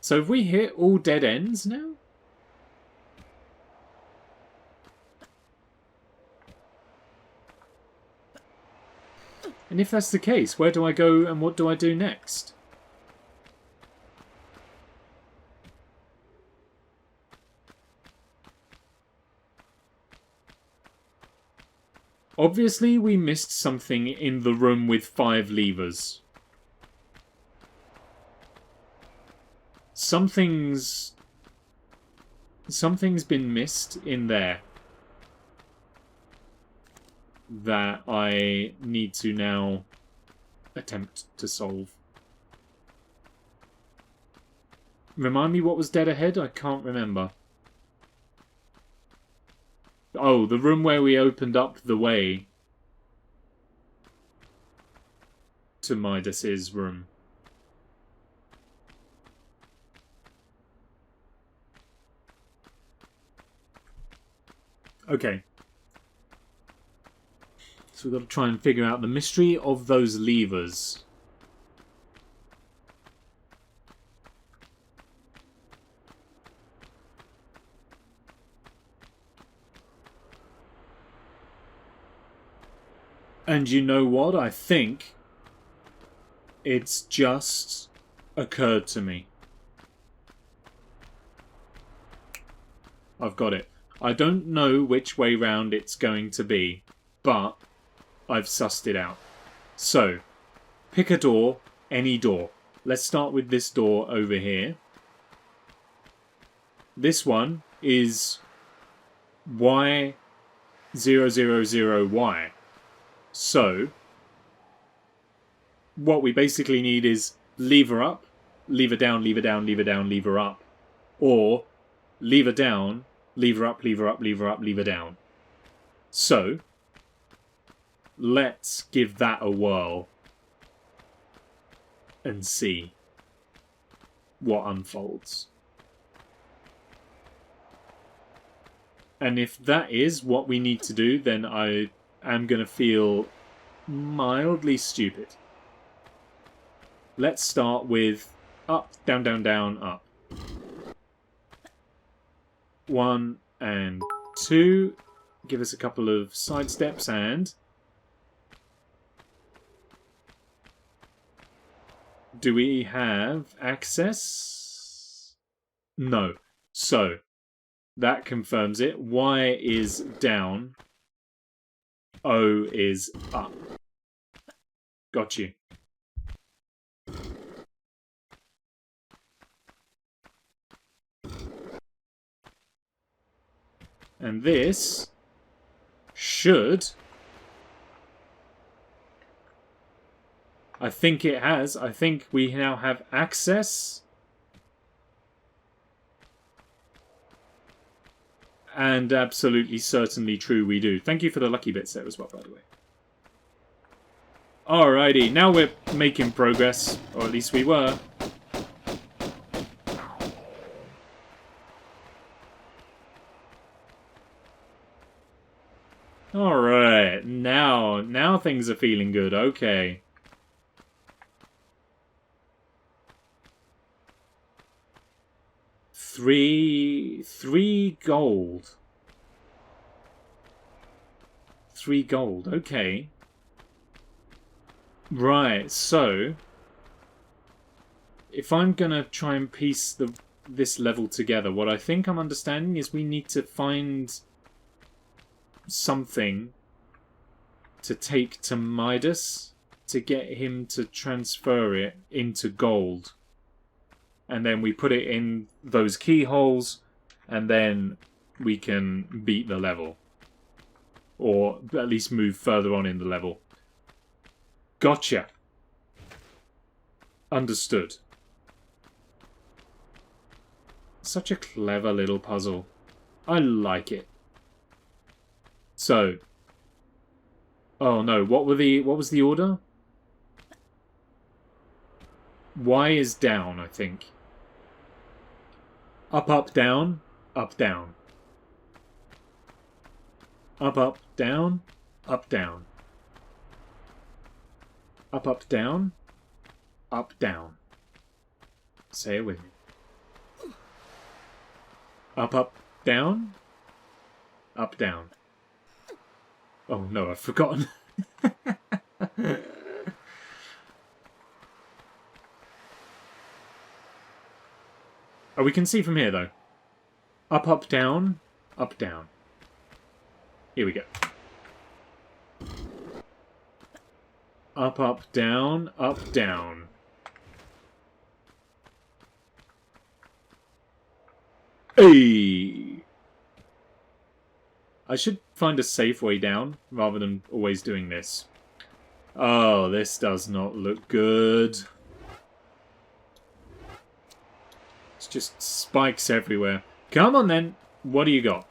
So have we hit all dead ends now? And if that's the case, where do I go and what do I do next? Obviously, we missed something in the room with 5 levers. Something's been missed in there that I need to now attempt to solve. Remind me what was dead ahead? I can't remember. Oh, the room where we opened up the way to Midas's room. Okay. So we've got to try and figure out the mystery of those levers. And you know what? I think it's just occurred to me. I've got it. I don't know which way round it's going to be, but I've sussed it out. So, pick a door, any door. Let's start with this door over here. This one is Y000Y. So, what we basically need is lever up, lever down, lever down, lever down, lever up. Or lever down, lever up, lever up, lever up, lever down. So, let's give that a whirl and see what unfolds. And if that is what we need to do, then I am going to feel mildly stupid. Let's start with up, down, down, down, up. 1 and 2. Give us a couple of side steps and... Do we have access? No. So, that confirms it. Y is down. O is up. Got you. And this should... I think it has. I think we now have access. And absolutely certainly true we do. Thank you for the lucky bits there as well, by the way. Alrighty, now we're making progress. Or at least we were. things are feeling good. Okay. Three gold. 3 gold. Okay. Right, so if I'm gonna try and piece this level together, what I think I'm understanding is we need to find something to take to Midas to get him to transfer it into gold. And then we put it in those keyholes, and then we can beat the level. Or at least move further on in the level. Gotcha. Understood. Such a clever little puzzle. I like it. So. Oh no, what was the order? Y is down, I think. Up, up, down. Up, down. Up, up, down. Up, down. Up, up, down. Up, down. Say it with me. Up, up, down. Up, down. Oh no, I've forgotten. Oh, we can see from here though. Up, up, down. Up, down. Here we go. Up, up, down. Up, down. Hey! I should find a safe way down, rather than always doing this. Oh, this does not look good. It's just spikes everywhere. Come on then! What do you got?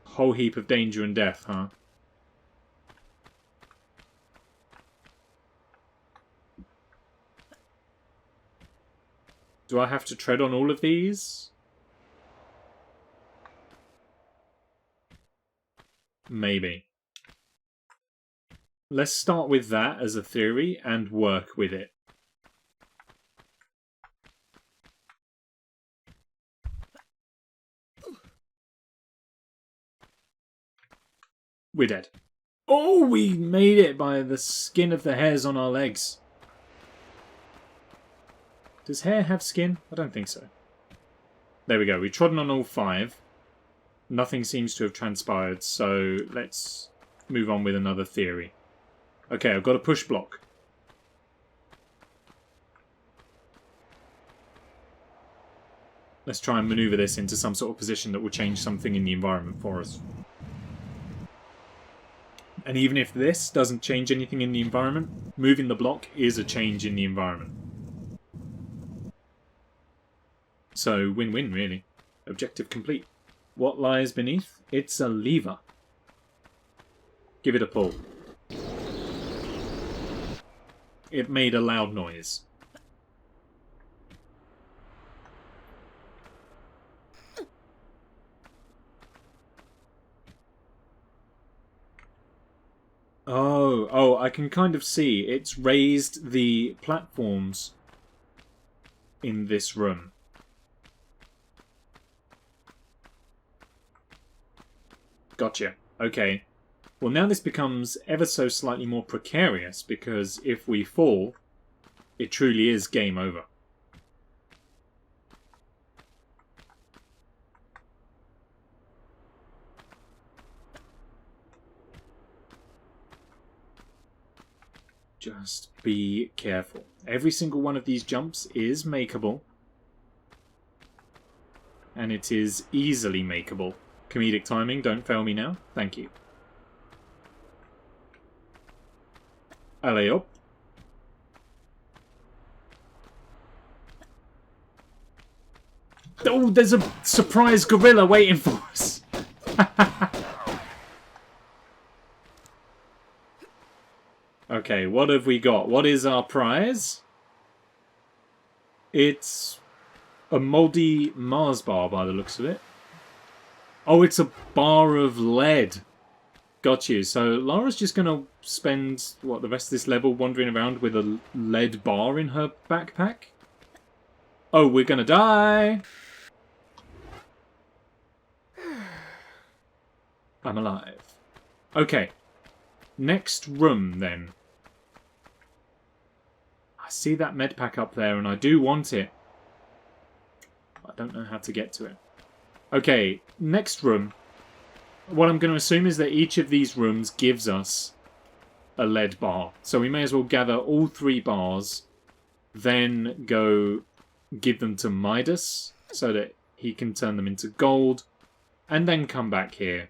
Whole heap of danger and death, huh? Do I have to tread on all of these? Maybe. Let's start with that as a theory and work with it. We're dead. Oh, we made it by the skin of the hairs on our legs. Does hair have skin? I don't think so. There we go. We've trodden on all 5. Nothing seems to have transpired, so let's move on with another theory. Okay, I've got a push block. Let's try and maneuver this into some sort of position that will change something in the environment for us. And even if this doesn't change anything in the environment, moving the block is a change in the environment. So, win-win, really. Objective complete. What lies beneath? It's a lever. Give it a pull. It made a loud noise. Oh, I can kind of see. It's raised the platforms in this room. Gotcha. Okay. Well, now this becomes ever so slightly more precarious, because if we fall, it truly is game over. Just be careful. Every single one of these jumps is makeable. And it is easily makeable. Comedic timing, don't fail me now. Thank you. Allez up. Oh, there's a surprise gorilla waiting for us. Okay, what have we got? What is our prize? It's a mouldy Mars bar by the looks of it. Oh, it's a bar of lead. got you. So Lara's just going to spend, what, the rest of this level wandering around with a lead bar in her backpack? Oh, we're going to die! I'm alive. Okay. Next room, then. I see that med pack up there, and I do want it. I don't know how to get to it. Okay, next room. What I'm going to assume is that each of these rooms gives us a lead bar. So we may as well gather all 3 bars, then go give them to Midas, so that he can turn them into gold, and then come back here.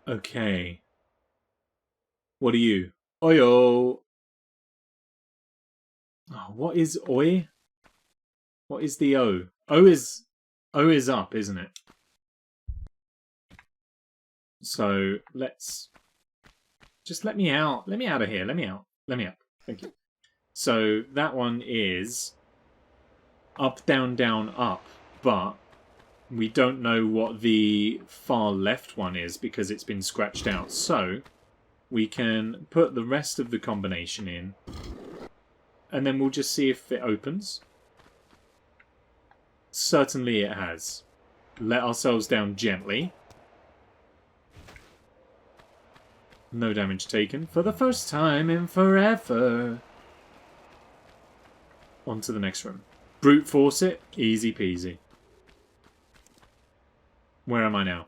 Okay. What are you? Oyo! Oh, what is oi? What is the O? O is up, isn't it? So let's just let me out. Let me out of here. Let me out. Let me out. Thank you. So that one is up, down, down, up, but we don't know what the far left one is because it's been scratched out. So we can put the rest of the combination in, and then we'll just see if it opens. Certainly it has. Let ourselves down gently. No damage taken for the first time in forever. On to the next room. Brute force it. Easy peasy. Where am I now?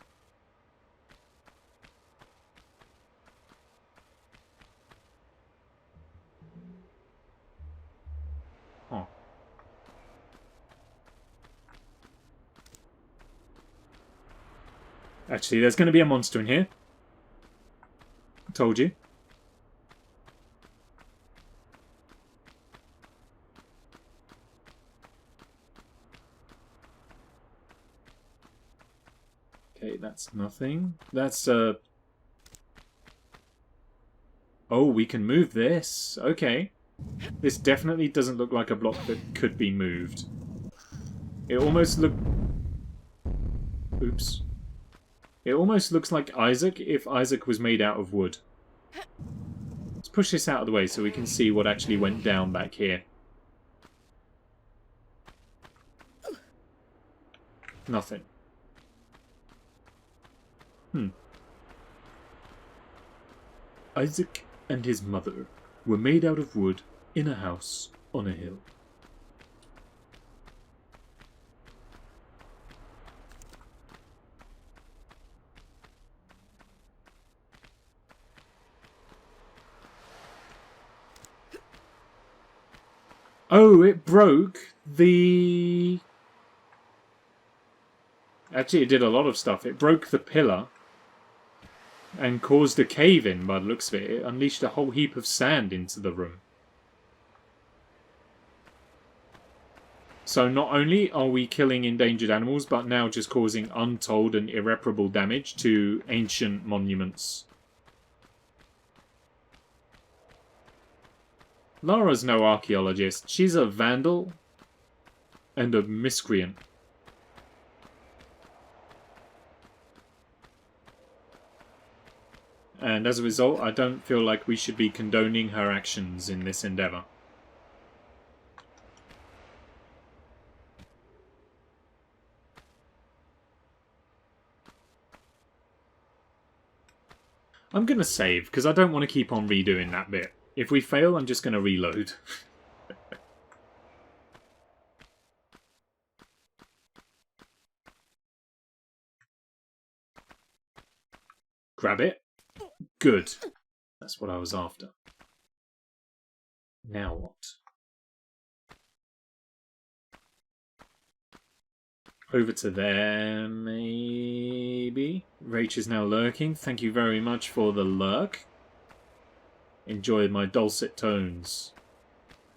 Oh. Actually, there's going to be a monster in here. Told you. Okay, that's nothing. That's Oh, we can move this. Okay. This definitely doesn't look like a block that could be moved. It almost Oops. It almost looks like Isaac if Isaac was made out of wood. Let's push this out of the way so we can see what actually went down back here. Nothing. Isaac and his mother were made out of wood in a house on a hill. Oh, it broke the... Actually, it did a lot of stuff. It broke the pillar and caused a cave-in by the looks of it. It unleashed a whole heap of sand into the room. So not only are we killing endangered animals, but now just causing untold and irreparable damage to ancient monuments. Lara's no archaeologist. She's a vandal and a miscreant. And as a result, I don't feel like we should be condoning her actions in this endeavour. I'm going to save, because I don't want to keep on redoing that bit. If we fail, I'm just going to reload. Grab it. Good. That's what I was after. Now what? Over to there, maybe? Rach is now lurking. Thank you very much for the lurk. Enjoy my dulcet tones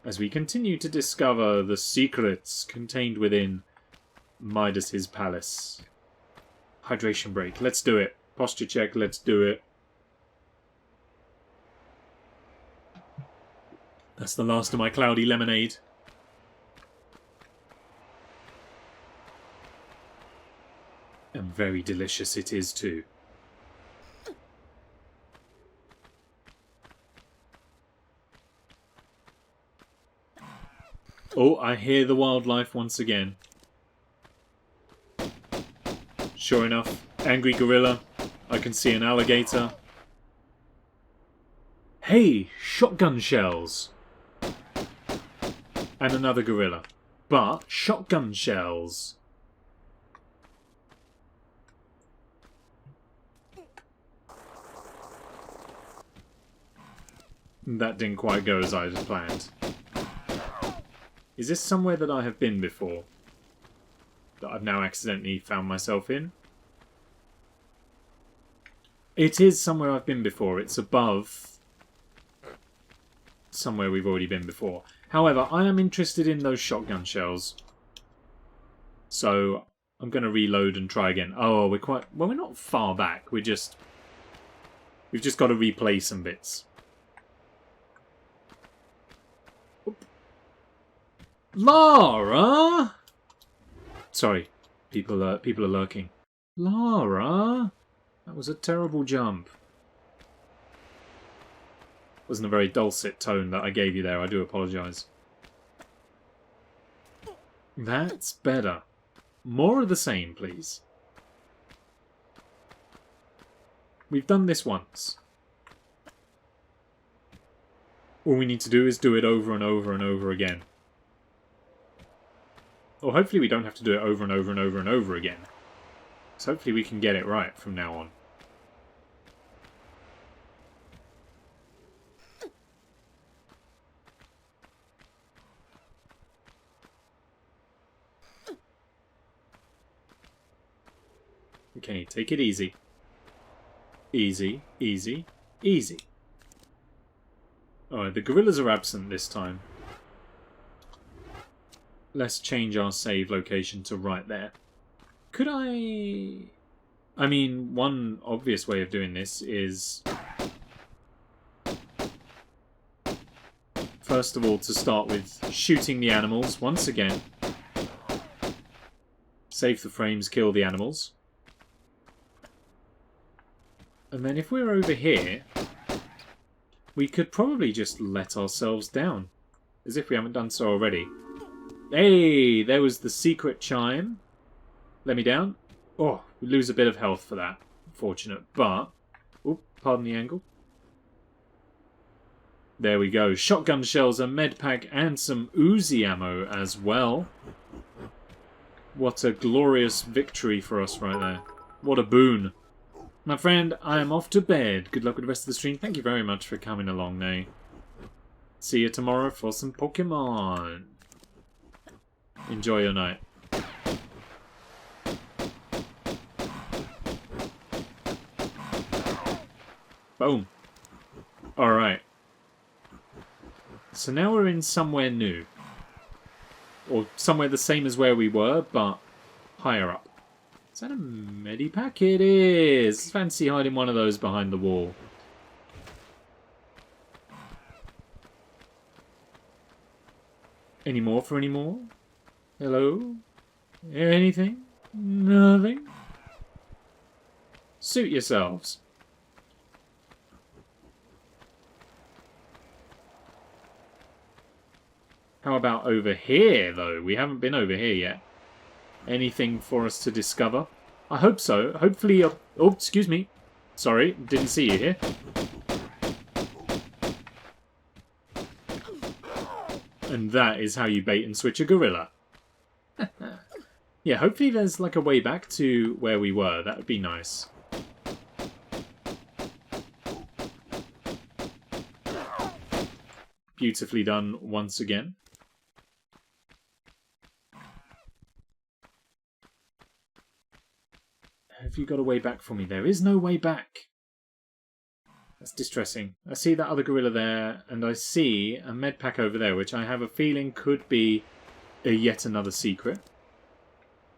as we continue to discover the secrets contained within Midas' palace. Hydration break. Let's do it. Posture check. Let's do it. That's the last of my cloudy lemonade. And very delicious it is too. Oh, I hear the wildlife once again. Sure enough, angry gorilla. I can see an alligator. Hey, shotgun shells! And another gorilla. But shotgun shells. That didn't quite go as I had planned. Is this somewhere that I have been before? That I've now accidentally found myself in? It is somewhere I've been before. It's above somewhere we've already been before. However, I am interested in those shotgun shells. So I'm going to reload and try again. Oh, we're quite... Well, we're not far back. We've just got to replay some bits. Lara! Sorry, people are lurking. Lara! That was a terrible jump. Wasn't a very dulcet tone that I gave you there. I do apologise. That's better. More of the same, please. We've done this once. All we need to do is do it over and over and over again. Or hopefully we don't have to do it over and over and over and over again. So hopefully we can get it right from now on. Okay, take it easy. Easy, easy, easy. Alright, the gorillas are absent this time. Let's change our save location to right there. Could I... I mean, one obvious way of doing this is... First of all, to start with shooting the animals once again. Save the frames, kill the animals. And then if we're over here, we could probably just let ourselves down. As if we haven't done so already. Hey, there was the secret chime. Let me down. Oh, we lose a bit of health for that. Unfortunate, but... Oh, pardon the angle. There we go. Shotgun shells, a med pack, and some Uzi ammo as well. What a glorious victory for us right there. What a boon. My friend, I am off to bed. Good luck with the rest of the stream. Thank you very much for coming along, Nay. See you tomorrow for some Pokemon. Enjoy your night. Boom. Alright. So now we're in somewhere new. Or somewhere the same as where we were, but higher up. Is that a Medipack? It is! Fancy hiding one of those behind the wall. Any more for any more? Hello? Anything? Nothing? Suit yourselves. How about over here, though? We haven't been over here yet. Anything for us to discover? I hope so. Hopefully... oh, excuse me. Sorry, didn't see you here. And that is how you bait and switch a gorilla. Yeah, hopefully there's like a way back to where we were. That would be nice. Beautifully done once again. Have you got a way back for me? There is no way back. That's distressing. I see that other gorilla there, and I see a med pack over there, which I have a feeling could be yet another secret.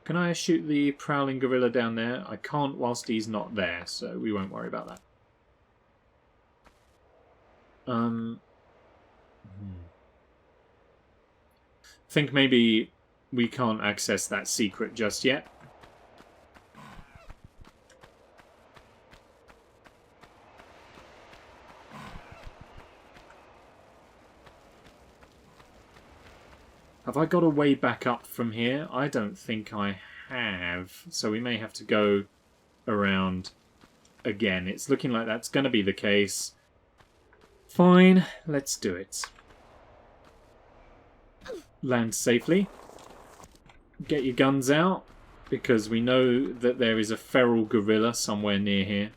Can I shoot the prowling gorilla down there? I can't whilst he's not there, so we won't worry about that. Think maybe we can't access that secret just yet. Have I got a way back up from here? I don't think I have. So we may have to go around again. It's looking like that's going to be the case. Fine, let's do it. Land safely. Get your guns out, because we know that there is a feral gorilla somewhere near here.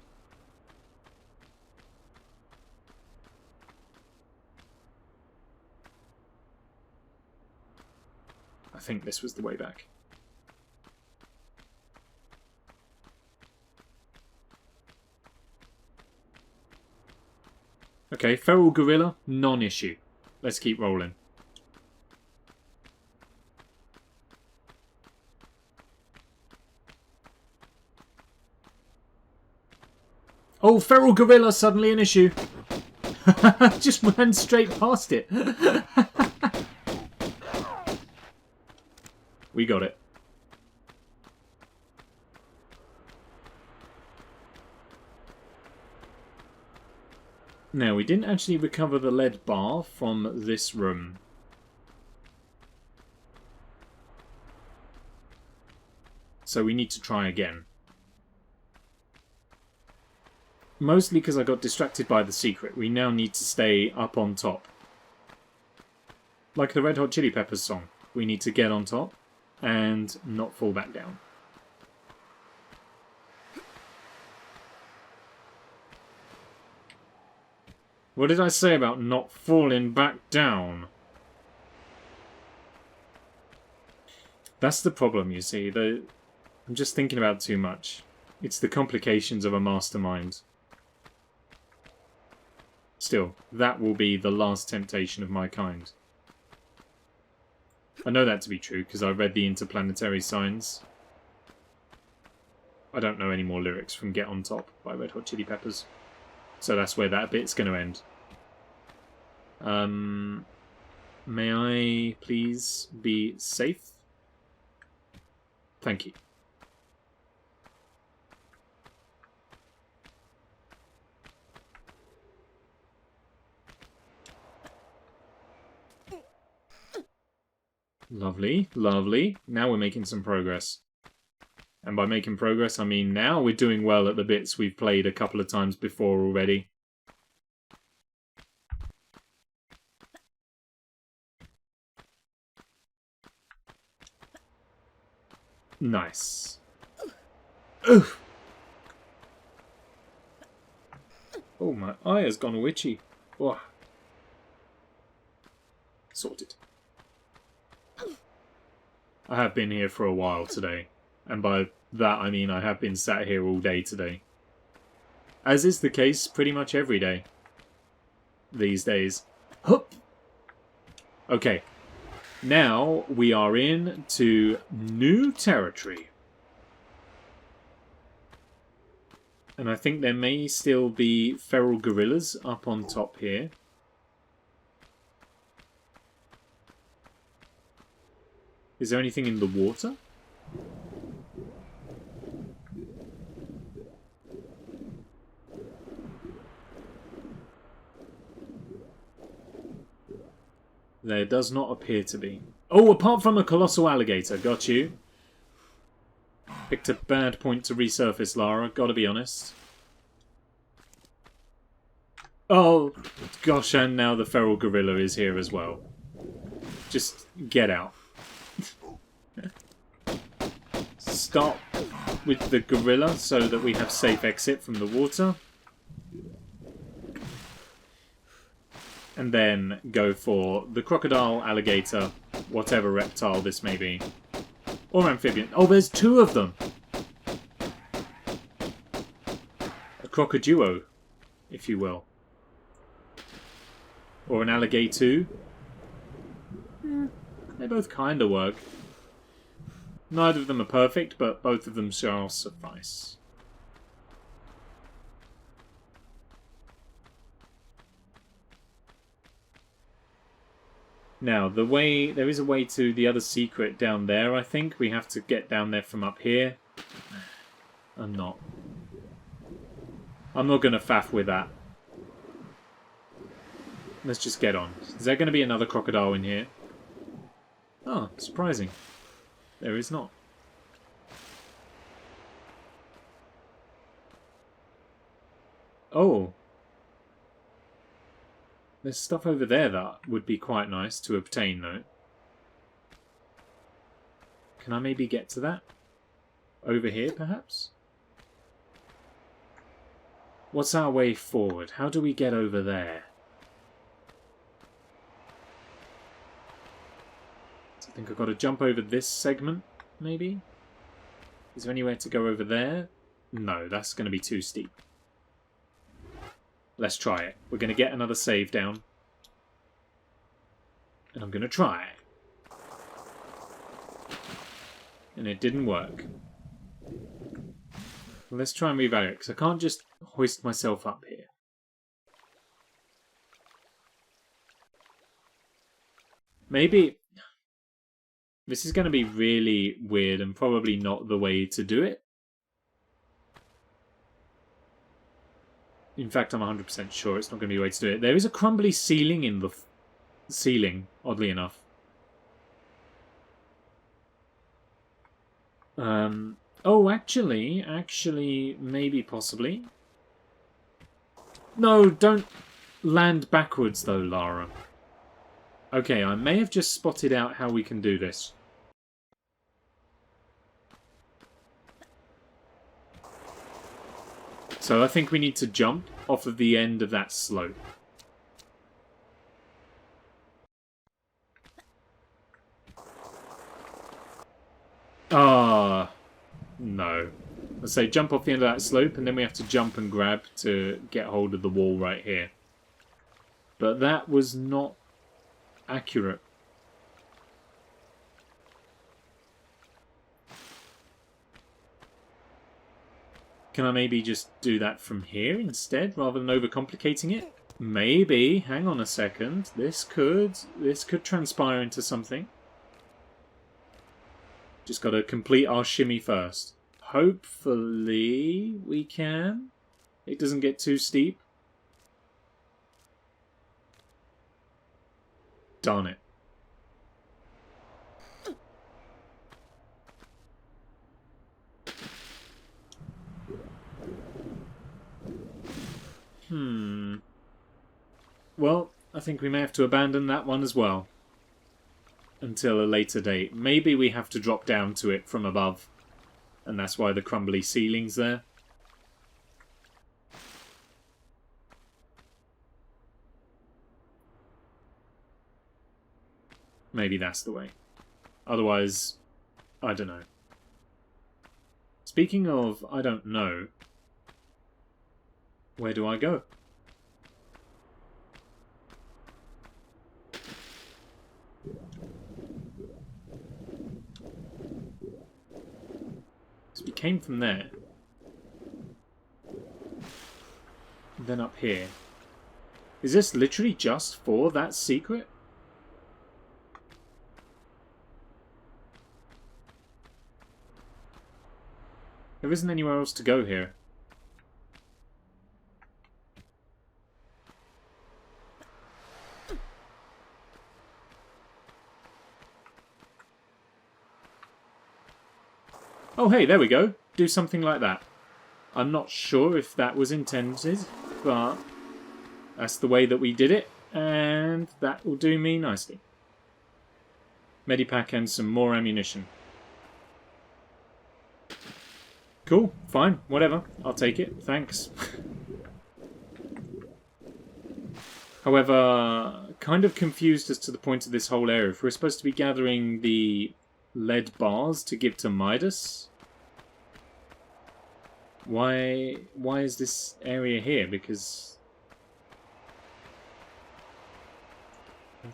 I think this was the way back. Okay, feral gorilla, non-issue. Let's keep rolling. Oh, feral gorilla, suddenly an issue. Just ran straight past it. We got it. Now, we didn't actually recover the lead bar from this room. So we need to try again. Mostly because I got distracted by the secret. We now need to stay up on top. Like the Red Hot Chili Peppers song. We need to get on top and not fall back down. What did I say about not falling back down? That's the problem, you see. I'm just thinking about too much. It's the complications of a mastermind. Still, that will be the last temptation of my kind. I know that to be true because I read the interplanetary signs. I don't know any more lyrics from Get On Top by Red Hot Chili Peppers. So that's where that bit's going to end. May I please be safe? Thank you. Lovely, lovely. Now we're making some progress. And by making progress, I mean now we're doing well at the bits we've played a couple of times before already. Nice. Oof. Oh, my eye has gone witchy. Oh. Sorted. I have been here for a while today. And by that I mean I have been sat here all day today. As is the case pretty much every day. These days. Hup! Okay. Now we are in to new territory. And I think there may still be feral gorillas up on top here. Is there anything in the water? There does not appear to be. Oh, apart from a colossal alligator. Got you. Picked a bad point to resurface, Lara. Gotta be honest. Oh, gosh, and now the feral gorilla is here as well. Just get out. Start with the gorilla so that we have safe exit from the water. And then go for the crocodile, alligator, whatever reptile this may be. Or amphibian. Oh, there's two of them! A crocoduo, if you will. Or an alligator. They both kind of work. Neither of them are perfect, but both of them shall suffice. Now, there is a way to the other secret down there, I think. We have to get down there from up here. I'm not going to faff with that. Let's just get on. Is there going to be another crocodile in here? Oh, surprising. There is not. Oh. There's stuff over there that would be quite nice to obtain, though. Can I maybe get to that? Over here, perhaps? What's our way forward? How do we get over there? So I think I've got to jump over this segment, maybe? Is there anywhere to go over there? No, that's going to be too steep. Let's try it. We're going to get another save down. And I'm going to try it. And it didn't work. Let's try and revalue it, because I can't just hoist myself up here. Maybe this is going to be really weird and probably not the way to do it. In fact, I'm 100% sure it's not going to be the way to do it. There is a crumbly ceiling in the ceiling, oddly enough. Oh, actually, maybe, possibly. No, don't land backwards, though, Lara. Okay, I may have just spotted out how we can do this. So I think we need to jump off of the end of that slope. Ah, no. Let's say jump off the end of that slope, and then we have to jump and grab to get hold of the wall right here. But that was not accurate. Can I maybe just do that from here instead, rather than overcomplicating it? Maybe. Hang on a second. This could transpire into something. Just got to complete our shimmy first. Hopefully we can. It doesn't get too steep. Darn it. Well, I think we may have to abandon that one as well. Until a later date. Maybe we have to drop down to it from above. And that's why the crumbly ceiling's there. Maybe that's the way. Otherwise, I don't know. Speaking of I don't know, where do I go? So we came from there. Then up here. Is this literally just for that secret? There isn't anywhere else to go here. Oh hey, there we go. Do something like that. I'm not sure if that was intended, but that's the way that we did it, and that will do me nicely. Medipack and some more ammunition. Cool, fine, whatever. I'll take it, thanks. However, kind of confused as to the point of this whole area. If we're supposed to be gathering the lead bars to give to Midas, why is this area here? Because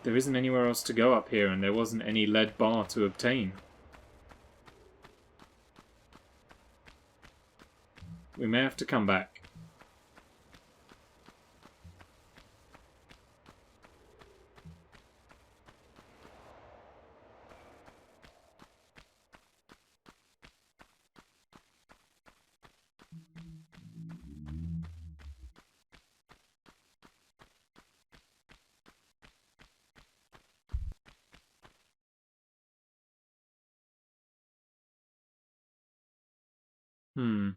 there isn't anywhere else to go up here, and there wasn't any lead bar to obtain. We may have to come back. Let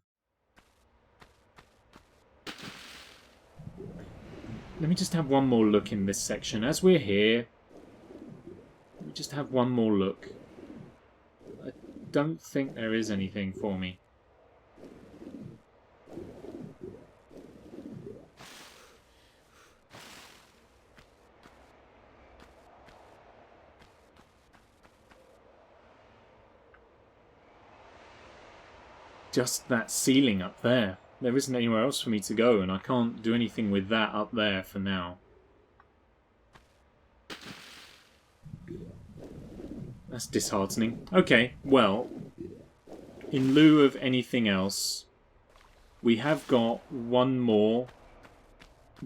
me just have one more look in this section. As we're here, let me just have one more look. I don't think there is anything for me. Just that ceiling up there. There isn't anywhere else for me to go, and I can't do anything with that up there for now. That's disheartening. Okay, well, in lieu of anything else, we have got one more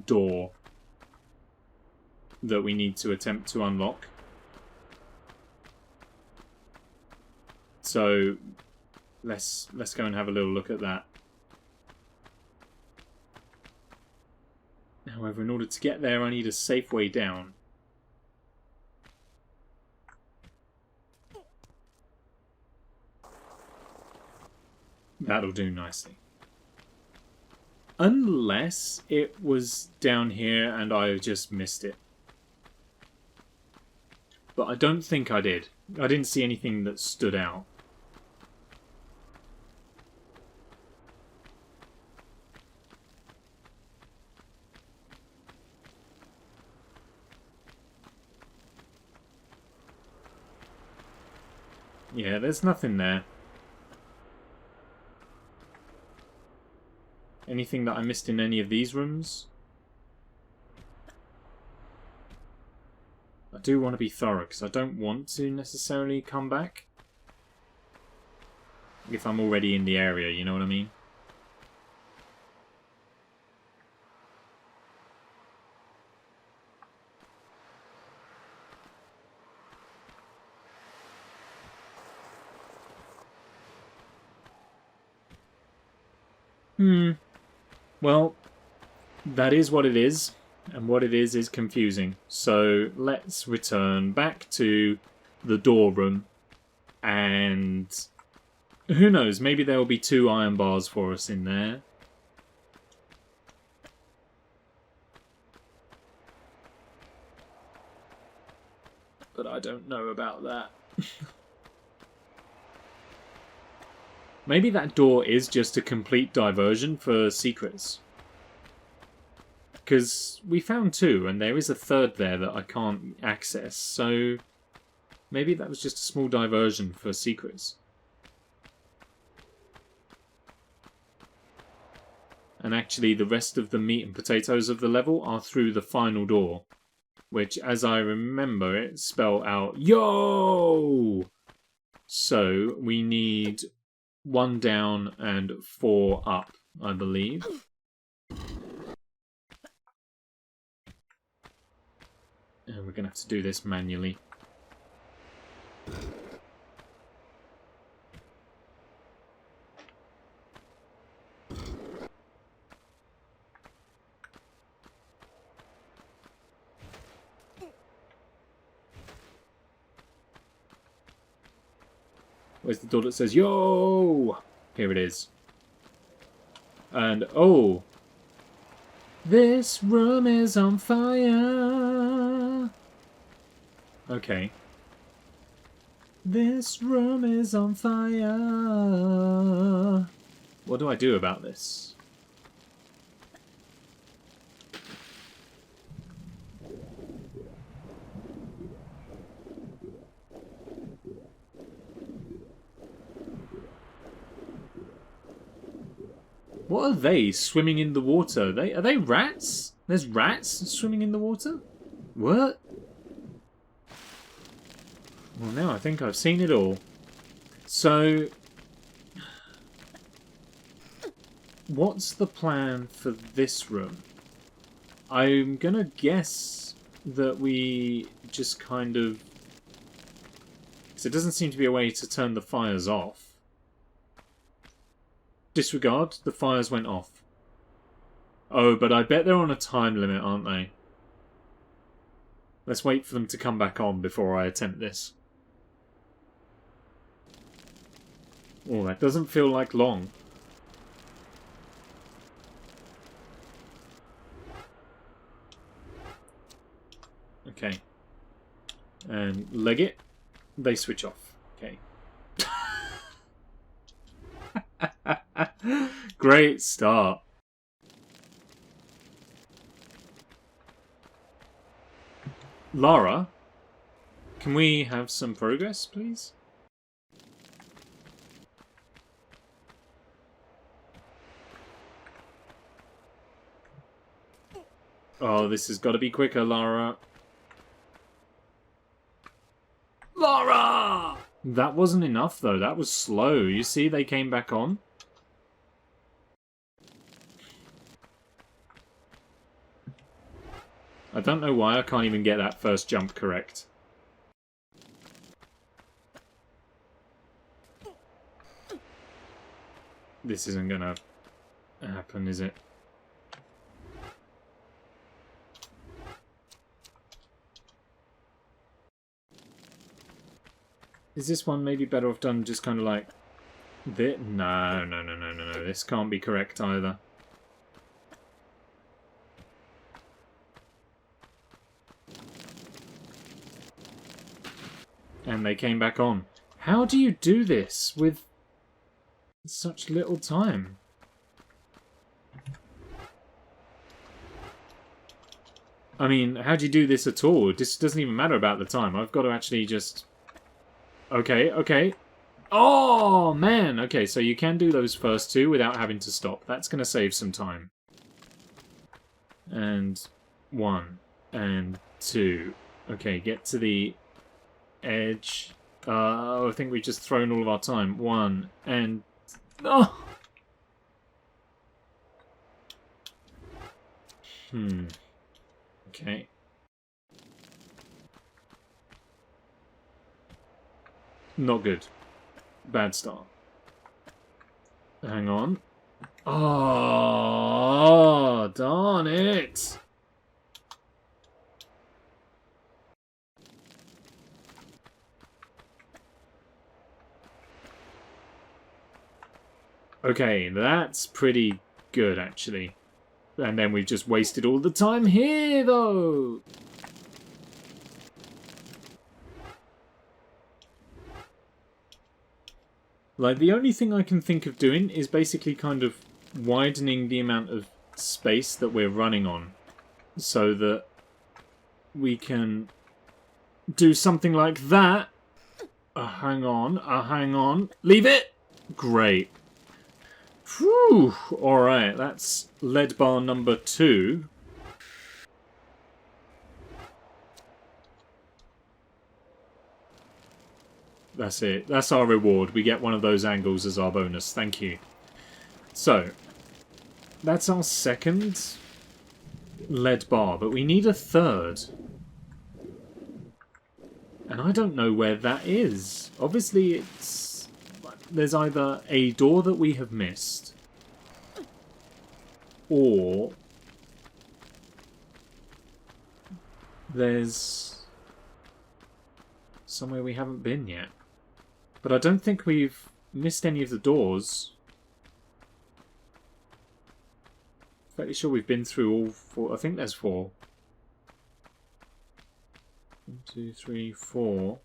door that we need to attempt to unlock. So let's go and have a little look at that. However, in order to get there, I need a safe way down. That'll do nicely. Unless it was down here and I just missed it. But I don't think I did. I didn't see anything that stood out. Yeah, there's nothing there. Anything that I missed in any of these rooms? I do want to be thorough, because I don't want to necessarily come back. If I'm already in the area, you know what I mean? Well, that is what it is, and what it is confusing. So let's return back to the door room, and who knows, maybe there will be 2 iron bars for us in there. But I don't know about that. Maybe that door is just a complete diversion for secrets. Because we found 2, and there is a 3rd there that I can't access, so maybe that was just a small diversion for secrets. And actually the rest of the meat and potatoes of the level are through the final door, which, as I remember it, spell out YO! So we need 1 down and 4 up, I believe. And we're going to have to do this manually. Where's the door that says YO? Here it is. And oh, this room is on fire. Okay. This room is on fire. What do I do about this? What are they swimming in the water? Are they rats? There's rats swimming in the water? What? Well, now I think I've seen it all. So, what's the plan for this room? I'm gonna guess that we just kind of... because there doesn't seem to be a way to turn the fires off. Disregard, the fires went off. Oh, but I bet they're on a time limit, aren't they? Let's wait for them to come back on before I attempt this. Oh, that doesn't feel like long. Okay. And leg it. They switch off. Okay. Great start. Lara, can we have some progress, please? Oh, this has got to be quicker, Lara. Lara! That wasn't enough, though. That was slow. You see, they came back on. I don't know why I can't even get that first jump correct. This isn't gonna happen, is it? Is this one maybe better off done just kind of like this? No. This can't be correct either. And they came back on. How do you do this with such little time? I mean, how do you do this at all? This doesn't even matter about the time. I've got to actually just... Okay. Oh, man! Okay, so you can do those first two without having to stop. That's going to save some time. And 1. And 2. Okay, get to the edge. I think we've just thrown all of our time. 1. And... Oh! Okay. Not good. Bad start. Hang on. Oh, darn it! Okay, that's pretty good, actually. And then we've just wasted all the time here, though! Like, the only thing I can think of doing is basically kind of widening the amount of space that we're running on. So that we can do something like that. Hang on. Leave it! Great. Whew! Alright, that's lead bar number 2. That's it. That's our reward. We get one of those angles as our bonus. Thank you. So, that's our second lead bar, but we need a third. And I don't know where that is. Obviously, it's... There's either a door that we have missed, or there's somewhere we haven't been yet. But I don't think we've missed any of the doors. Fairly sure we've been through all 4. I think there's 4. 1, 2, 3, 4.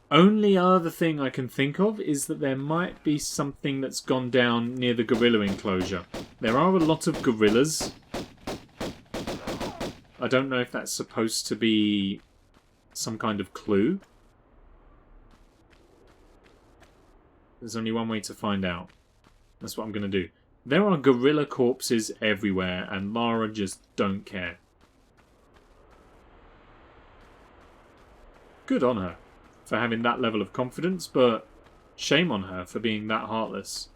Only other thing I can think of is that there might be something that's gone down near the gorilla enclosure. There are a lot of gorillas. I don't know if that's supposed to be some kind of clue. There's only one way to find out. That's what I'm going to do. There are gorilla corpses everywhere, and Lara just don't care. Good on her for having that level of confidence, but shame on her for being that heartless.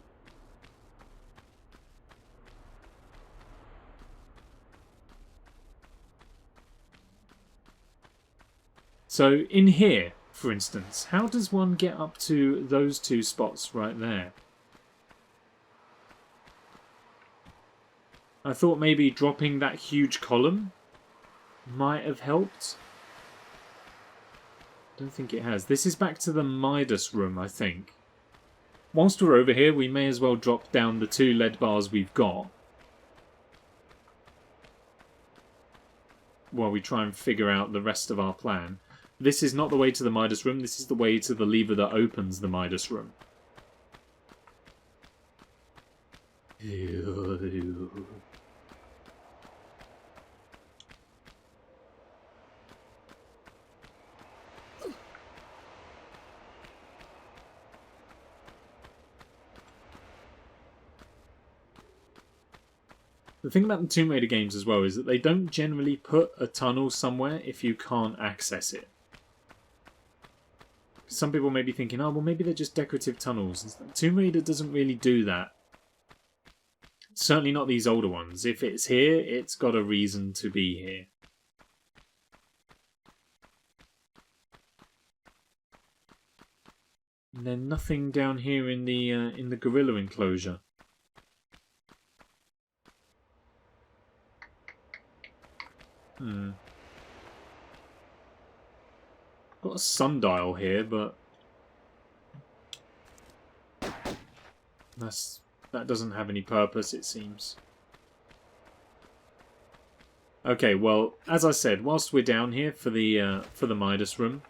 So, in here, for instance, how does one get up to those 2 spots right there? I thought maybe dropping that huge column might have helped. I don't think it has. This is back to the Midas room, I think. Whilst we're over here, we may as well drop down the 2 lead bars we've got. while we try and figure out the rest of our plan. This is not the way to the Midas room. This is the way to the lever that opens the Midas room. The thing about the Tomb Raider games as well is that they don't generally put a tunnel somewhere if you can't access it. Some people may be thinking, oh, well, maybe they're just decorative tunnels. Tomb Raider doesn't really do that. Certainly not these older ones. If it's here, it's got a reason to be here. And then nothing down here in the gorilla enclosure. Got a sundial here, but that doesn't have any purpose, it seems. Okay, well, as I said, whilst we're down here for the Midas room,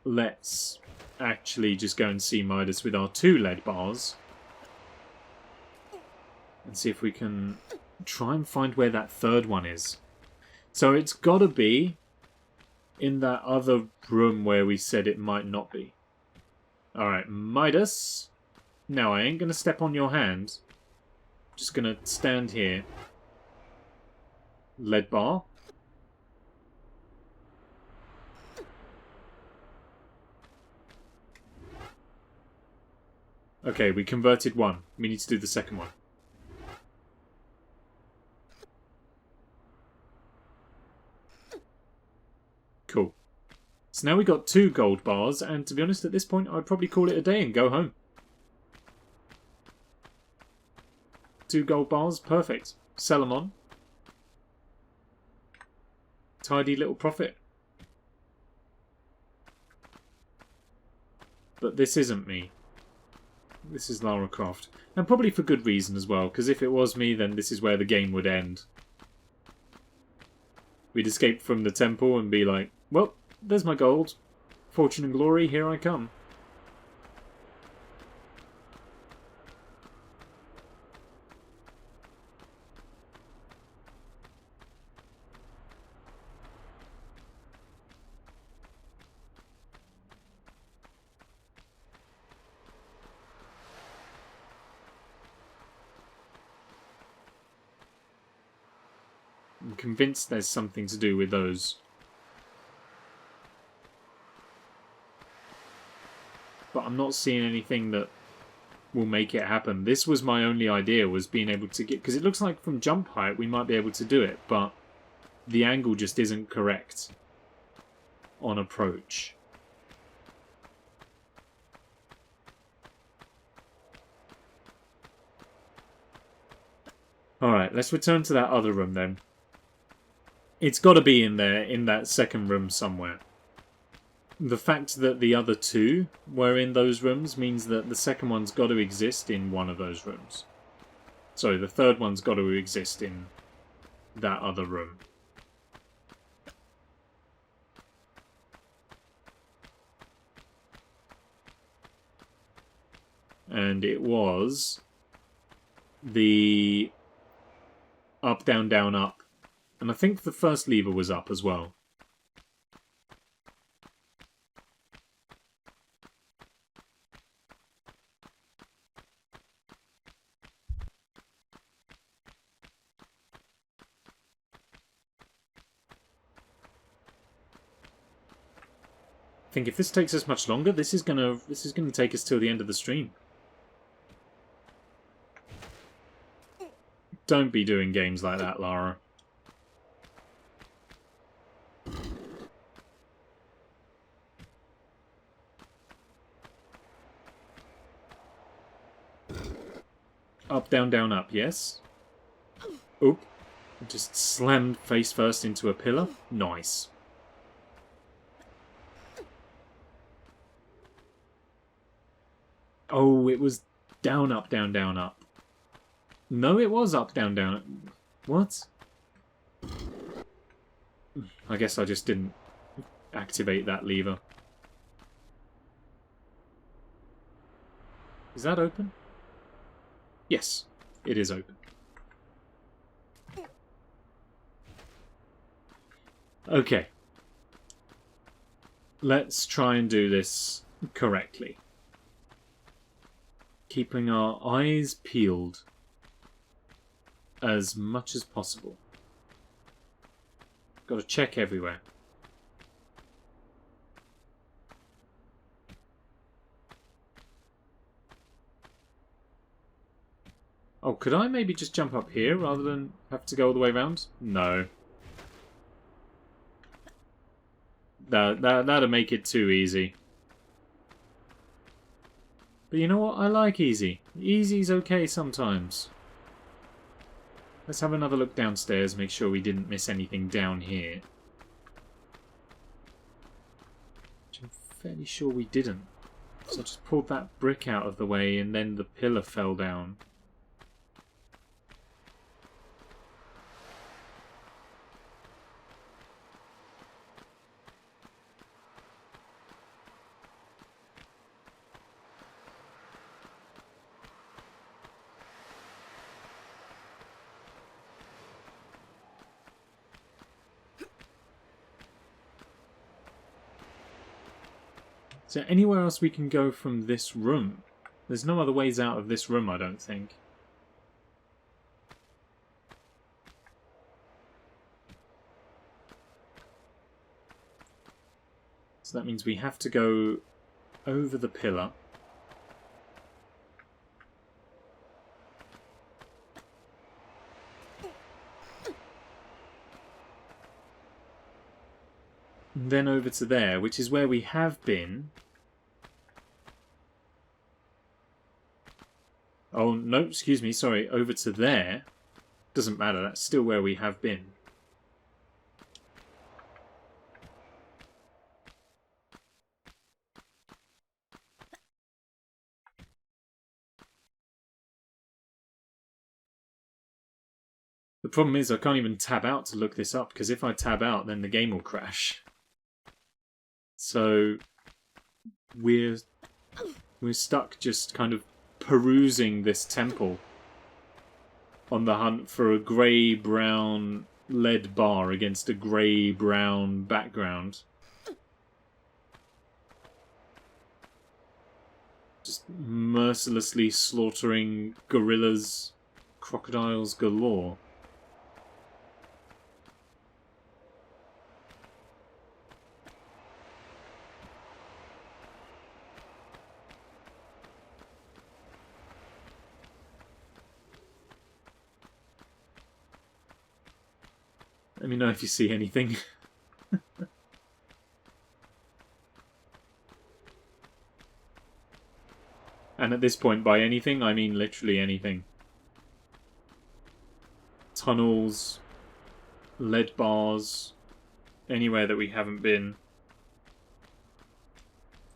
let's actually just go and see Midas with our 2 lead bars and see if we can try and find where that 3rd one is. So it's got to be in that other room where we said it might not be. Alright, Midas. Now, I ain't going to step on your hand. Just going to stand here. Lead bar. Okay, we converted 1. We need to do the second one. Cool. So now we got 2 gold bars, and to be honest, at this point, I'd probably call it a day and go home. 2 gold bars, perfect. Sell them on. Tidy little profit. But this isn't me. This is Lara Croft. And probably for good reason as well, because if it was me, then this is where the game would end. We'd escape from the temple and be like, well, there's my gold. Fortune and glory, here I come. I'm convinced there's something to do with those. But I'm not seeing anything that will make it happen. This was my only idea, was being able to get... Because it looks like from jump height we might be able to do it, but the angle just isn't correct on approach. Alright, let's return to that other room then. It's got to be in there, in that second room somewhere. The fact that the other 2 were in those rooms means that the second one's got to exist in one of those rooms. Sorry, the 3rd one's got to exist in that other room. And it was the up, down, down, up. And I think the first lever was up as well. I think if this takes us much longer, this is gonna take us till the end of the stream. Don't be doing games like that, Lara. Up, down, down, up, yes? Oop. Just slammed face first into a pillar. Nice. Oh, it was down, up, down, down, up. No, it was up, down, down. What? I guess I just didn't activate that lever. Is that open? Yes, it is open. Okay. Let's try and do this correctly. Keeping our eyes peeled as much as possible. Got to check everywhere. Oh, could I maybe just jump up here rather than have to go all the way around? No. That'd make it too easy. But you know what? I like easy. Easy's okay sometimes. Let's have another look downstairs, make sure we didn't miss anything down here. Which I'm fairly sure we didn't. So I just pulled that brick out of the way and then the pillar fell down. Is there anywhere else we can go from this room? There's no other ways out of this room, I don't think. So that means we have to go over the pillar. And then over to there, which is where we have been. Oh, no, excuse me, sorry, over to there. Doesn't matter, that's still where we have been. The problem is I can't even tab out to look this up, because if I tab out, then the game will crash. So we're stuck just kind of perusing this temple on the hunt for a grey-brown lead bar against a grey-brown background. Just mercilessly slaughtering gorillas, crocodiles galore. Let me know if you see anything. And at this point, by anything, I mean literally anything. Tunnels, lead bars, anywhere that we haven't been.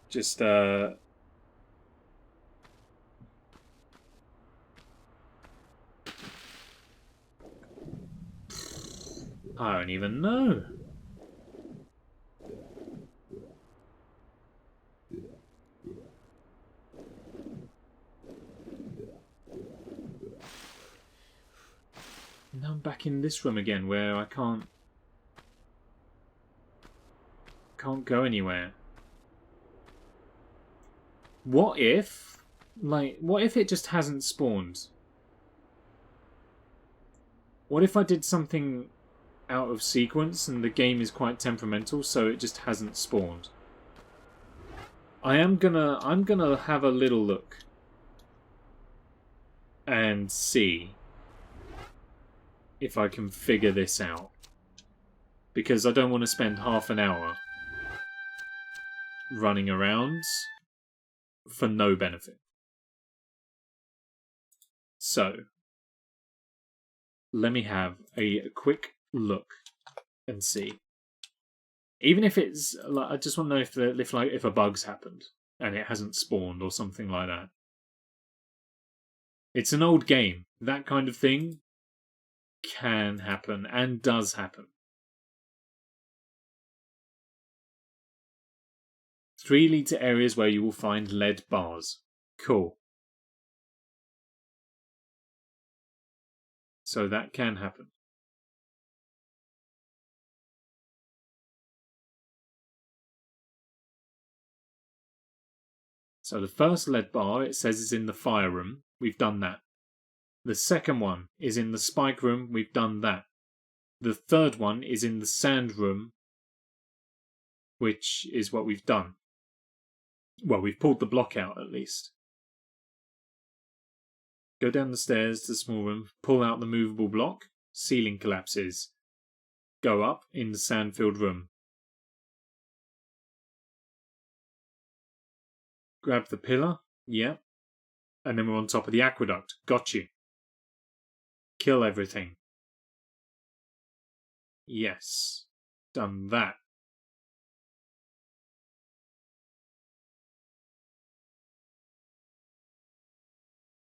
Just, I don't even know. Now I'm back in this room again where I can't go anywhere. What if it just hasn't spawned? What if I did something out of sequence and the game is quite temperamental, so it just hasn't spawned? I'm gonna have a little look and see if I can figure this out, because I don't want to spend half an hour running around for no benefit. So let me have a quick look and see. Even if it's like, I just want to know if a bug's happened and it hasn't spawned or something like that. It's an old game. That kind of thing can happen and does happen. 3 lead to areas where you will find lead bars. Cool. So that can happen. So the first lead bar, it says, is in the fire room. We've done that. The second one is in the spike room. We've done that. The third one is in the sand room, which is what we've done. Well, we've pulled the block out at least. Go down the stairs to the small room, pull out the movable block, ceiling collapses. Go up in the sand-filled room. Grab the pillar, yeah. And then we're on top of the aqueduct. Got you. Kill everything. Yes. Done that.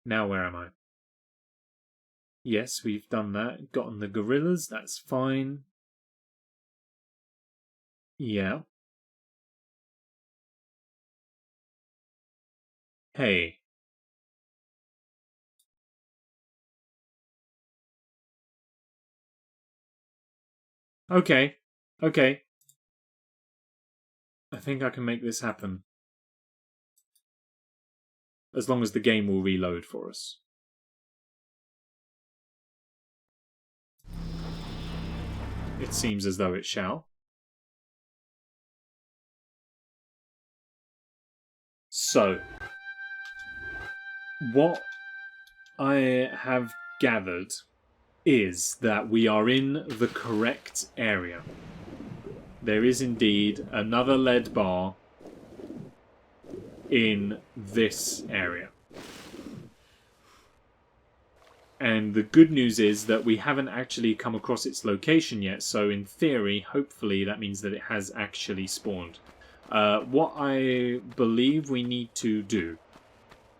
Now where am I? Yes, we've done that. Gotten the gorillas, that's fine. Yeah. Hey. Okay. Okay. I think I can make this happen. As long as the game will reload for us. It seems as though it shall. So, what I have gathered is that we are in the correct area. There is indeed another lead bar in this area. And the good news is that we haven't actually come across its location yet, so in theory, hopefully, that means that it has actually spawned. What I believe we need to do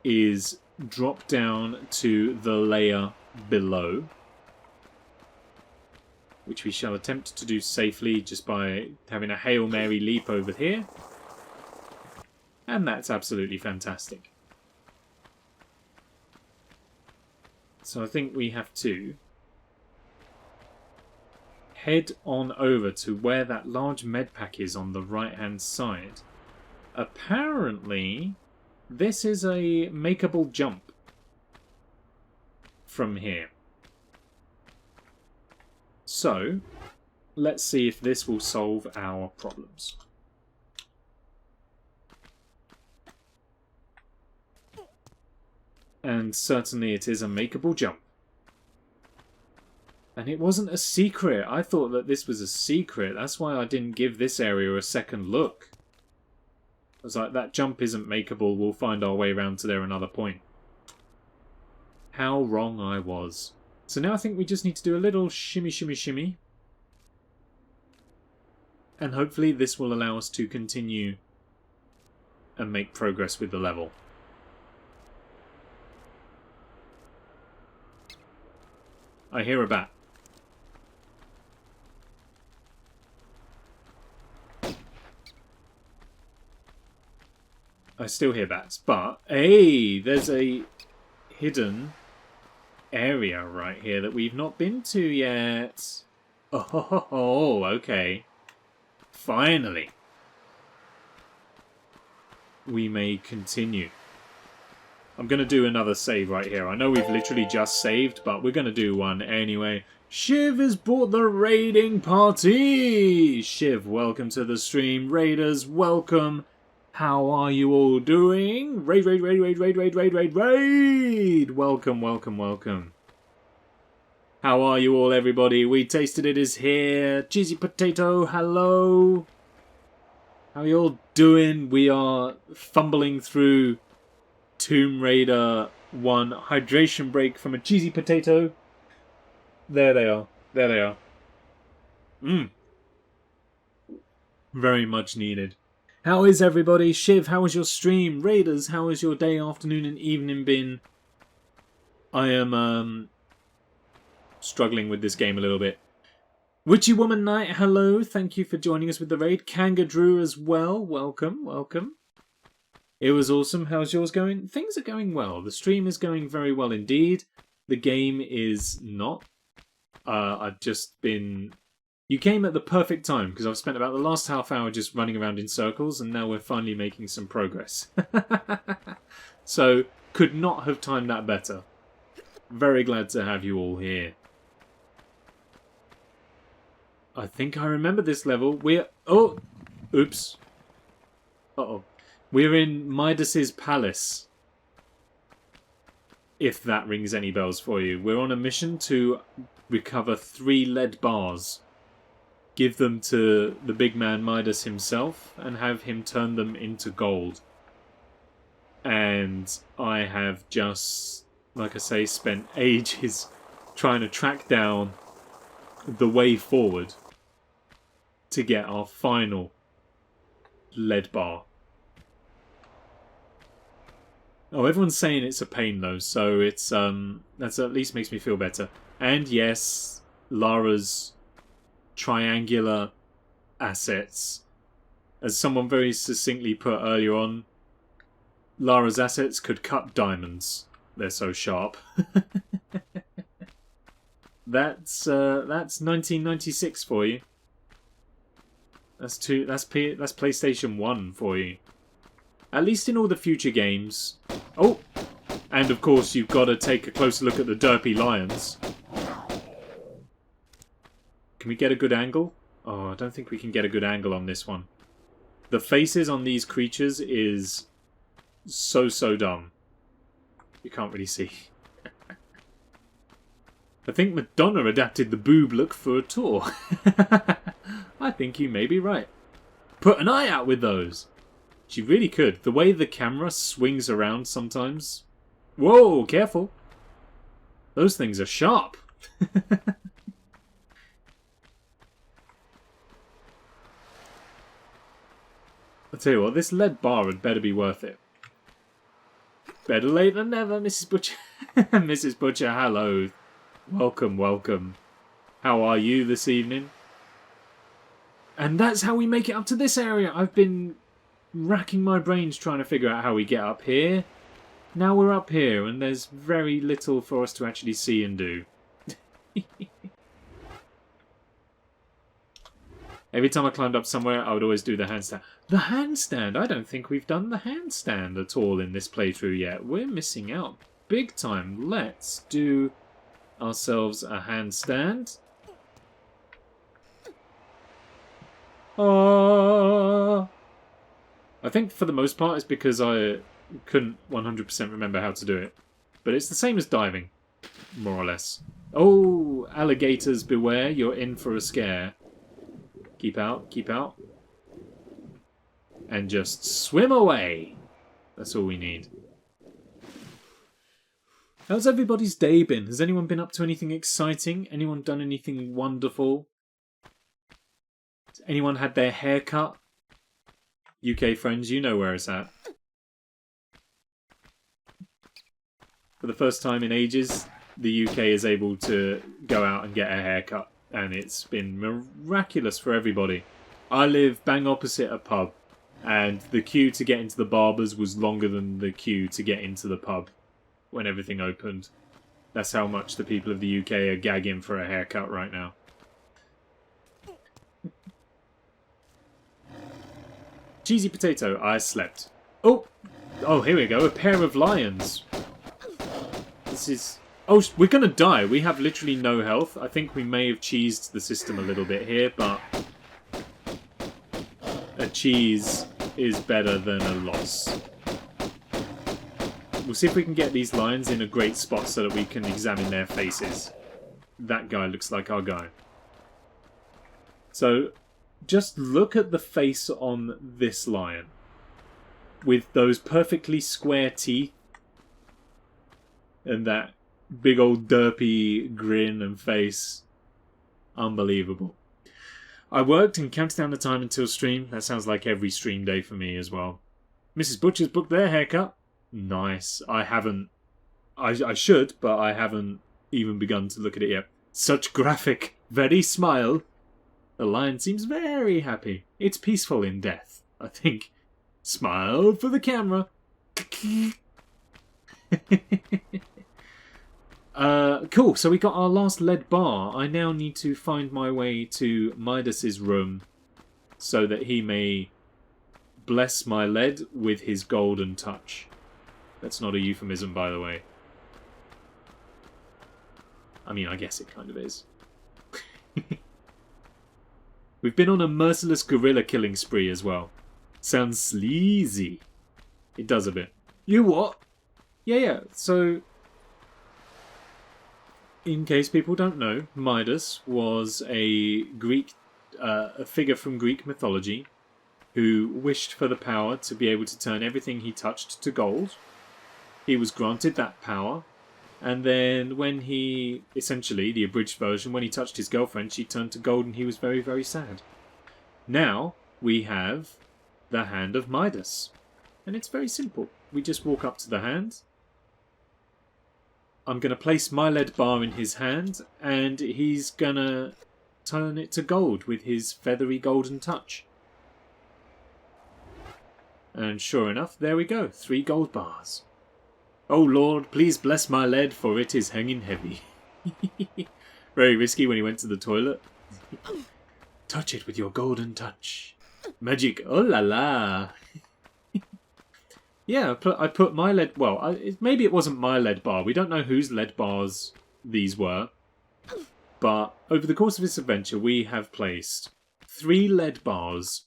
is drop down to the layer below, which we shall attempt to do safely just by having a Hail Mary leap over here. And that's absolutely fantastic. So I think we have to head on over to where that large med pack is on the right hand side. Apparently, this is a makeable jump from here. So, let's see if this will solve our problems. And certainly it is a makeable jump. And it wasn't a secret. I thought that this was a secret. That's why I didn't give this area a second look. I was like, that jump isn't makeable. We'll find our way around to there another point. How wrong I was. So now I think we just need to do a little shimmy, shimmy, shimmy. And hopefully this will allow us to continue and make progress with the level. I hear a bat. I still hear bats, but hey, there's a hidden area right here that we've not been to yet. Oh, okay. Finally. We may continue. I'm going to do another save right here. I know we've literally just saved, but we're going to do one anyway. Shiv has brought the raiding party! Shiv, welcome to the stream. Raiders, welcome. How are you all doing? Raid, raid, raid, raid, raid, raid, raid, raid, raid! Welcome, welcome, welcome. How are you all, everybody? We Tasted It is here. Cheesy Potato, hello. How are you all doing? We are fumbling through Tomb Raider 1 hydration break from a Cheesy Potato. There they are. There they are. Very much needed. How is everybody? Shiv, how was your stream? Raiders, how has your day, afternoon and evening been? I am struggling with this game a little bit. Witchy Woman Knight, hello. Thank you for joining us with the raid. Kanga Drew as well. Welcome, welcome. It was awesome. How's yours going? Things are going well. The stream is going very well indeed. The game is not. I've just been... You came at the perfect time, because I've spent about the last half hour just running around in circles, and now we're finally making some progress. So, could not have timed that better. Very glad to have you all here. I think I remember this level. We're... Oh! Oops. Uh-oh. We're in Midas's Palace. If that rings any bells for you. We're on a mission to recover 3 lead bars. Give them to the big man Midas himself and have him turn them into gold. And I have just, like I say, spent ages trying to track down the way forward to get our final lead bar. Oh, everyone's saying it's a pain though, so it's that's at least makes me feel better. And yes, Lara's triangular assets, as someone very succinctly put earlier on, Lara's assets could cut diamonds. They're so sharp. That's 1996 for you. That's PlayStation 1 for you. At least in all the future games. Oh! And of course you've got to take a closer look at the derpy lions. Can we get a good angle? Oh, I don't think we can get a good angle on this one. The faces on these creatures is so dumb. You can't really see. I think Madonna adapted the boob look for a tour. I think you may be right. Put an eye out with those. She really could. The way the camera swings around sometimes. Whoa, careful. Those things are sharp. I'll tell you what, this lead bar had better be worth it. Better late than never, Mrs. Butcher. Mrs. Butcher, hello. Welcome, welcome. How are you this evening? And that's how we make it up to this area. I've been racking my brains trying to figure out how we get up here. Now we're up here, and there's very little for us to actually see and do. Every time I climbed up somewhere, I would always do the handstand. The handstand? I don't think we've done the handstand at all in this playthrough yet. We're missing out big time. Let's do ourselves a handstand. I think for the most part it's because I couldn't 100% remember how to do it. But it's the same as diving, more or less. Oh, alligators beware, you're in for a scare. Keep out, keep out. And just swim away. That's all we need. How's everybody's day been? Has anyone been up to anything exciting? Anyone done anything wonderful? Has anyone had their hair cut? UK friends, you know where it's at. For the first time in ages, the UK is able to go out and get a haircut. And it's been miraculous for everybody. I live bang opposite a pub. And the queue to get into the barbers was longer than the queue to get into the pub when everything opened. That's how much the people of the UK are gagging for a haircut right now. Cheesy potato, I slept. Oh! Oh, here we go. A pair of lions. This is... Oh, we're going to die. We have literally no health. I think we may have cheesed the system a little bit here, but... a cheese is better than a loss. We'll see if we can get these lions in a great spot so that we can examine their faces. That guy looks like our guy. So, just look at the face on this lion. With those perfectly square teeth. And that big old derpy grin and face. Unbelievable. I worked and counted down the time until stream. That sounds like every stream day for me as well. Mrs. Butcher's booked their haircut. Nice. I haven't... I should, but I haven't even begun to look at it yet. Such graphic. Very smile. The lion seems very happy. It's peaceful in death, I think. Smile for the camera. Cool, so we got our last lead bar. I now need to find my way to Midas's room so that he may bless my lead with his golden touch. That's not a euphemism, by the way. I mean, I guess it kind of is. We've been on a merciless gorilla killing spree as well. Sounds sleazy. It does a bit. You what? Yeah, so... in case people don't know, Midas was a figure from Greek mythology who wished for the power to be able to turn everything he touched to gold. He was granted that power, and then when he, essentially, the abridged version, when he touched his girlfriend, she turned to gold and he was very, very sad. Now, we have the Hand of Midas. And it's very simple. We just walk up to the hand. I'm going to place my lead bar in his hand, and he's going to turn it to gold with his feathery golden touch. And sure enough, there we go. 3 gold bars. Oh Lord, please bless my lead, for it is hanging heavy. Very risky when he went to the toilet. Touch it with your golden touch. Magic, oh la la. Yeah, I put my lead... well, maybe it wasn't my lead bar. We don't know whose lead bars these were. But over the course of this adventure, we have placed 3 lead bars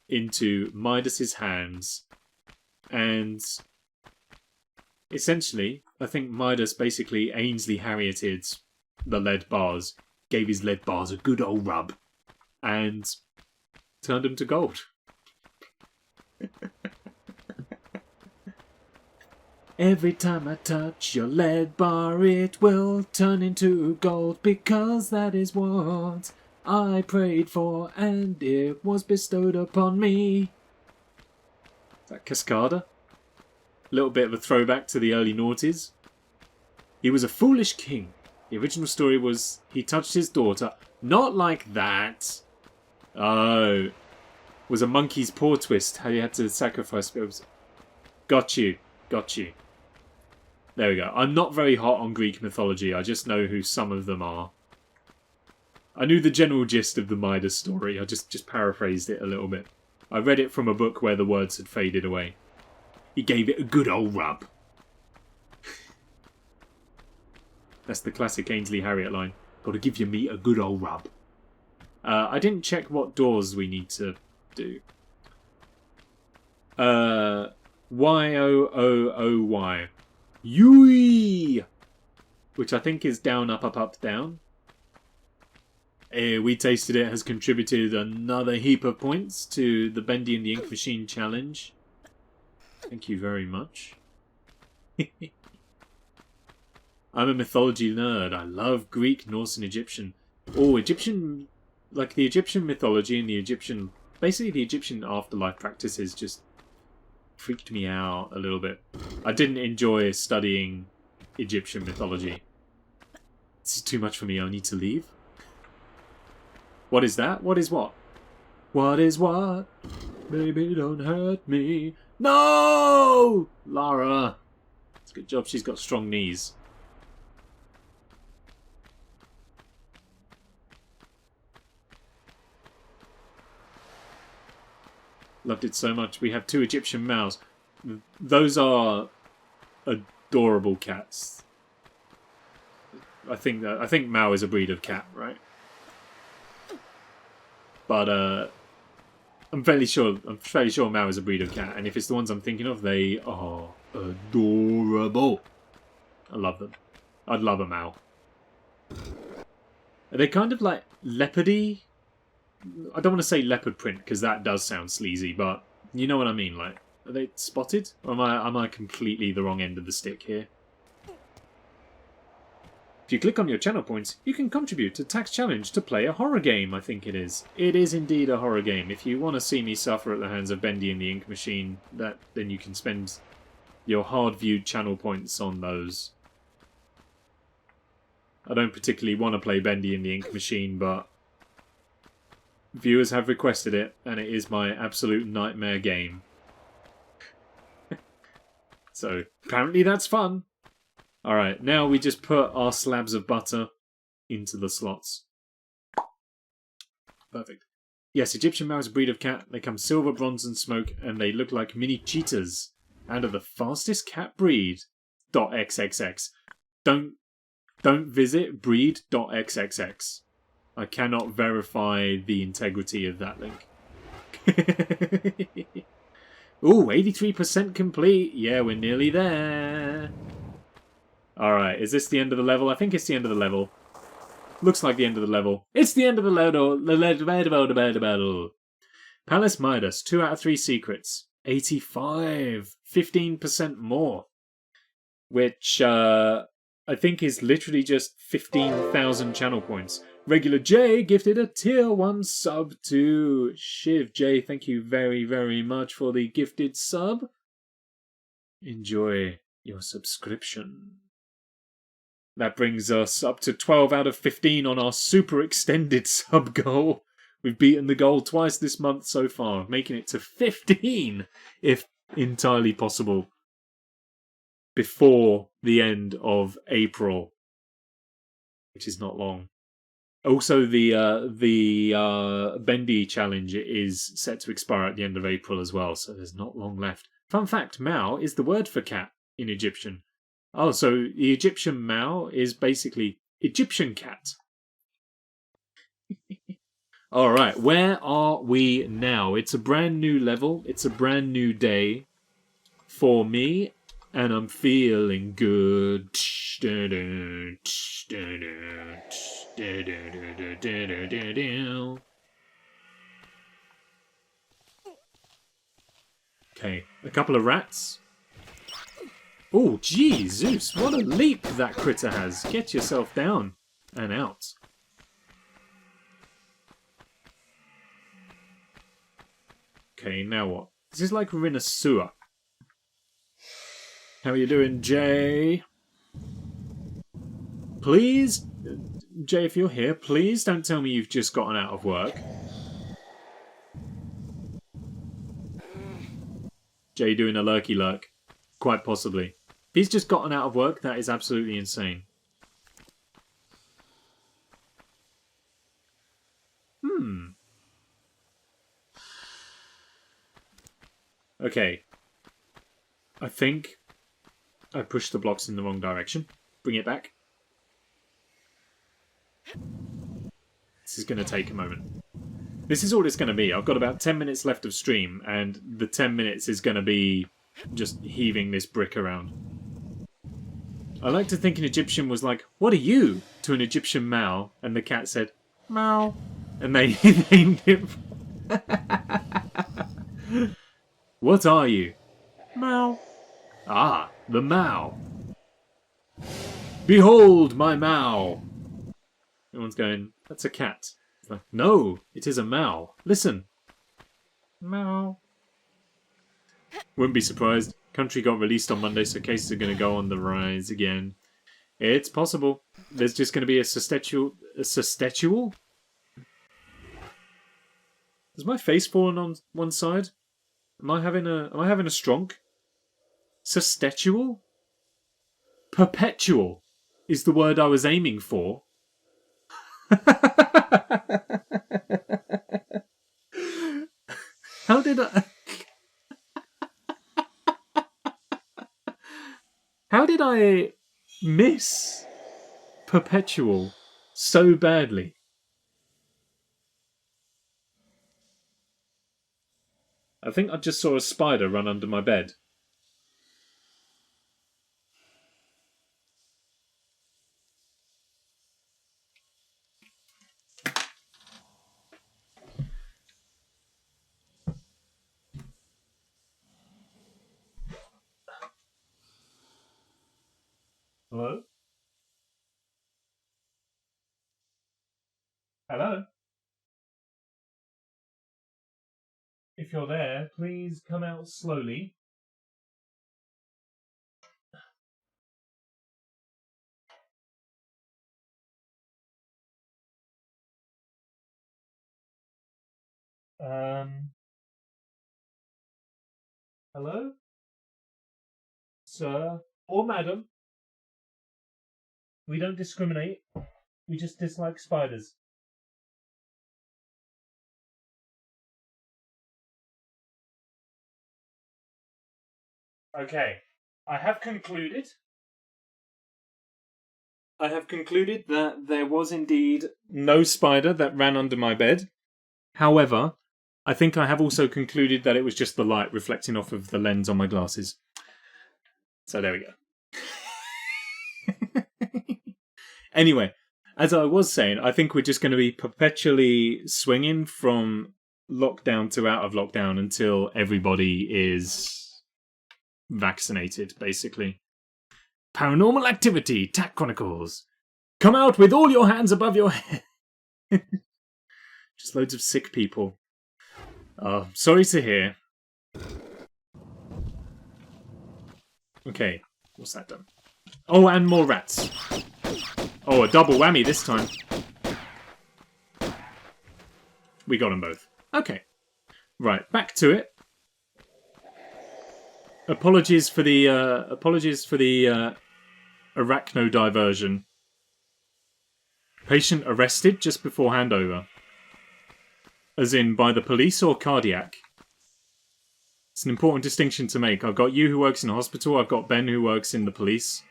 into Midas's hands. And essentially, I think Midas basically Ainsley Harrieted the lead bars, gave his lead bars a good old rub, and turned them to gold. Every time I touch your lead bar, it will turn into gold, because that is what I prayed for, and it was bestowed upon me. Is that Cascada? A little bit of a throwback to the early noughties. He was a foolish king. The original story was he touched his daughter. Not like that. Oh. It was a monkey's paw twist. How you had to sacrifice. Got you. Got you. There we go. I'm not very hot on Greek mythology. I just know who some of them are. I knew the general gist of the Midas story. I just paraphrased it a little bit. I read it from a book where the words had faded away. He gave it a good old rub. That's the classic Ainsley Harriott line. Gotta give your meat a good old rub. I didn't check what doors we need to do. Y-O-O-O-Y. Yui! Which I think is down, up, up, up, down. We Tasted It has contributed another heap of points to the Bendy and the Ink Machine challenge. Thank you very much. I'm a mythology nerd. I love Greek, Norse, and Egyptian. Oh, Egyptian... like the Egyptian mythology and the Egyptian... basically the Egyptian afterlife practices just freaked me out a little bit. I didn't enjoy studying Egyptian mythology. This is too much for me. I need to leave. What is that? What is what? What is what? Baby, don't hurt me. No! Lara. It's a good job she's got strong knees. Loved it so much. We have 2 Egyptian mouse. Those are adorable cats. I think Mao is a breed of cat, right? But I'm fairly sure Mao is a breed of cat, and if it's the ones I'm thinking of, they are adorable. I love them. I'd love a Mao. Are they kind of like leopardy? I don't want to say leopard print because that does sound sleazy, but you know what I mean. Like, are they spotted? Or am I completely the wrong end of the stick here? If you click on your channel points, you can contribute to Tax Challenge to play a horror game, I think it is. It is indeed a horror game. If you want to see me suffer at the hands of Bendy and the Ink Machine, then you can spend your hard-viewed channel points on those. I don't particularly want to play Bendy and the Ink Machine, but Viewers have requested it, and it is my absolute nightmare game. So, apparently that's fun. Alright, now we just put our slabs of butter into the slots. Perfect. Yes, Egyptian Mao is a breed of cat. They come silver, bronze, and smoke, and they look like mini cheetahs. And are the fastest cat breed. .xxx. Don't visit breed.xxx. I cannot verify the integrity of that link. Ooh, 83% complete. Yeah, we're nearly there. Alright, is this the end of the level? I think it's the end of the level. Looks like the end of the level. It's the end of the level. Palace Midas, 2 out of 3 secrets. 85. 15% more. Which, I think is literally just 15,000 channel points. Regular J gifted a tier 1 sub to Shiv J. Thank you very, very much for the gifted sub. Enjoy your subscription. That brings us up to 12 out of 15 on our super extended sub goal. We've beaten the goal twice this month so far, making it to 15, if entirely possible, before the end of April, which is not long. Also, the Bendy challenge is set to expire at the end of April as well, so there's not long left. Fun fact, Mao is the word for cat in Egyptian. Oh, so the Egyptian Mao is basically Egyptian cat. Alright, where are we now? It's a brand new level. It's a brand new day for me, and I'm feeling good. Okay, a couple of rats. Oh, gee, Zeus, what a leap that critter has. Get yourself down and out. Okay, now what? This is like we're in a sewer. How are you doing, Jay? Please, Jay, if you're here, please don't tell me you've just gotten out of work. Jay doing a lurky lurk. Quite possibly. If he's just gotten out of work, that is absolutely insane. Okay. I think I pushed the blocks in the wrong direction. Bring it back. This is going to take a moment. This is all it's going to be. I've got about 10 minutes left of stream, and the 10 minutes is going to be just heaving this brick around. I like to think an Egyptian was like, "What are you?" to an Egyptian Mao, and the cat said, "Mao," and they named him. What are you? Mao. Ah, the Mao. Behold my Mao. Everyone's going, that's a cat. It's like, no, it is a Mao. Listen. Mao. Wouldn't be surprised. Country got released on Monday, so cases are going to go on the rise again. It's possible. There's just going to be a sustetual. A sustetual? Has my face fallen on one side? Am I having a stronk? Sustetual? Perpetual is the word I was aiming for. How did I... How did I miss perpetual so badly? I think I just saw a spider run under my bed. Hello? Hello? If you're there, please come out slowly. Hello? Sir? Or madam? We don't discriminate. We just dislike spiders. Okay. I have concluded that there was indeed no spider that ran under my bed. However, I think I have also concluded that it was just the light reflecting off of the lens on my glasses. So there we go. Anyway, as I was saying, I think we're just going to be perpetually swinging from lockdown to out of lockdown until everybody is vaccinated, basically. Paranormal Activity, TAC Chronicles. Come out with all your hands above your head. Just loads of sick people. Oh, sorry to hear. Okay, what's that done? Oh, and more rats. Oh, a double whammy this time. We got them both. Okay. Right, back to it. Apologies for the arachno diversion. Patient arrested just before handover. As in by the police or cardiac? It's an important distinction to make. I've got you who works in a hospital, I've got Ben who works in the police.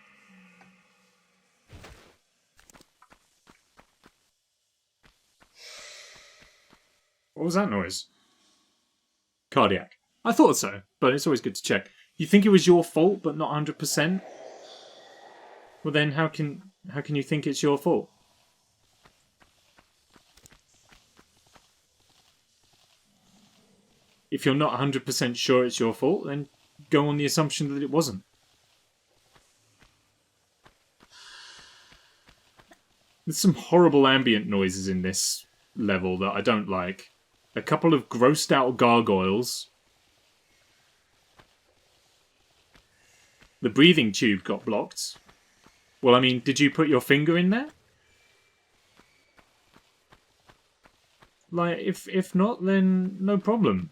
What was that noise? Cardiac. I thought so, but it's always good to check. You think it was your fault, but not 100%? Well then, how can you think it's your fault? If you're not 100% sure it's your fault, then go on the assumption that it wasn't. There's some horrible ambient noises in this level that I don't like. A couple of grossed out gargoyles. The breathing tube got blocked. Well, I mean, did you put your finger in there? Like, if not, then no problem.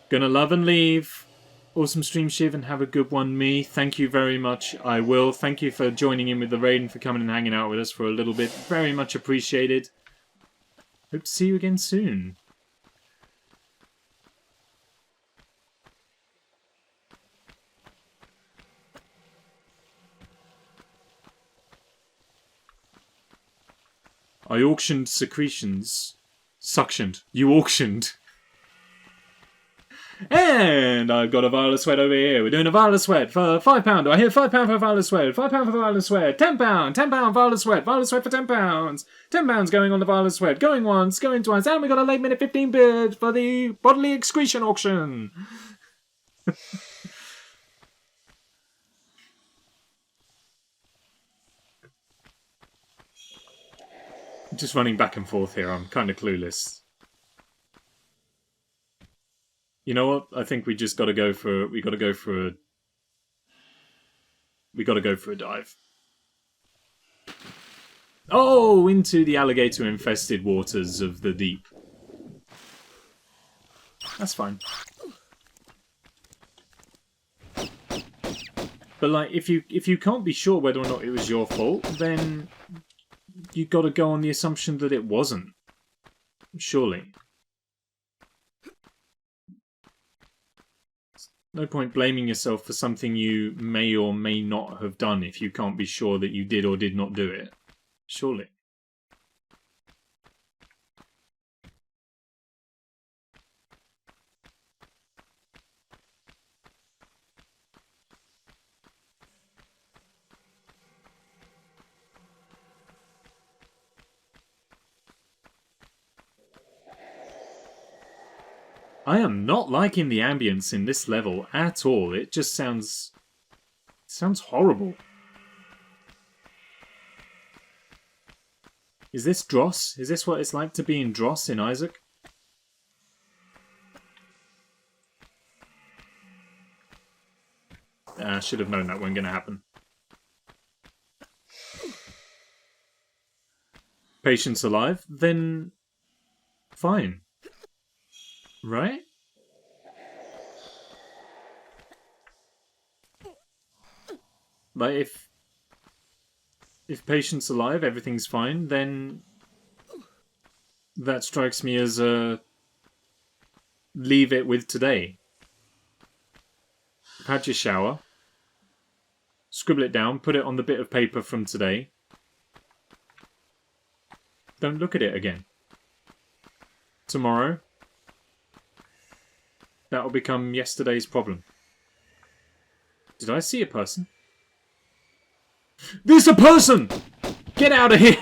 Gonna love and leave. Awesome stream, Shiv, and have a good one, me. Thank you very much. I will. Thank you for joining in with the raid and for coming and hanging out with us for a little bit. Very much appreciated. Hope to see you again soon. I auctioned secretions. Suctioned. You auctioned. And I've got a Violet Sweat over here. We're doing a Violet Sweat for £5. Do I hear £5 for Violet Sweat? £5 for Violet Sweat. £10. £10 Violet Sweat. Violet Sweat for £10. £10 going on the Violet Sweat. Going once, going twice. And we got a late minute 15 bid for the bodily excretion auction. Just running back and forth here. I'm kind of clueless. You know what? I think we just got to go for. We got to go for a dive. Oh, into the alligator-infested waters of the deep. That's fine. But like, if you can't be sure whether or not it was your fault, then you got to go on the assumption that it wasn't. Surely. No point blaming yourself for something you may or may not have done if you can't be sure that you did or did not do it. Surely. I am not liking the ambience in this level at all. It just sounds horrible. Is this Dross? Is this what it's like to be in Dross in Isaac? I should have known that wasn't going to happen. patient's alive, then fine. Right? Like, if patient's alive, everything's fine, then that strikes me as a leave it with today. You've had your shower. Scribble it down, put it on the bit of paper from today. Don't look at it again. Tomorrow, that will become yesterday's problem. Did I see a person? There's a person! Get out of here!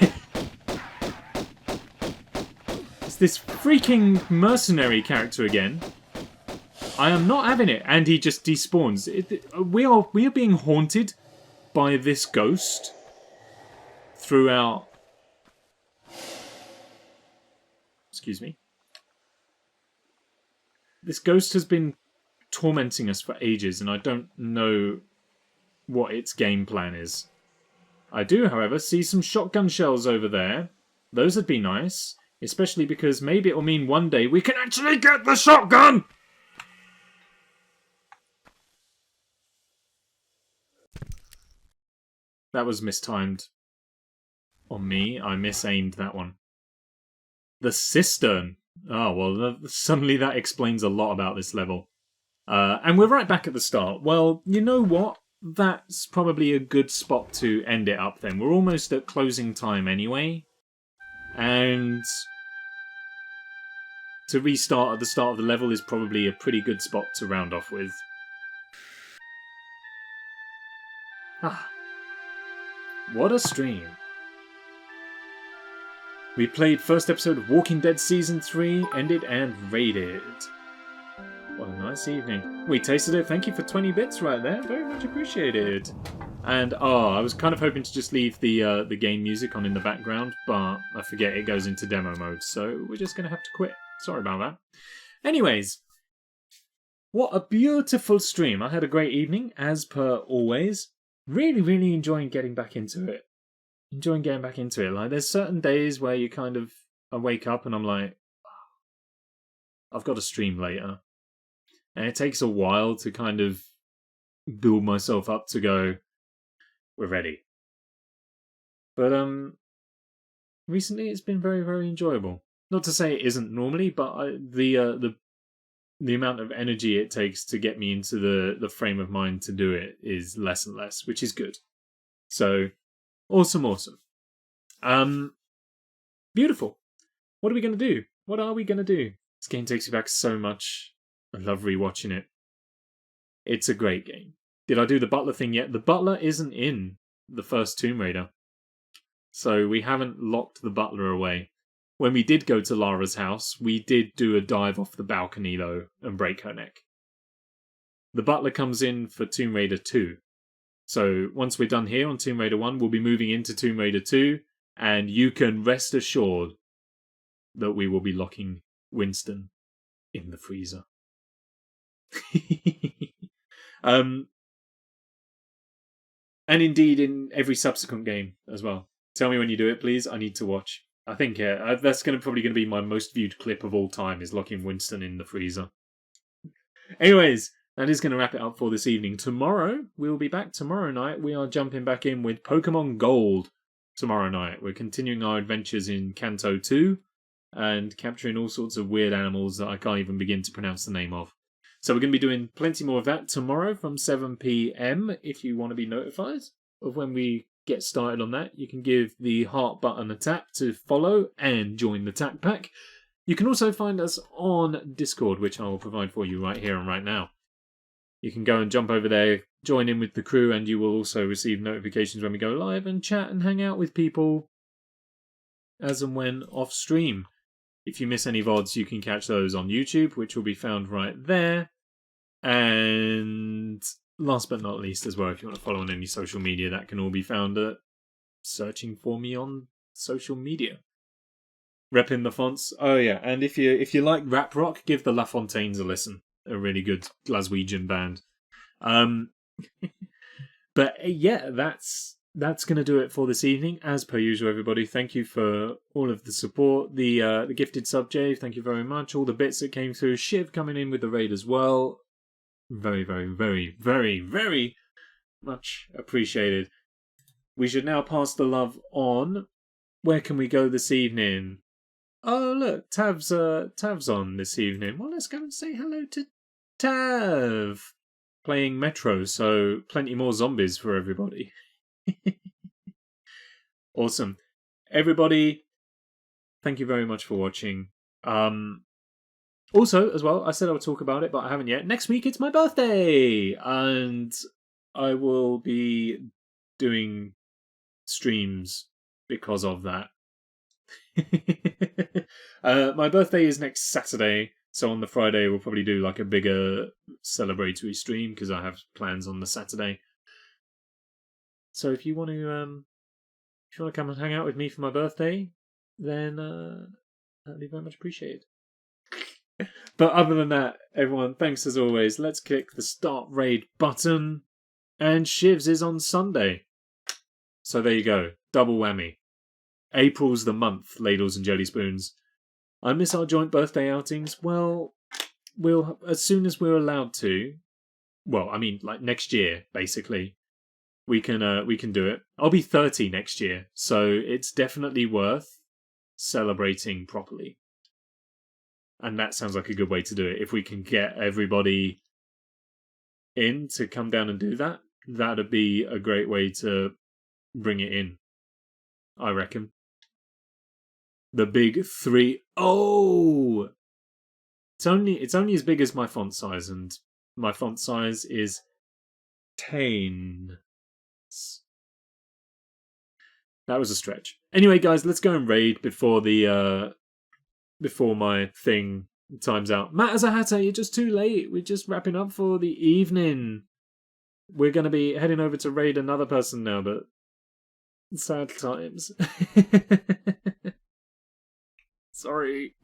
It's this freaking mercenary character again. I am not having it. And he just despawns. We are being haunted by this ghost throughout... Excuse me. This ghost has been tormenting us for ages, and I don't know what its game plan is. I do, however, see some shotgun shells over there. Those would be nice, especially because maybe it'll mean one day we can actually get the shotgun! That was mistimed on me. I misaimed that one. The cistern. Oh, well, suddenly that explains a lot about this level. And we're right back at the start. Well, you know what? That's probably a good spot to end it up then. We're almost at closing time anyway. And to restart at the start of the level is probably a pretty good spot to round off with. Ah. What a stream. We played first episode of Walking Dead Season 3, ended and raided. What a nice evening. We tasted it. Thank you for 20 bits right there. Very much appreciated. And, I was kind of hoping to just leave the game music on in the background, but I forget it goes into demo mode, so we're just going to have to quit. Sorry about that. Anyways, what a beautiful stream. I had a great evening, as per always. Really, really enjoying getting back into it. Like, there's certain days where you kind of... I wake up and I'm like, I've got to stream later. And it takes a while to kind of build myself up to go, we're ready. But, recently it's been very, very enjoyable. Not to say it isn't normally, but the amount of energy it takes to get me into the frame of mind to do it is less and less, which is good. So, awesome. Beautiful. What are we going to do? This game takes you back so much. I love rewatching it. It's a great game. Did I do the butler thing yet? The butler isn't in the first Tomb Raider. So we haven't locked the butler away. When we did go to Lara's house, we did do a dive off the balcony, though, and break her neck. The butler comes in for Tomb Raider 2. So once we're done here on Tomb Raider 1, we'll be moving into Tomb Raider 2, and you can rest assured that we will be locking Winston in the freezer. And indeed in every subsequent game as well. Tell me when you do it, please. I need to watch. I think that's probably going to be my most viewed clip of all time, is locking Winston in the freezer. Anyways, that is going to wrap it up for this evening. Tomorrow, we'll be back tomorrow night. We are jumping back in with Pokemon Gold tomorrow night. We're continuing our adventures in Kanto 2 and capturing all sorts of weird animals that I can't even begin to pronounce the name of. So we're going to be doing plenty more of that tomorrow from 7 PM. If you want to be notified of when we get started on that, you can give the heart button a tap to follow and join the TAC Pack. You can also find us on Discord, which I will provide for you right here and right now. You can go and jump over there, join in with the crew, and you will also receive notifications when we go live and chat and hang out with people as and when off stream. If you miss any VODs, you can catch those on YouTube, which will be found right there. And last but not least as well, if you want to follow on any social media, that can all be found at searching for me on social media. Repping the fonts. Oh yeah, and if you like rap rock, give the La Fontaines a listen. A really good Glaswegian band. But yeah, that's that's going to do it for this evening. As per usual, everybody, thank you for all of the support. The gifted sub, Jay, thank you very much. All the bits that came through. Shiv coming in with the raid as well. Very, very, very, very, very much appreciated. We should now pass the love on. Where can we go this evening? Oh, look, Tav's on this evening. Well, let's go and say hello to Tav. Playing Metro, so plenty more zombies for everybody. Awesome. Everybody, thank you very much for watching. Also, as well, I said I would talk about it, but I haven't yet. Next week, it's my birthday! And I will be doing streams because of that. My birthday is next Saturday, so on the Friday we'll probably do like a bigger celebratory stream because I have plans on the Saturday. So if you want to come and hang out with me for my birthday, then that'd be very much appreciated. But other than that, everyone, thanks as always. Let's click the start raid button, and Shivs is on Sunday. So there you go, double whammy. April's the month, ladles and jelly spoons. I miss our joint birthday outings. Well, we'll as soon as we're allowed to. Well, I mean, like next year, basically. We can do it. I'll be 30 next year, so it's definitely worth celebrating properly. And that sounds like a good way to do it. If we can get everybody in to come down and do that, that'd be a great way to bring it in, I reckon. The big 3. Oh! It's only as big as my font size, and my font size is 10. That was a stretch. Anyway, guys, let's go and raid before my thing times out. Matt as a hatter, you're just too late. We're just wrapping up for the evening. We're going to be heading over to raid another person now, but sad times. Sorry.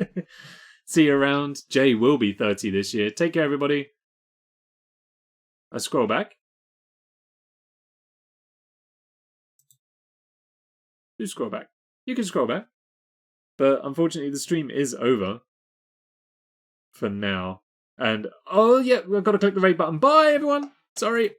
See you around. Jay will be 30 this year. Take care, everybody. I scroll back. Do scroll back. You can scroll back. But unfortunately, the stream is over. For now. And, oh yeah, I've got to click the raid button. Bye, everyone. Sorry.